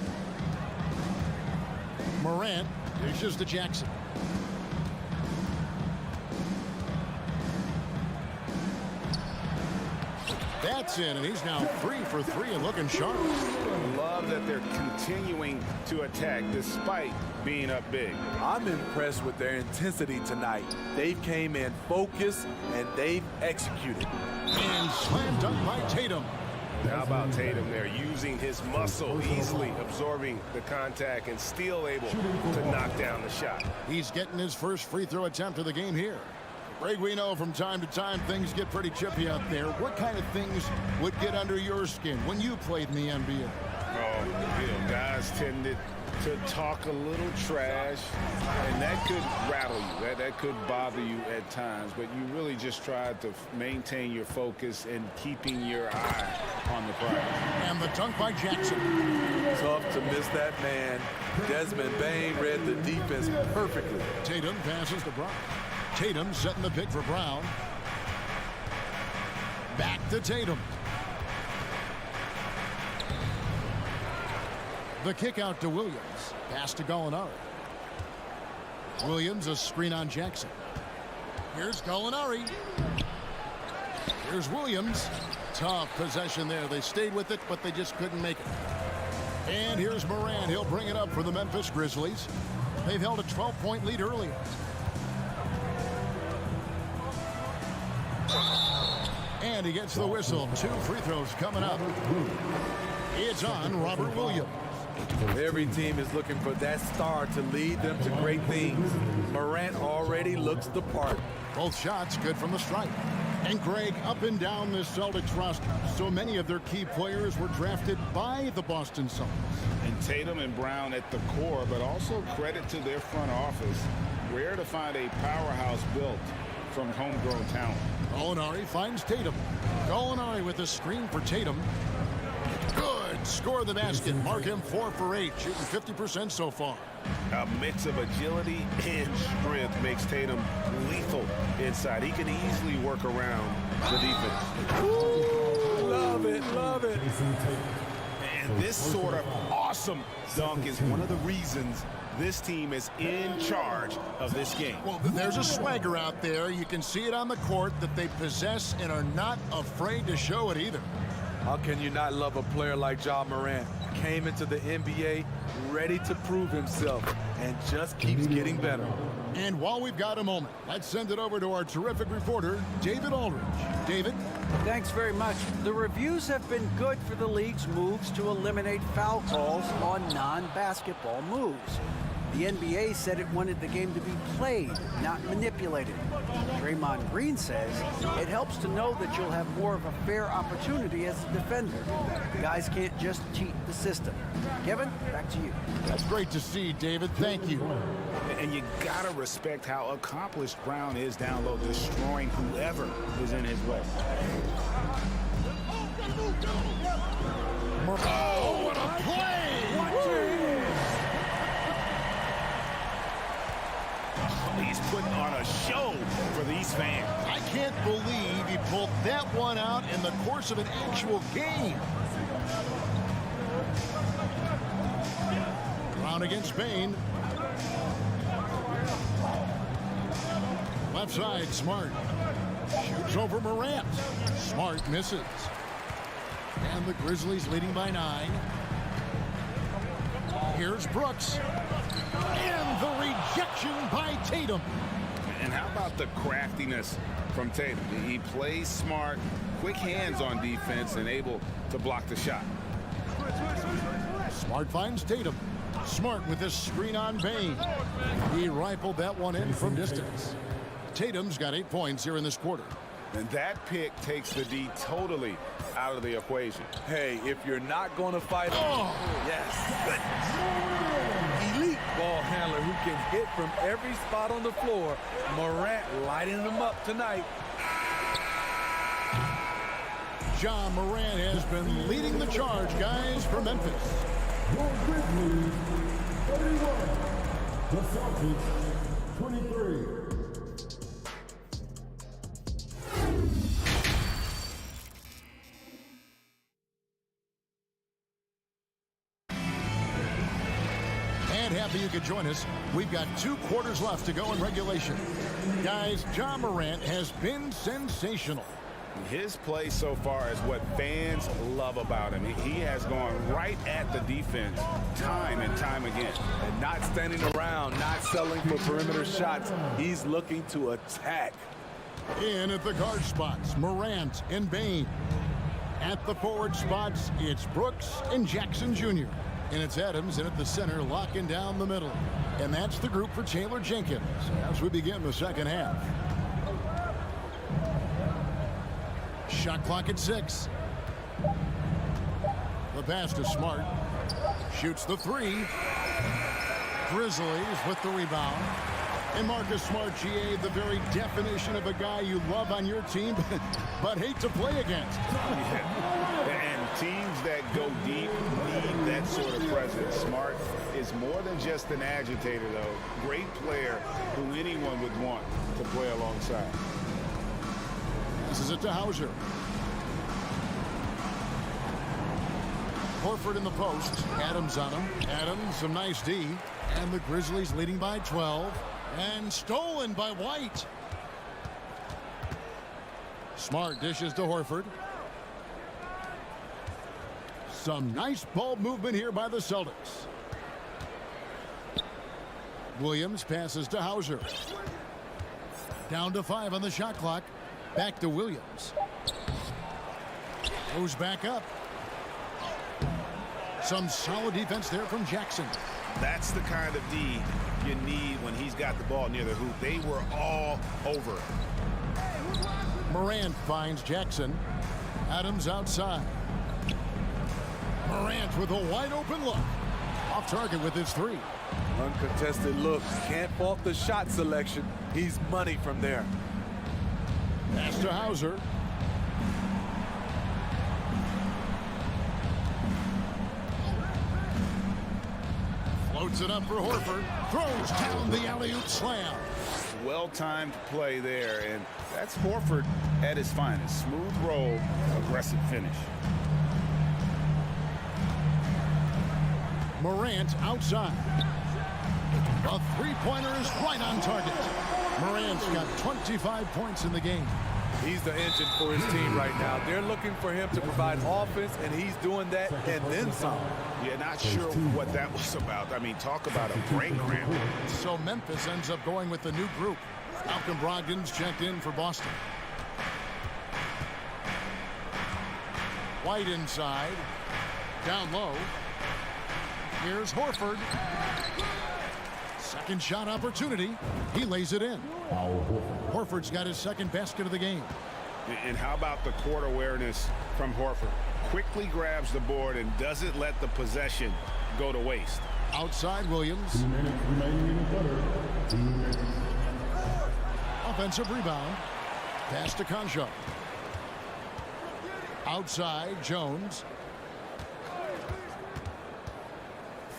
Morant dishes to Jackson. That's in, and he's now 3 for 3 and looking sharp. Love that they're continuing to attack despite being up big. I'm impressed with their intensity tonight. They came in focused and they've executed. And slam dunk by Tatum. How about Tatum there, using his muscle, easily absorbing the contact and still able to knock down the shot. He's getting his first free throw attempt of the game here. Greg, we know from time to time things get pretty chippy out there. What kind of things would get under your skin when you played in the NBA? Oh, guys tended to talk a little trash, and that could rattle you. That could bother you at times, but you really just tried to maintain your focus and keeping your eye on the prize. And the dunk by Jackson. Tough to miss that man. Desmond Bane read the defense perfectly. Tatum passes to Brown. Tatum setting the pick for Brown. Back to Tatum. The kick out to Williams. Pass to Gallinari. Williams, a screen on Jackson. Here's Gallinari. Here's Williams. Tough possession there. They stayed with it, but they just couldn't make it. And here's Morant. He'll bring it up for the Memphis Grizzlies. They've held a 12-point lead earlier. And he gets the whistle. 2 free throws coming up. It's on Robert Williams. Every team is looking for that star to lead them to great things. Morant already looks the part. Both shots good from the stripe. And Greg, up and down this Celtics roster, so many of their key players were drafted by the Boston Celtics. And Tatum and Brown at the core, but also credit to their front office. Rare to find a powerhouse built from homegrown talent. Gallinari finds Tatum. Gallinari with a screen for Tatum. Good. Score the basket. Mark him 4 for 8. Shooting 50% so far. A mix of agility and strength makes Tatum lethal inside. He can easily work around the defense. Ooh, love it, love it. And this sort of awesome dunk is one of the reasons this team is in charge of this game. Well, there's a swagger out there. You can see it on the court that they possess and are not afraid to show it either. How can you not love a player like Ja Morant? Came into the NBA ready to prove himself and just keeps getting better. And while we've got a moment, let's send it over to our terrific reporter, David Aldridge. David? Thanks very much. The reviews have been good for the league's moves to eliminate foul calls on non-basketball moves. The NBA said it wanted the game to be played, not manipulated. Draymond Green says it helps to know that you'll have more of a fair opportunity as a defender. Guys can't just cheat the system. Kevin, back to you. That's great to see, David. Thank you. And you got to respect how accomplished Brown is down low, destroying whoever is in his way. Oh, what a play! He's putting on a show for these fans. I can't believe he pulled that one out in the course of an actual game. Brown against Bane. Left side, Smart. Shoots over Morant. Smart misses. And the Grizzlies leading by 9. Here's Brooks. And the rejection by Tatum. And how about the craftiness from Tatum? He plays smart, quick hands on defense, and able to block the shot. Smart finds Tatum. Smart with this screen on Bane. He rifled that one in from distance. Tatum's got 8 points here in this quarter. And that pick takes the D totally out of the equation. Hey, if you're not going to fight, yes. Elite ball handler who can hit from every spot on the floor. Morant lighting him up tonight. Ja Morant has been leading the charge, guys, for Memphis. Your Grizzlies, 31. The Celtics, 23. Happy you could join us. We've got 2 quarters left to go in regulation. Guys, Ja Morant has been sensational. His play so far is what fans love about him. He has gone right at the defense time and time again. And not standing around, not settling for perimeter shots. He's looking to attack. In at the guard spots, Morant and Bane. At the forward spots, it's Brooks and Jackson Jr. And it's Adams in at the center, locking down the middle. And that's the group for Taylor Jenkins as we begin the second half. Shot clock at 6. The pass to Smart. Shoots the 3. Grizzlies with the rebound. And Marcus Smart, GA, the very definition of a guy you love on your team, but hate to play against. And teams that go deep need that sort of presence. Smart is more than just an agitator, though. Great player who anyone would want to play alongside. This is it to Hauser. Horford in the post. Adams on him. Adams, some nice D. And the Grizzlies leading by 12. And stolen by White. Smart dishes to Horford. Some nice ball movement here by the Celtics. Williams passes to Hauser. Down to 5 on the shot clock. Back to Williams. Goes back up. Some solid defense there from Jackson. That's the kind of D you need when he's got the ball near the hoop. They were all over it. Morant finds Jackson. Adams outside. Morant with a wide open look. Off target with his 3. Uncontested look. Can't fault the shot selection. He's money from there. Pass to Hauser. Floats it up for Horford. Throws down the alley-oop slam. Well-timed play there, and that's Horford at his finest. Smooth roll, aggressive finish. Morant outside. The three-pointer is right on target. Morant's got 25 points in the game. He's the engine for his team right now. They're looking for him to provide offense, and he's doing that and then some. Yeah, not sure what that was about. I mean, talk about a brain cramp. So Memphis ends up going with the new group. Malcolm Brogdon's checked in for Boston. White inside. Down low. Here's Horford. Second shot opportunity. He lays it in. Horford's got his second basket of the game. And how about the court awareness from Horford? Quickly grabs the board and doesn't let the possession go to waste. Outside Williams. 2 minutes remaining in the quarter. 2 minutes. Offensive rebound. Pass to Concho. Outside Jones.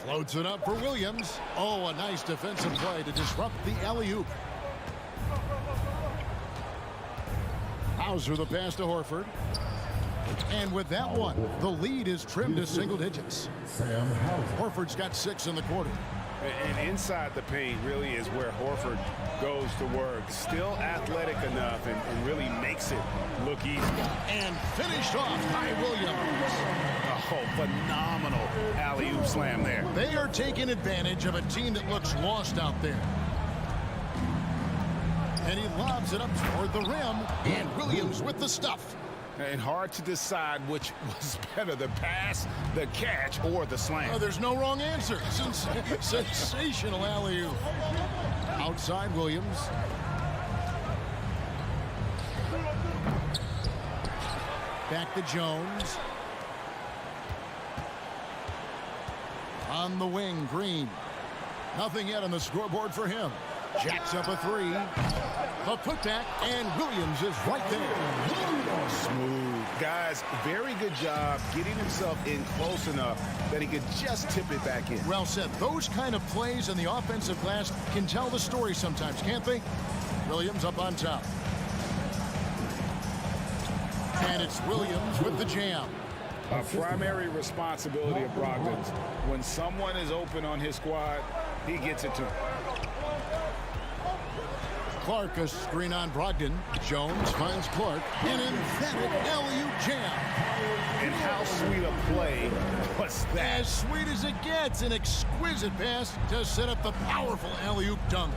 Floats it up for Williams. Oh, a nice defensive play to disrupt the alley-oop. Hauser the pass to Horford. And with that one, the lead is trimmed to single digits. Horford's got 6 in the quarter. And inside the paint really is where Horford goes to work. Still athletic enough and really makes it look easy. And finished off by Williams. Oh, phenomenal alley-oop slam there. They are taking advantage of a team that looks lost out there. And he lobs it up toward the rim. And Williams with the stuff. And hard to decide which was better, the pass, the catch, or the slam. Oh, there's no wrong answer. Sensational alley-oop. Outside Williams. Back to Jones. On the wing, Green. Nothing yet on the scoreboard for him. Jacks up a 3. The putback, and Williams is right there. Smooth. Guys, very good job getting himself in close enough that he could just tip it back in. Well said. Those kind of plays in the offensive glass can tell the story sometimes, can't they? Williams up on top. And it's Williams with the jam. A primary responsibility of Brogdon's. When someone is open on his squad, he gets it to him. Clark a screen on Brogdon. Jones finds Clark. An emphatic alley-oop jam. And how sweet a play was that? As sweet as it gets. An exquisite pass to set up the powerful alley-oop dunk.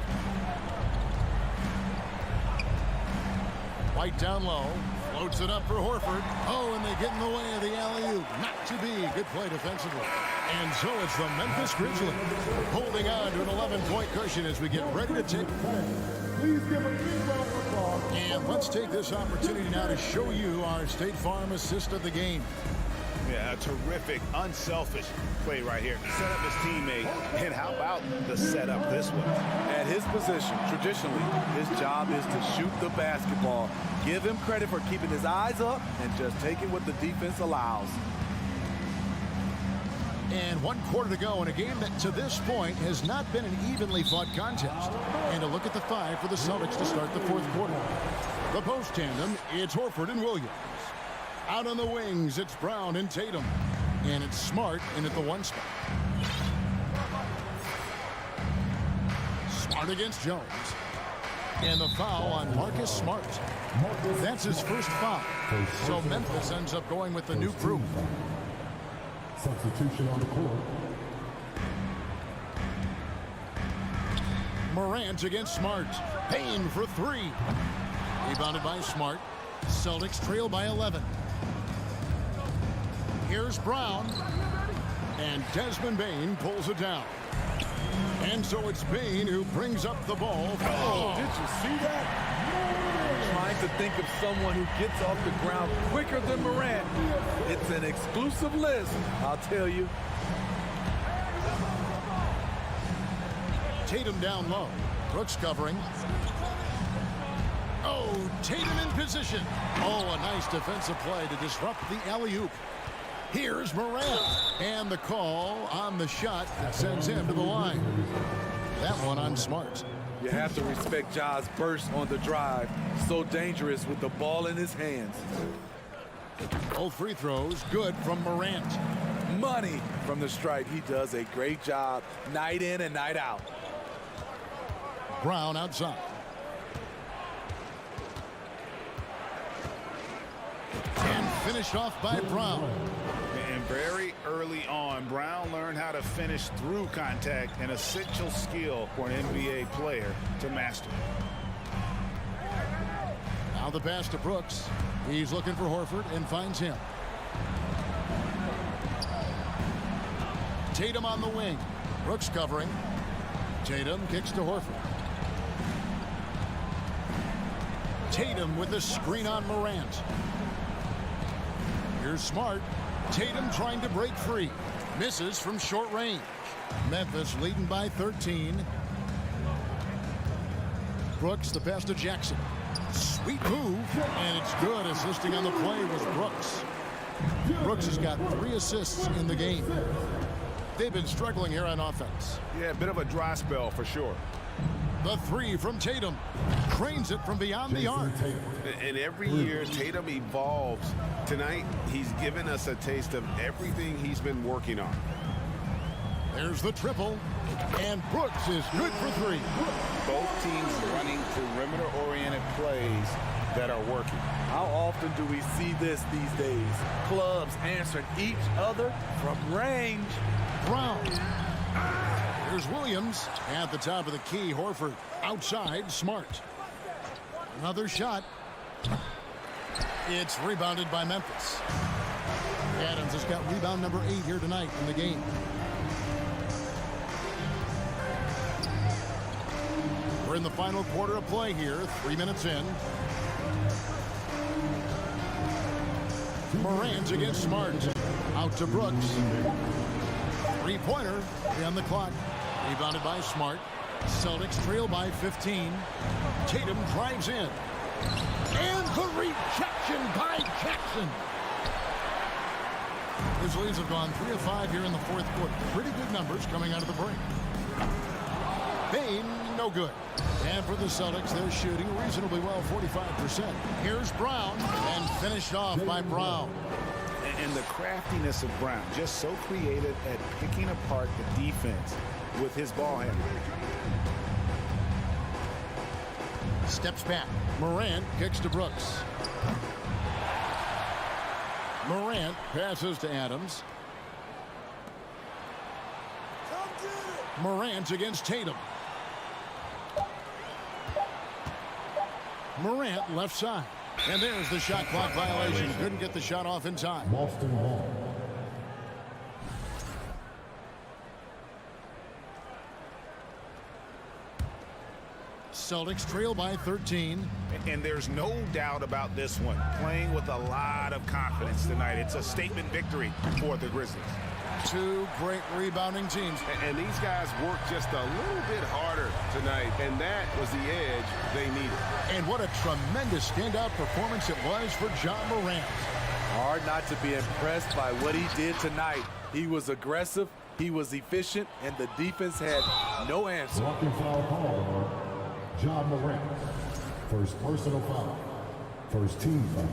White down low. Floats it up for Horford. Oh, and they get in the way of the alley-oop. Not to be. Good play defensively. And so it's the Memphis Grizzlies holding on to an 11-point cushion as we get ready to take. Please give a big round of applause. And let's take this opportunity now to show you our State Farm assist of the game. Yeah, a terrific, unselfish play right here. Set up his teammate. And how about the setup this way? At his position, traditionally, his job is to shoot the basketball. Give him credit for keeping his eyes up and just taking what the defense allows. And 1 quarter to go in a game that to this point has not been an evenly fought contest. And a look at the 5 for the Celtics to start the 4th quarter. The post tandem, it's Horford and Williams. Out on the wings, it's Brown and Tatum. And it's Smart in at the 1 spot. Smart against Jones. And the foul on Marcus Smart. That's his first foul. So Memphis ends up going with the new crew. Substitution on the court. Morant against Smart. Payne for 3. Rebounded by Smart. Celtics trail by 11. Here's Brown. And Desmond Bane pulls it down. And so it's Bane who brings up the ball. Oh, did you see that? Trying to think of someone who gets off the ground quicker than Morant. It's an exclusive list, I'll tell you. Tatum down low. Brooks covering. Oh, Tatum in position. Oh, a nice defensive play to disrupt the alley-oop. Here's Morant. And the call on the shot that sends him to the line. That one on Smart. You have to respect Ja's burst on the drive. So dangerous with the ball in his hands. Both free throws good from Morant. Money from the stripe. He does a great job night in and night out. Brown outside. And finished off by Brown. And very early on, Brown learned how to finish through contact, an essential skill for an NBA player to master. Now the pass to Brooks. He's looking for Horford and finds him. Tatum on the wing. Brooks covering. Tatum kicks to Horford. Tatum with the screen on Morant. Here's Smart. Tatum trying to break free. Misses from short range. Memphis leading by 13. Brooks, the pass to Jackson. Sweet move, and it's good. Assisting on the play was Brooks. Brooks has got 3 assists in the game. They've been struggling here on offense. Yeah, a bit of a dry spell for sure. The 3 from Tatum. Cranes it from beyond the arc. And every year, Tatum evolves. Tonight, he's given us a taste of everything he's been working on. There's the triple. And Brooks is good for 3. Both teams running perimeter-oriented plays that are working. How often do we see this these days? Clubs answering each other from range. Brown. Here's Williams at the top of the key. Horford outside. Smart. Another shot. It's rebounded by Memphis. Adams has got rebound number 8 here tonight in the game. We're in the final quarter of play here. 3 minutes in. Morant against Smart. Out to Brooks. 3-pointer on the clock. Rebounded by Smart. Celtics trail by 15. Tatum drives in. And the rejection by Jackson. Grizzlies have gone 3 of 5 here in the 4th quarter. Pretty good numbers coming out of the break. Bane, no good. And for the Celtics, they're shooting reasonably well, 45%. Here's Brown, and finished off by Brown. And the craftiness of Brown, just so creative at picking apart the defense with his ball handling. Steps back. Morant kicks to Brooks. Morant passes to Adams. Morant against Tatum. Morant left side. And there's the shot clock violation. Couldn't get the shot off in time. Boston ball. Celtics trail by 13. And there's no doubt about this one. Playing with a lot of confidence tonight. It's a statement victory for the Grizzlies. 2 great rebounding teams. And these guys worked just a little bit harder tonight, and that was the edge they needed. And what a tremendous standout performance it was for John Morant. Hard not to be impressed by what he did tonight. He was aggressive, he was efficient, and the defense had no answer. Blocking foul call on John Morant. First personal foul. First team foul.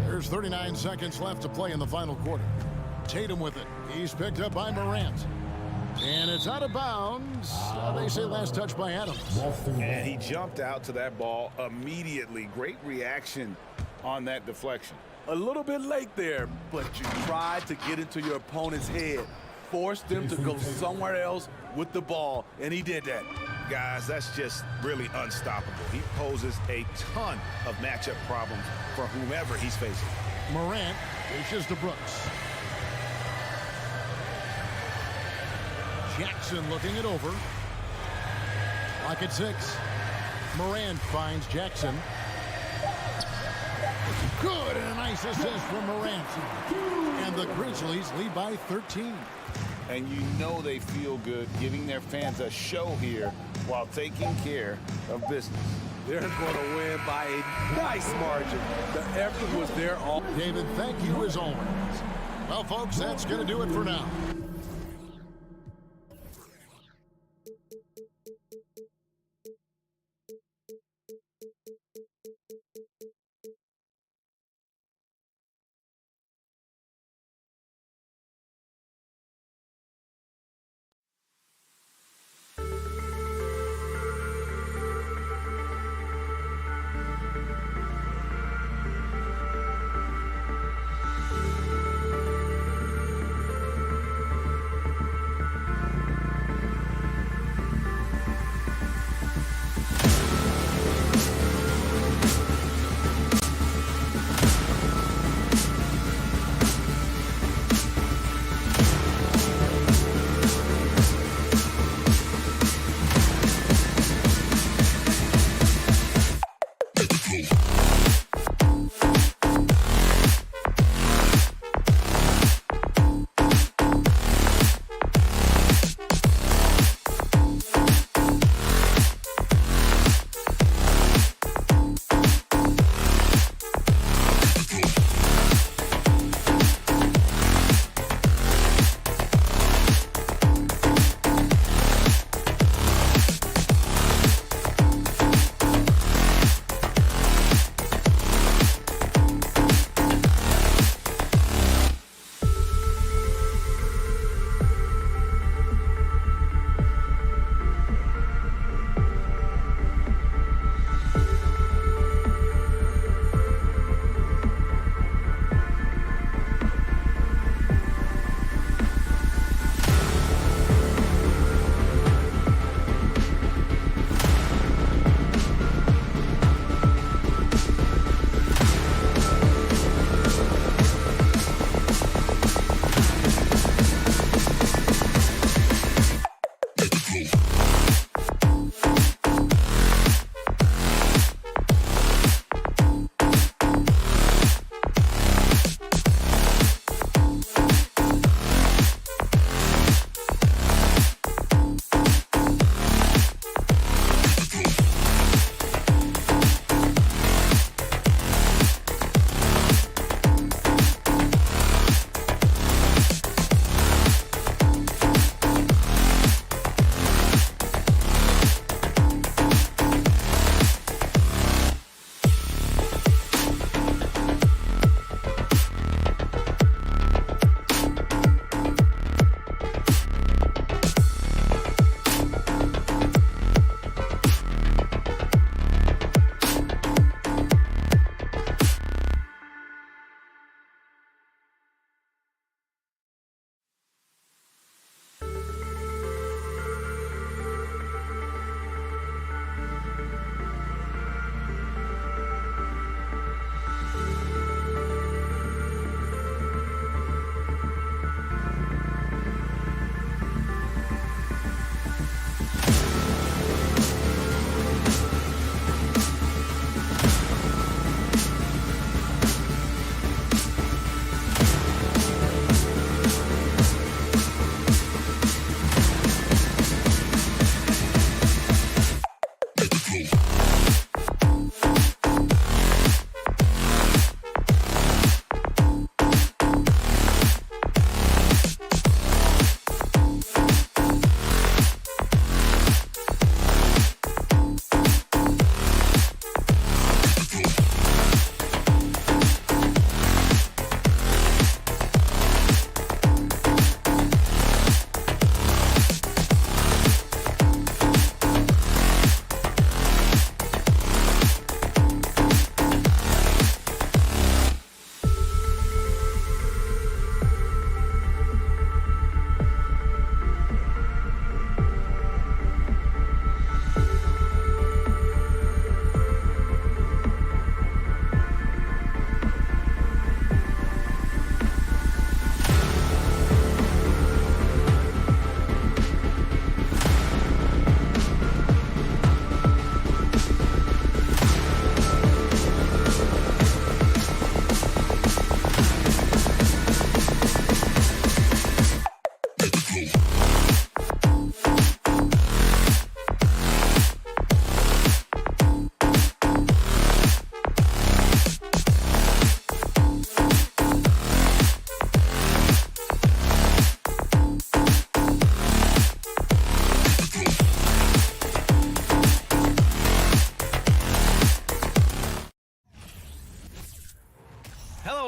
There's 39 seconds left to play in the final quarter. Tatum with it. He's picked up by Morant. And it's out of bounds. They say last touch by Adams. And he jumped out to that ball immediately. Great reaction on that deflection. A little bit late there, but you tried to get into your opponent's head. Forced them to go somewhere else with the ball, and he did that. Guys, that's just really unstoppable. He poses a ton of matchup problems for whomever he's facing. Morant dishes to Brooks. Jackson looking it over. Clock at 6. Morant finds Jackson. Good, and a nice assist from Morant. And the Grizzlies lead by 13. And you know they feel good giving their fans a show here while taking care of business. They're going to win by a nice margin. The effort was there all. David, thank you as always. Well, folks, that's going to do it for now.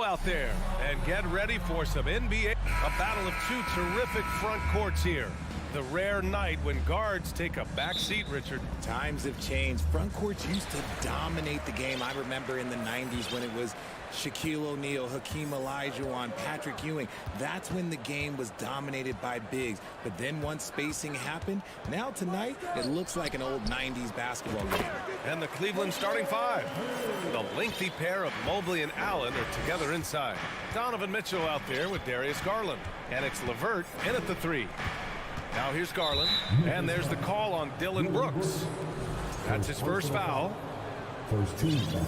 Out there, and get ready for some NBA. A battle of two terrific front courts here. The rare night when guards take a back seat, Richard. Times have changed. Front courts used to dominate the game. I remember in the 90s when it was Shaquille O'Neal, Hakeem Olajuwon, Patrick Ewing. That's when the game was dominated by bigs. But then once spacing happened, now tonight, it looks like an old 90s basketball game. And the Cleveland starting five. The lengthy pair of Mobley and Allen are together inside. Donovan Mitchell out there with Darius Garland. And it's LeVert in at the three. Now here's Garland, and there's the call on Dylan Brooks. That's his first foul. First team foul.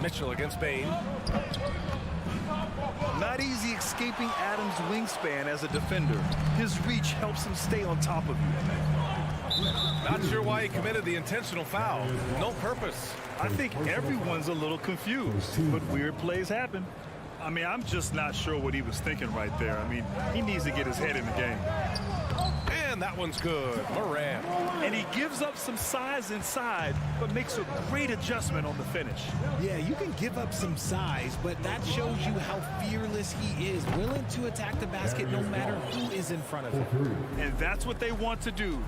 Mitchell against Bain. Not easy escaping Adams' wingspan as a defender. His reach helps him stay on top of you. Not sure why he committed the intentional foul. No purpose. I think everyone's a little confused, but weird plays happen. I mean, I'm just not sure what he was thinking right there. I mean, he needs to get his head in the game. And that one's good. Morant. And he gives up some size inside, but makes a great adjustment on the finish. Yeah, you can give up some size, but that shows you how fearless he is, willing to attack the basket no matter who is in front of him. And that's what they want to do.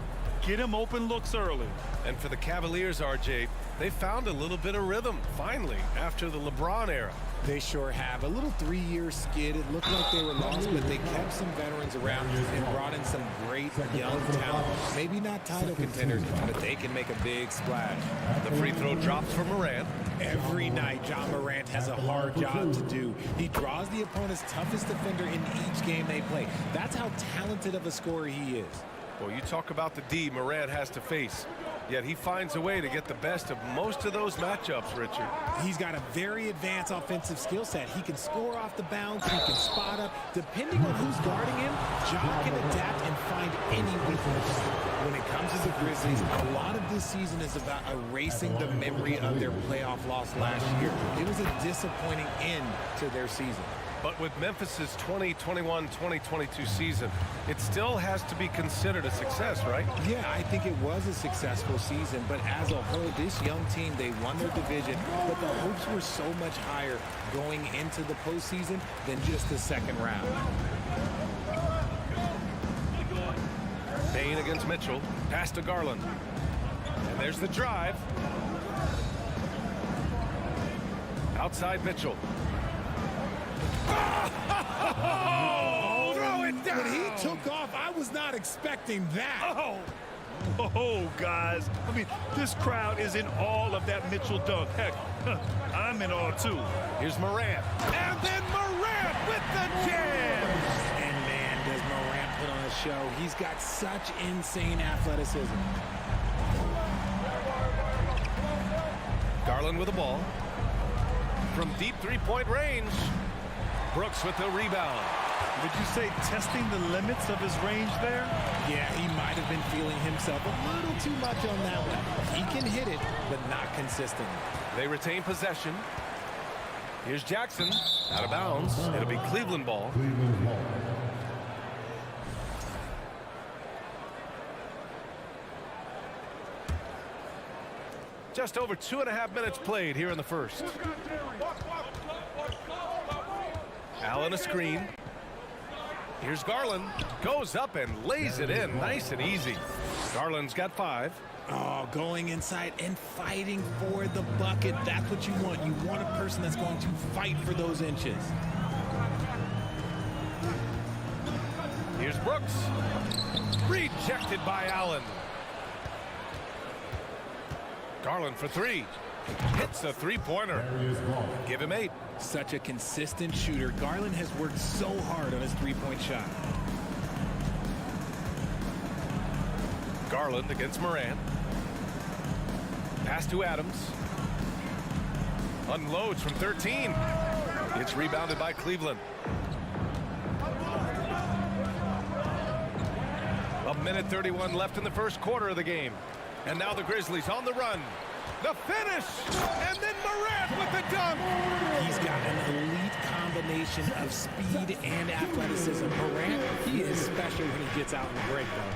Get him open looks early. And for the Cavaliers, RJ, they found a little bit of rhythm, finally, after the LeBron era. They sure have. A little 3-year skid. It looked like they were lost, but they kept some veterans around and brought in some great young talent. Maybe not title contenders, but they can make a big splash. The free throw drops for Morant. Every night, John Morant has a hard job to do. He draws the opponent's toughest defender in each game they play. That's how talented of a scorer he is. Well, you talk about the D Morant has to face. Yet he finds a way to get the best of most of those matchups, Richard. He's got a very advanced offensive skill set. He can score off the bounce. He can spot up. Depending on who's guarding him, John can adapt and find any weakness. When it comes to the Grizzlies, a lot of this season is about erasing the memory of their playoff loss last year. It was a disappointing end to their season. But with Memphis's 2021-2022 season, it still has to be considered a success, right? Yeah, I think it was a successful season, but as a whole, this young team, they won their division, but the hopes were so much higher going into the postseason than just the second round. Bain against Mitchell, pass to Garland. And there's the drive. Outside Mitchell. Oh, throw it down. When he took off, I was not expecting that. Oh, guys. I mean, this crowd is in awe of that Mitchell dunk. Heck, I'm in awe, too. Here's Morant. And then Morant with the jam. And, man, does Morant put on a show. He's got such insane athleticism. Garland with the ball. From deep three-point range. Brooks with the rebound. Would you say testing the limits of his range there? Yeah, he might have been feeling himself a little too much on that one. He can hit it, but not consistently. They retain possession. Here's Jackson, out of bounds. It'll be Cleveland ball. Cleveland ball. Just over 2.5 minutes played here in the first. Allen a screen. Here's Garland. Goes up and lays it in nice and easy. Garland's got 5. Oh, going inside and fighting for the bucket. That's what you want. You want a person that's going to fight for those inches. Here's Brooks. Rejected by Allen. Garland for 3. Hits a three-pointer. Give him 8. Such a consistent shooter. Garland has worked so hard on his three-point shot. Garland against Morant. Pass to Adams. Unloads from 13. It's rebounded by Cleveland. A minute 31 left in the first quarter of the game. And now the Grizzlies on the run. The finish! And then Morant with the dunk! He's got an elite combination of speed and athleticism. Morant, he is special when he gets out in the break, though.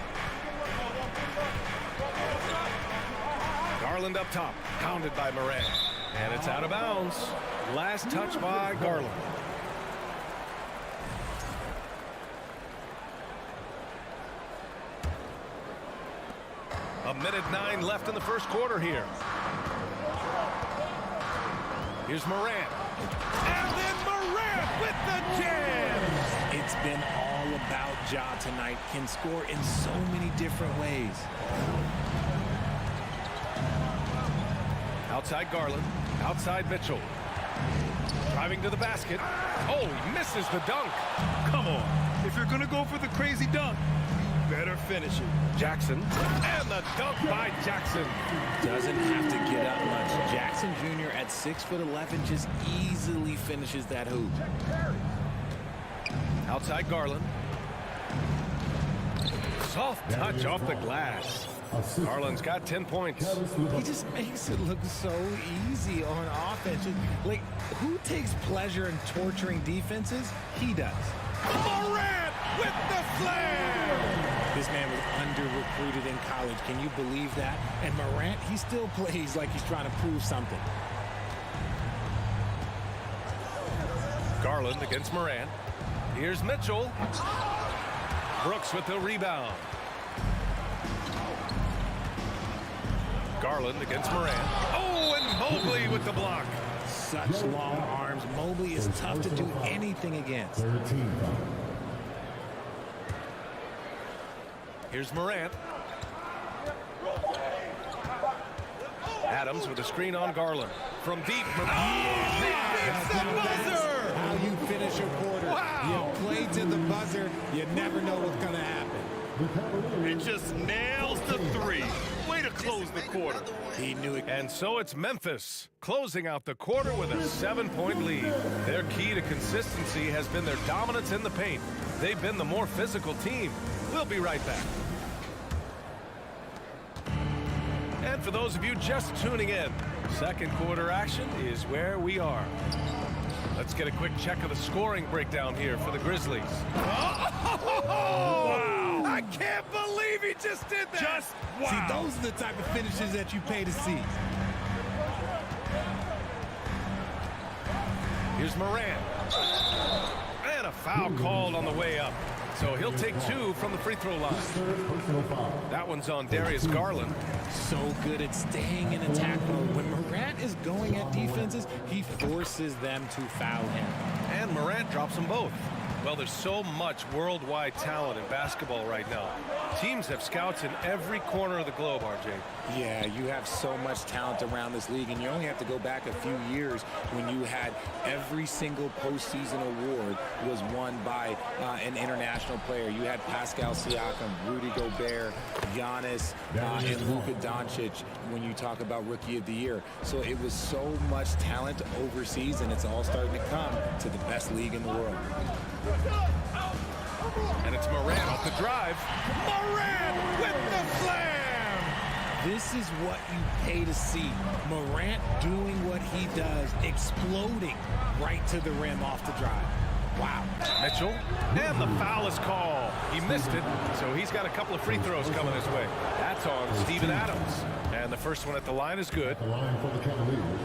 Garland up top, pounded by Morant. And it's out of bounds. Last touch by Garland. A minute 9 left in the first quarter here. Here's Morant. And then Morant with the jam! It's been all about Ja tonight. Can score in so many different ways. Outside Garland. Outside Mitchell. Driving to the basket. Oh, he misses the dunk. Come on. If you're going to go for the crazy dunk, better finish it. Jackson. And the dunk by Jackson. Doesn't have to get up much. Jackson Jr. at 6'11" just easily finishes that hoop. Outside Garland. Soft touch off the glass. Garland's got 10 points. He just makes it look so easy on offense. Like, who takes pleasure in torturing defenses? He does. Morant with the flare! This man was under-recruited in college. Can you believe that? And Morant, he still plays like he's trying to prove something. Garland against Morant. Here's Mitchell. Brooks with the rebound. Garland against Morant. Oh, and Mobley with the block. Such long arms. Mobley is tough to do anything against. Here's Morant. Adams with a screen on Garland. From deep. It's the buzzer! How you finish a quarter. Wow. You play to the buzzer. You never know what's going to happen. It just nails the 3. Way to close the quarter. He knew it. And so it's Memphis closing out the quarter with a 7-point lead. Their key to consistency has been their dominance in the paint. They've been the more physical team. We'll be right back. And for those of you just tuning in, second quarter action is where we are. Let's get a quick check of the scoring breakdown here for the Grizzlies. Wow. I can't believe he just did that. Just wow. See, those are the type of finishes that you pay to see. Here's Morant. And a foul called on the way up. So he'll take 2 from the free throw line. That one's on Darius Garland. So good at staying in attack mode. When Morant is going at defenses, he forces them to foul him. And Morant drops them both. Well, there's so much worldwide talent in basketball right now. Teams have scouts in every corner of the globe, RJ. Yeah, you have so much talent around this league, and you only have to go back a few years when you had every single postseason award was won by an international player. You had Pascal Siakam, Rudy Gobert, Giannis, and Luka Doncic when you talk about Rookie of the Year. So it was so much talent overseas, and it's all starting to come to the best league in the world. And it's Morant off the drive. Morant with the slam! This is what you pay to see. Morant doing what he does, exploding right to the rim off the drive. Wow. Mitchell, and the foul is called. He missed it, so he's got a couple of free throws coming his way. That's on Steven Adams. And the first one at the line is good. The line for the Cavaliers.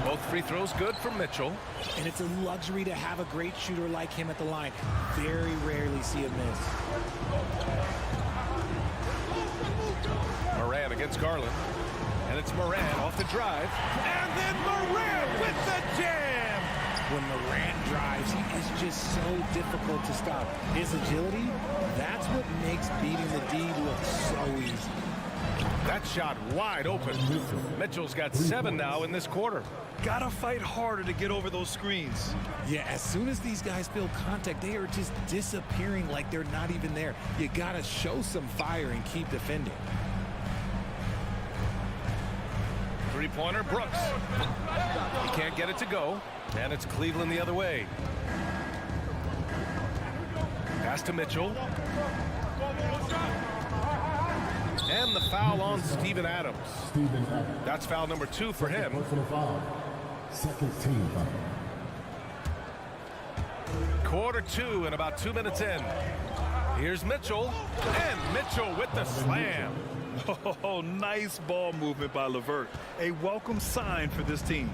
Both free throws good from Mitchell. And it's a luxury to have a great shooter like him at the line. Very rarely see a miss. Morant against Garland. And it's Morant off the drive. And then Morant with the jam! When Morant drives, he is just so difficult to stop. His agility, that's what makes beating the D look so easy. That shot wide open. Mitchell's got 7 now in this quarter. Gotta fight harder to get over those screens. Yeah, as soon as these guys feel contact, they are just disappearing like they're not even there. You gotta show some fire and keep defending. Three-pointer, Brooks. He can't get it to go, and it's Cleveland the other way. Pass to Mitchell. And the foul on Steven Adams. That's foul number 2 for him. Second team foul. Quarter 2 and about 2 minutes in. Here's Mitchell, and Mitchell with the slam. Oh, nice ball movement by LeVert. A welcome sign for this team.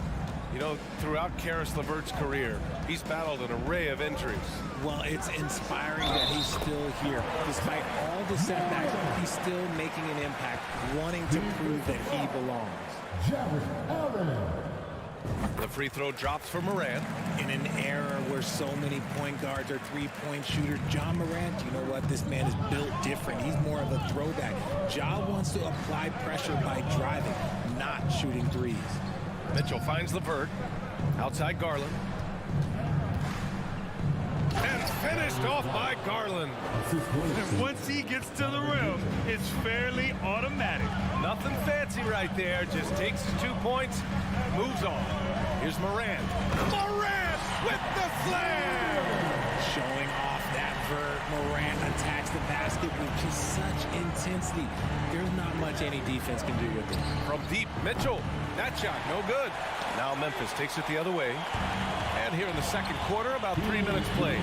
You know, throughout Karis LeVert's career, he's battled an array of injuries. Well, it's inspiring that he's still here. Despite all the setbacks, he's still making an impact, wanting to prove that he belongs. The free throw drops for Morant. In an era where so many point guards are three-point shooters, Ja Morant, you know what? This man is built different. He's more of a throwback. Ja wants to apply pressure by driving, not shooting threes. Mitchell finds LeVert. Outside Garland. And finished off by Garland. And once he gets to the rim, it's fairly automatic. Nothing fancy right there. Just takes his 2 points, moves on. Here's Morant. Morant with the slam! Showing off that vert. Morant attacks the basket with just such intensity. There's not much any defense can do with it. From deep, Mitchell. That shot, no good. Now Memphis takes it the other way. And here in the second quarter, about 3 minutes played.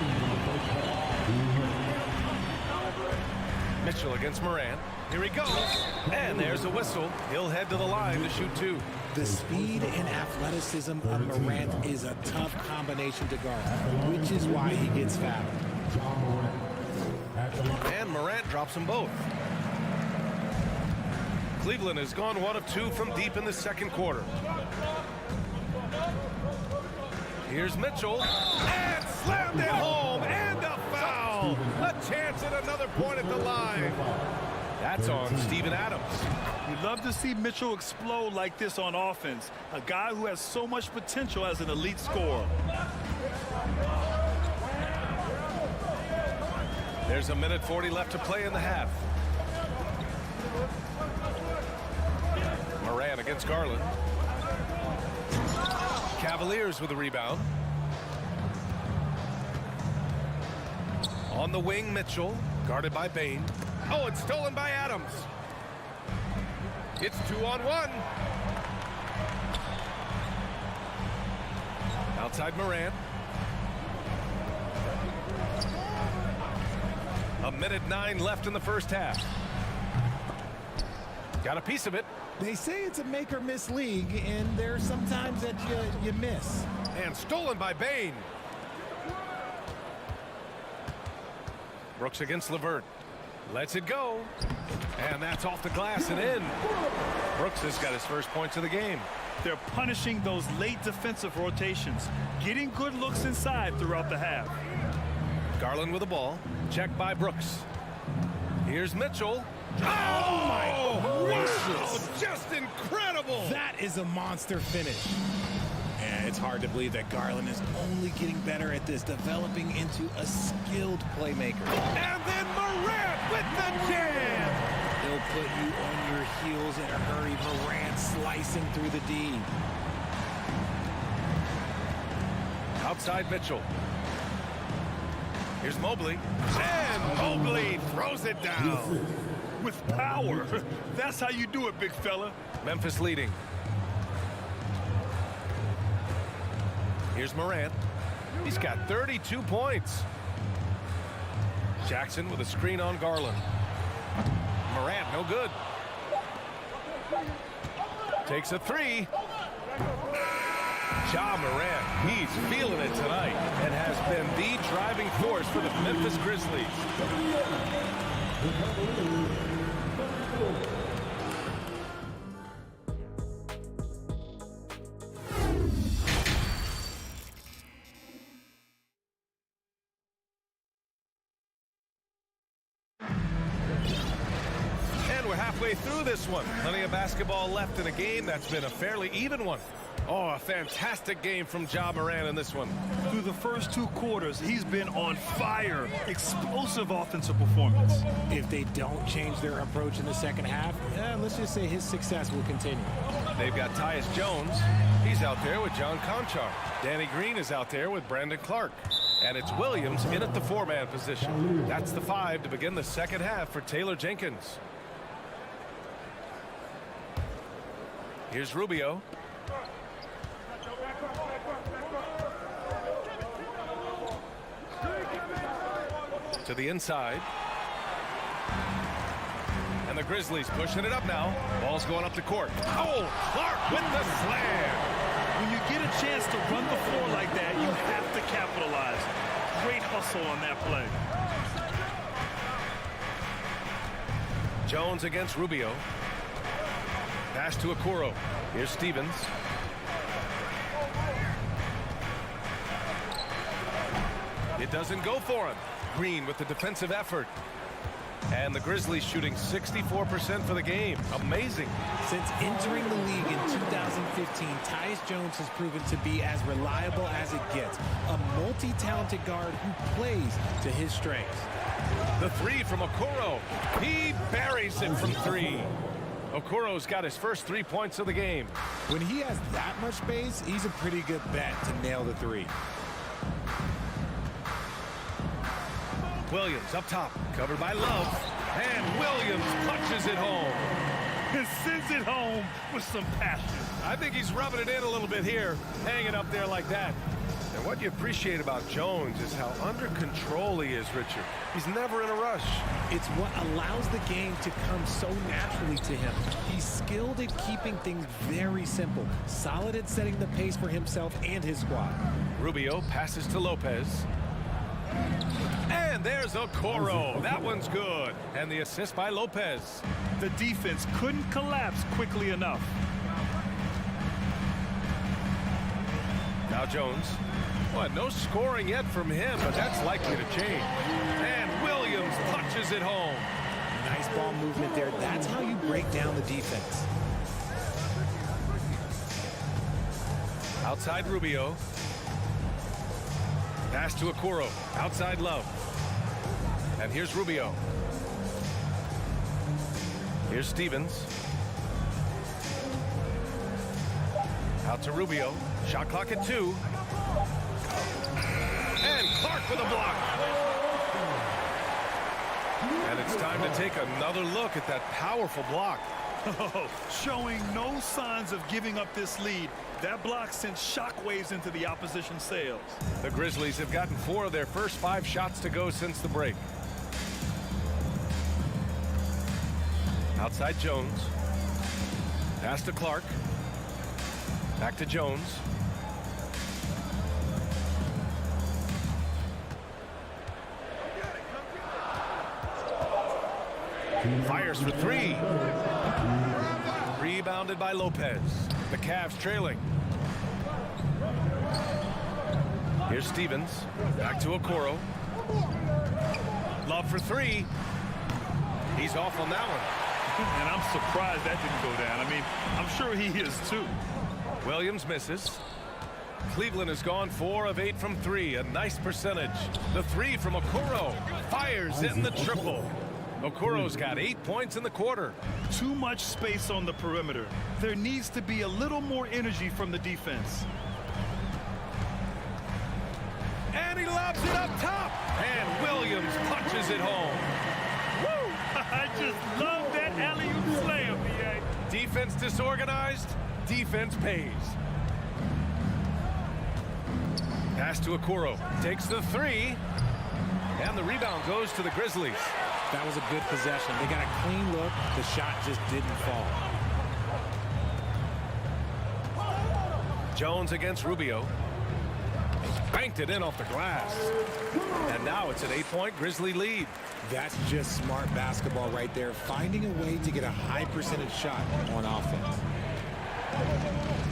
Mitchell against Morant. Here he goes. And there's a whistle. He'll head to the line to shoot 2. The speed and athleticism of Morant is a tough combination to guard, which is why he gets fouled. And Morant drops them both. Cleveland has gone 1 of 2 from deep in the second quarter. Here's Mitchell, and slammed it home, and a foul. A chance at another point at the line. That's on Steven Adams. You'd love to see Mitchell explode like this on offense. A guy who has so much potential as an elite scorer. There's a minute 40 left to play in the half. Morant against Garland. Cavaliers with a rebound. On the wing, Mitchell, guarded by Bane. Oh, it's stolen by Adams. It's 2-on-1. Outside Morant. A minute 9 left in the first half. Got a piece of it. They say it's a make-or-miss league, and there are some times that you miss. And stolen by Bane. Brooks against LeVert. Lets it go. And that's off the glass and in. Brooks has got his first points of the game. They're punishing those late defensive rotations, getting good looks inside throughout the half. Garland with the ball. Checked by Brooks. Here's Mitchell. Oh, my gracious. Wow, just incredible. That is a monster finish. And it's hard to believe that Garland is only getting better at this, developing into a skilled playmaker. And then Morant with the jam. He'll put you on your heels in a hurry. Morant slicing through the D. Outside Mitchell. Here's Mobley. And Mobley throws it down. With power. That's how you do it, big fella. Memphis leading. Here's Morant. He's got 32 points. Jackson with a screen on Garland. Morant, no good. Takes a three. Ja Morant, he's feeling it tonight and has been the driving force for the Memphis Grizzlies. And we're halfway through this one. Plenty of basketball left in a game that's been a fairly even one. Oh, a fantastic game from Ja Morant in this one. Through the first 2 quarters, he's been on fire. Explosive offensive performance. If they don't change their approach in the second half, let's just say his success will continue. They've got Tyus Jones. He's out there with John Conchar. Danny Green is out there with Brandon Clark. And it's Williams in at the 4-man position. That's the 5 to begin the second half for Taylor Jenkins. Here's Rubio. To the inside. And the Grizzlies pushing it up now. Ball's going up the court. Oh, Clark with the slam. When you get a chance to run the floor like that, you have to capitalize. Great hustle on that play. Jones against Rubio. Pass to Okoro. Here's Stevens. It doesn't go for him. Green with the defensive effort. And the Grizzlies shooting 64% for the game. Amazing. Since entering the league in 2015, Tyus Jones has proven to be as reliable as it gets. A multi-talented guard who plays to his strengths. The 3 from Okoro. He buries it from 3. Okoro's got his first 3 points of the game. When he has that much space, he's a pretty good bet to nail the 3. Williams up top, covered by Love, and Williams punches it home. And sends it home with some passion. I think he's rubbing it in a little bit here, hanging up there like that. And what you appreciate about Jones is how under control he is, Richard. He's never in a rush. It's what allows the game to come so naturally to him. He's skilled at keeping things very simple, solid at setting the pace for himself and his squad. Rubio passes to Lopez. And there's Okoro. That one's good. And the assist by Lopez. The defense couldn't collapse quickly enough. Now Jones. Well, no scoring yet from him, but that's likely to change. And Williams punches it home. Nice ball movement there. That's how you break down the defense. Outside Rubio. Pass to Okoro. Outside Love. And here's Rubio. Here's Stevens. Out to Rubio. Shot clock at 2. And Clark with a block. And it's time to take another look at that powerful block. Oh, showing no signs of giving up this lead. That block sent shockwaves into the opposition sails. The Grizzlies have gotten 4 of their first 5 shots to go since the break. Outside Jones. Pass to Clark. Back to Jones. Fires for 3. Rebounded by Lopez. The Cavs trailing. Here's Stevens. Back to Okoro. Love for 3. He's off on that one. And I'm surprised that didn't go down. I mean, I'm sure he is too. Williams misses. Cleveland has gone 4 of 8 from 3. A nice percentage. The 3 from Okoro. Fires in the triple. Okoro's got 8 points in the quarter. Too much space on the perimeter. There needs to be a little more energy from the defense. And he lobs it up top. And Williams punches it home. Woo! I just love that alley-oop slam, B.A. Defense disorganized, defense pays. Pass to Okoro, takes the three, and the rebound goes to the Grizzlies. That was a good possession. They got a clean look. The shot just didn't fall. Jones against Rubio. Banked it in off the glass. And now it's an 8-point Grizzly lead. That's just smart basketball right there. Finding a way to get a high percentage shot on offense.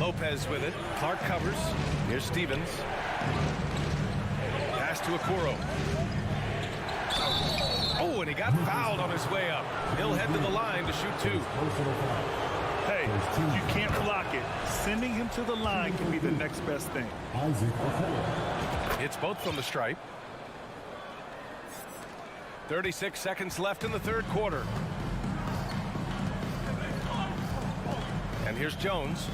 Lopez with it. Clark covers. Here's Stevens. Pass to Okoro. Oh, and he got fouled on his way up. He'll head to the line to shoot two. Hey, you can't block it. Sending him to the line can be the next best thing. It's both from the stripe. 36 seconds left in the third quarter. And here's Jones.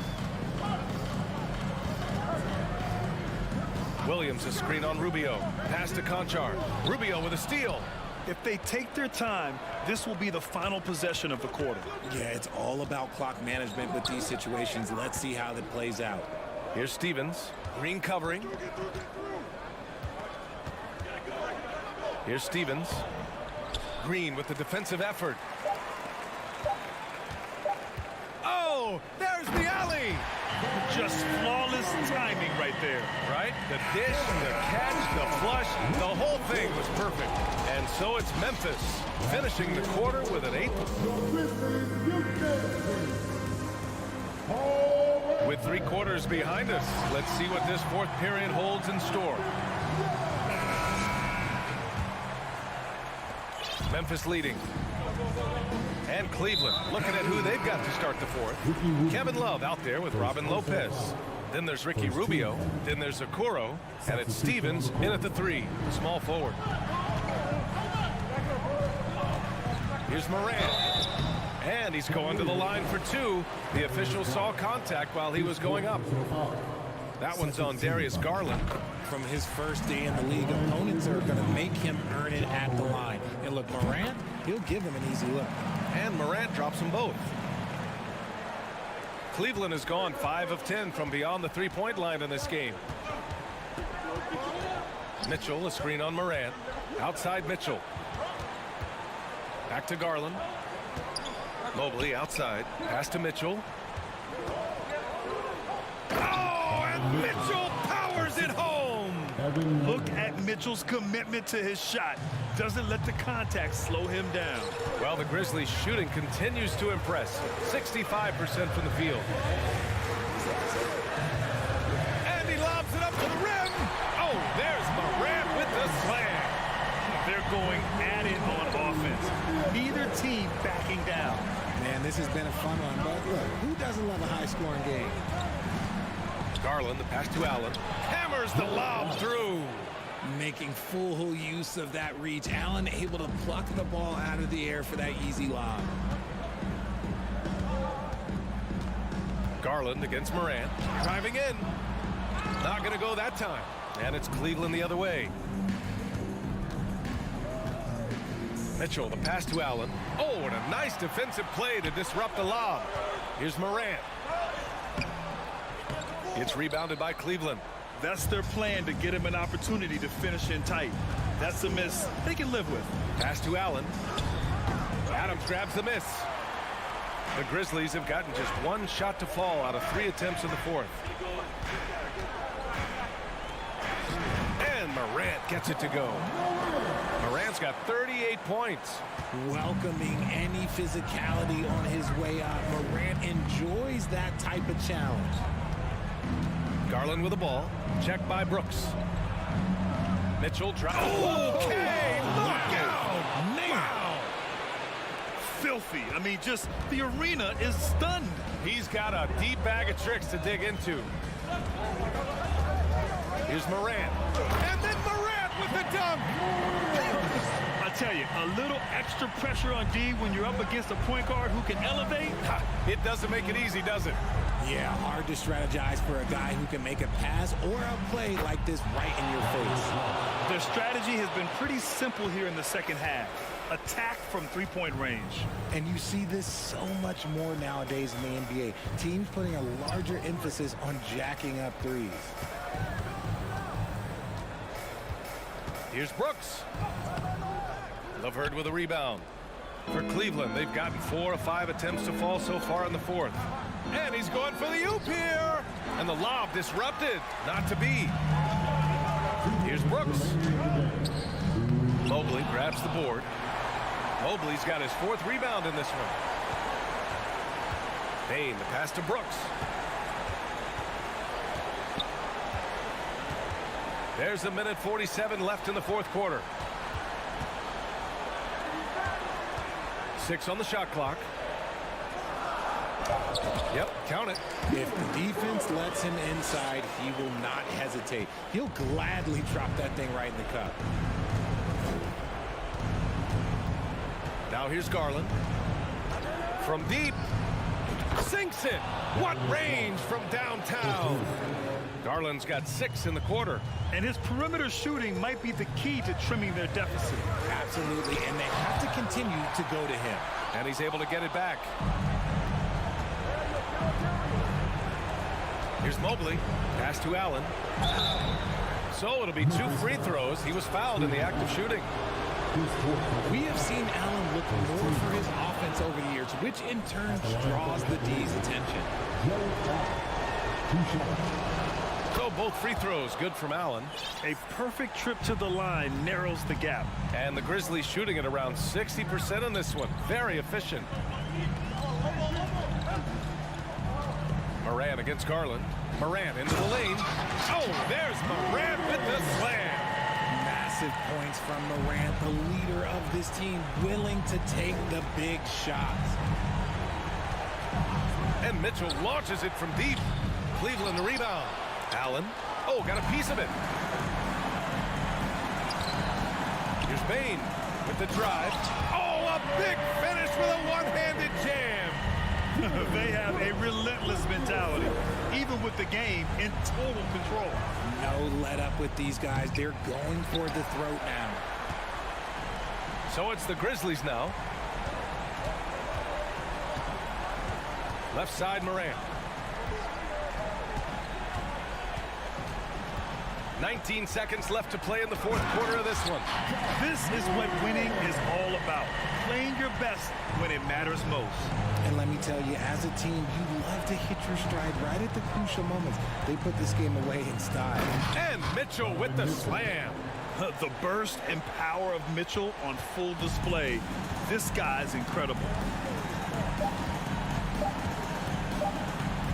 Williams, a screen on Rubio. Pass to Conchar. Rubio with a steal. If they take their time, this will be the final possession of the quarter. Yeah, it's all about clock management with these situations. Let's see how that plays out. Here's Stevens. Green covering. Here's Stevens. Green with the defensive effort. Oh, there's the alley. Just flawless timing right there. Right? The dish, the catch, the flush, the whole thing was perfect. And so it's Memphis finishing the quarter with an 8. With 3 quarters behind us, let's see what this fourth period holds in store. Memphis leading. And Cleveland looking at who they've got to start the fourth. Kevin Love out there with Robin Lopez. Then there's Ricky Rubio. Then there's Okoro. And it's Stevens in at the 3. Small forward. Here's Morant. And he's going to the line for 2. The official saw contact while he was going up. That one's on Darius Garland. From his first day in the league, opponents are going to make him earn it at the line. And look, Morant, he'll give him an easy look. And Morant drops them both. Cleveland has gone 5 of 10 from beyond the 3-point line in this game. Mitchell, a screen on Morant. Outside Mitchell. Back to Garland. Mobley outside. Pass to Mitchell. Oh, and Mitchell powers it home. Look at Mitchell's commitment to his shot. Doesn't let the contact slow him down. Well, the Grizzlies shooting continues to impress. 65% from the field. And he lobs it up to the rim. Oh, there's Morant with the slam. They're going at it on offense. Neither team backing down. Man, this has been a fun one, but look, who doesn't love a high-scoring game? Garland, the pass to Allen. Hammers the lob through. Making full use of that reach. Allen able to pluck the ball out of the air for that easy lob. Garland against Morant. Driving in. Not going to go that time. And it's Cleveland the other way. Mitchell, the pass to Allen. Oh, and a nice defensive play to disrupt the lob. Here's Morant. It's rebounded by Cleveland. That's their plan, to get him an opportunity to finish in tight. That's a miss they can live with. Pass to Allen. Adams grabs the miss. The Grizzlies have gotten just 1 shot to fall out of 3 attempts in the fourth. And Morant gets it to go. Morant's got 38 points. Welcoming any physicality on his way out. Morant enjoys that type of challenge. Garland with the ball. Checked by Brooks. Mitchell drops. Okay, look out! Wow! Filthy. I mean, just the arena is stunned. He's got a deep bag of tricks to dig into. Here's Morant. And then Morant with the dunk. A tell you, a little extra pressure on D when you're up against a point guard who can elevate. It doesn't make it easy, does it? Yeah, hard to strategize for a guy who can make a pass or a play like this right in your face. Their strategy has been pretty simple here in the second half. Attack from three-point range. And you see this so much more nowadays in the NBA. Teams putting a larger emphasis on jacking up threes. Here's Brooks. Lavert with a rebound. For Cleveland, they've gotten 4 of 5 attempts to fall so far in the fourth. And he's going for the oop here. And the lob disrupted. Not to be. Here's Brooks. Mobley grabs the board. Mobley's got his 4th rebound in this one. Bane, the pass to Brooks. There's a minute 47 left in the fourth quarter. 6 on the shot clock. Yep, count it. If the defense lets him inside, he will not hesitate. He'll gladly drop that thing right in the cup. Now here's Garland. From deep. Sinks it. What range from downtown. Garland's got 6 in the quarter. And his perimeter shooting might be the key to trimming their deficit. Absolutely, and they have to continue to go to him. And he's able to get it back. Here's Mobley. Pass to Allen. So it'll be 2 free throws. He was fouled in the act of shooting. We have seen Allen look more for his offense over the years, which in turn draws the D's attention. So both free throws good from Allen. A perfect trip to the line narrows the gap. And the Grizzlies shooting at around 60% on this one. Very efficient. Morant against Garland. Morant into the lane. Oh, there's Morant with the slam. Massive points from Morant, the leader of this team, willing to take the big shots. And Mitchell launches it from deep. Cleveland the rebound. Allen. Oh, got a piece of it. Here's Bane with the drive. Oh, a big finish with a one-handed jam. They have a relentless mentality, even with the game in total control. No let up with these guys. They're going for the throat now. So it's the Grizzlies now. Left side, Morant. 19 seconds left to play in the fourth quarter of this one. This is what winning is all about. Playing your best when it matters most. And let me tell you, as a team, you love to hit your stride right at the crucial moments. They put this game away in style. And Mitchell with the slam. The burst and power of Mitchell on full display. This guy's incredible.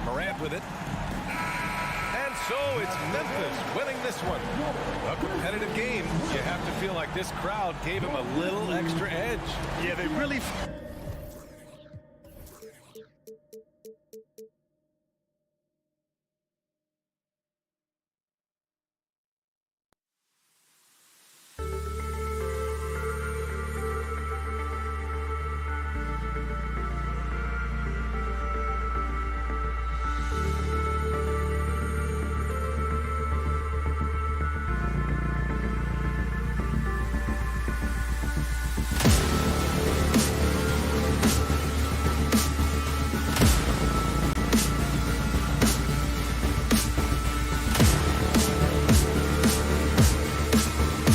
Morant with it. And so it's Memphis winning this one. A competitive game. You have to feel like this crowd gave him a little extra edge. Yeah, they really...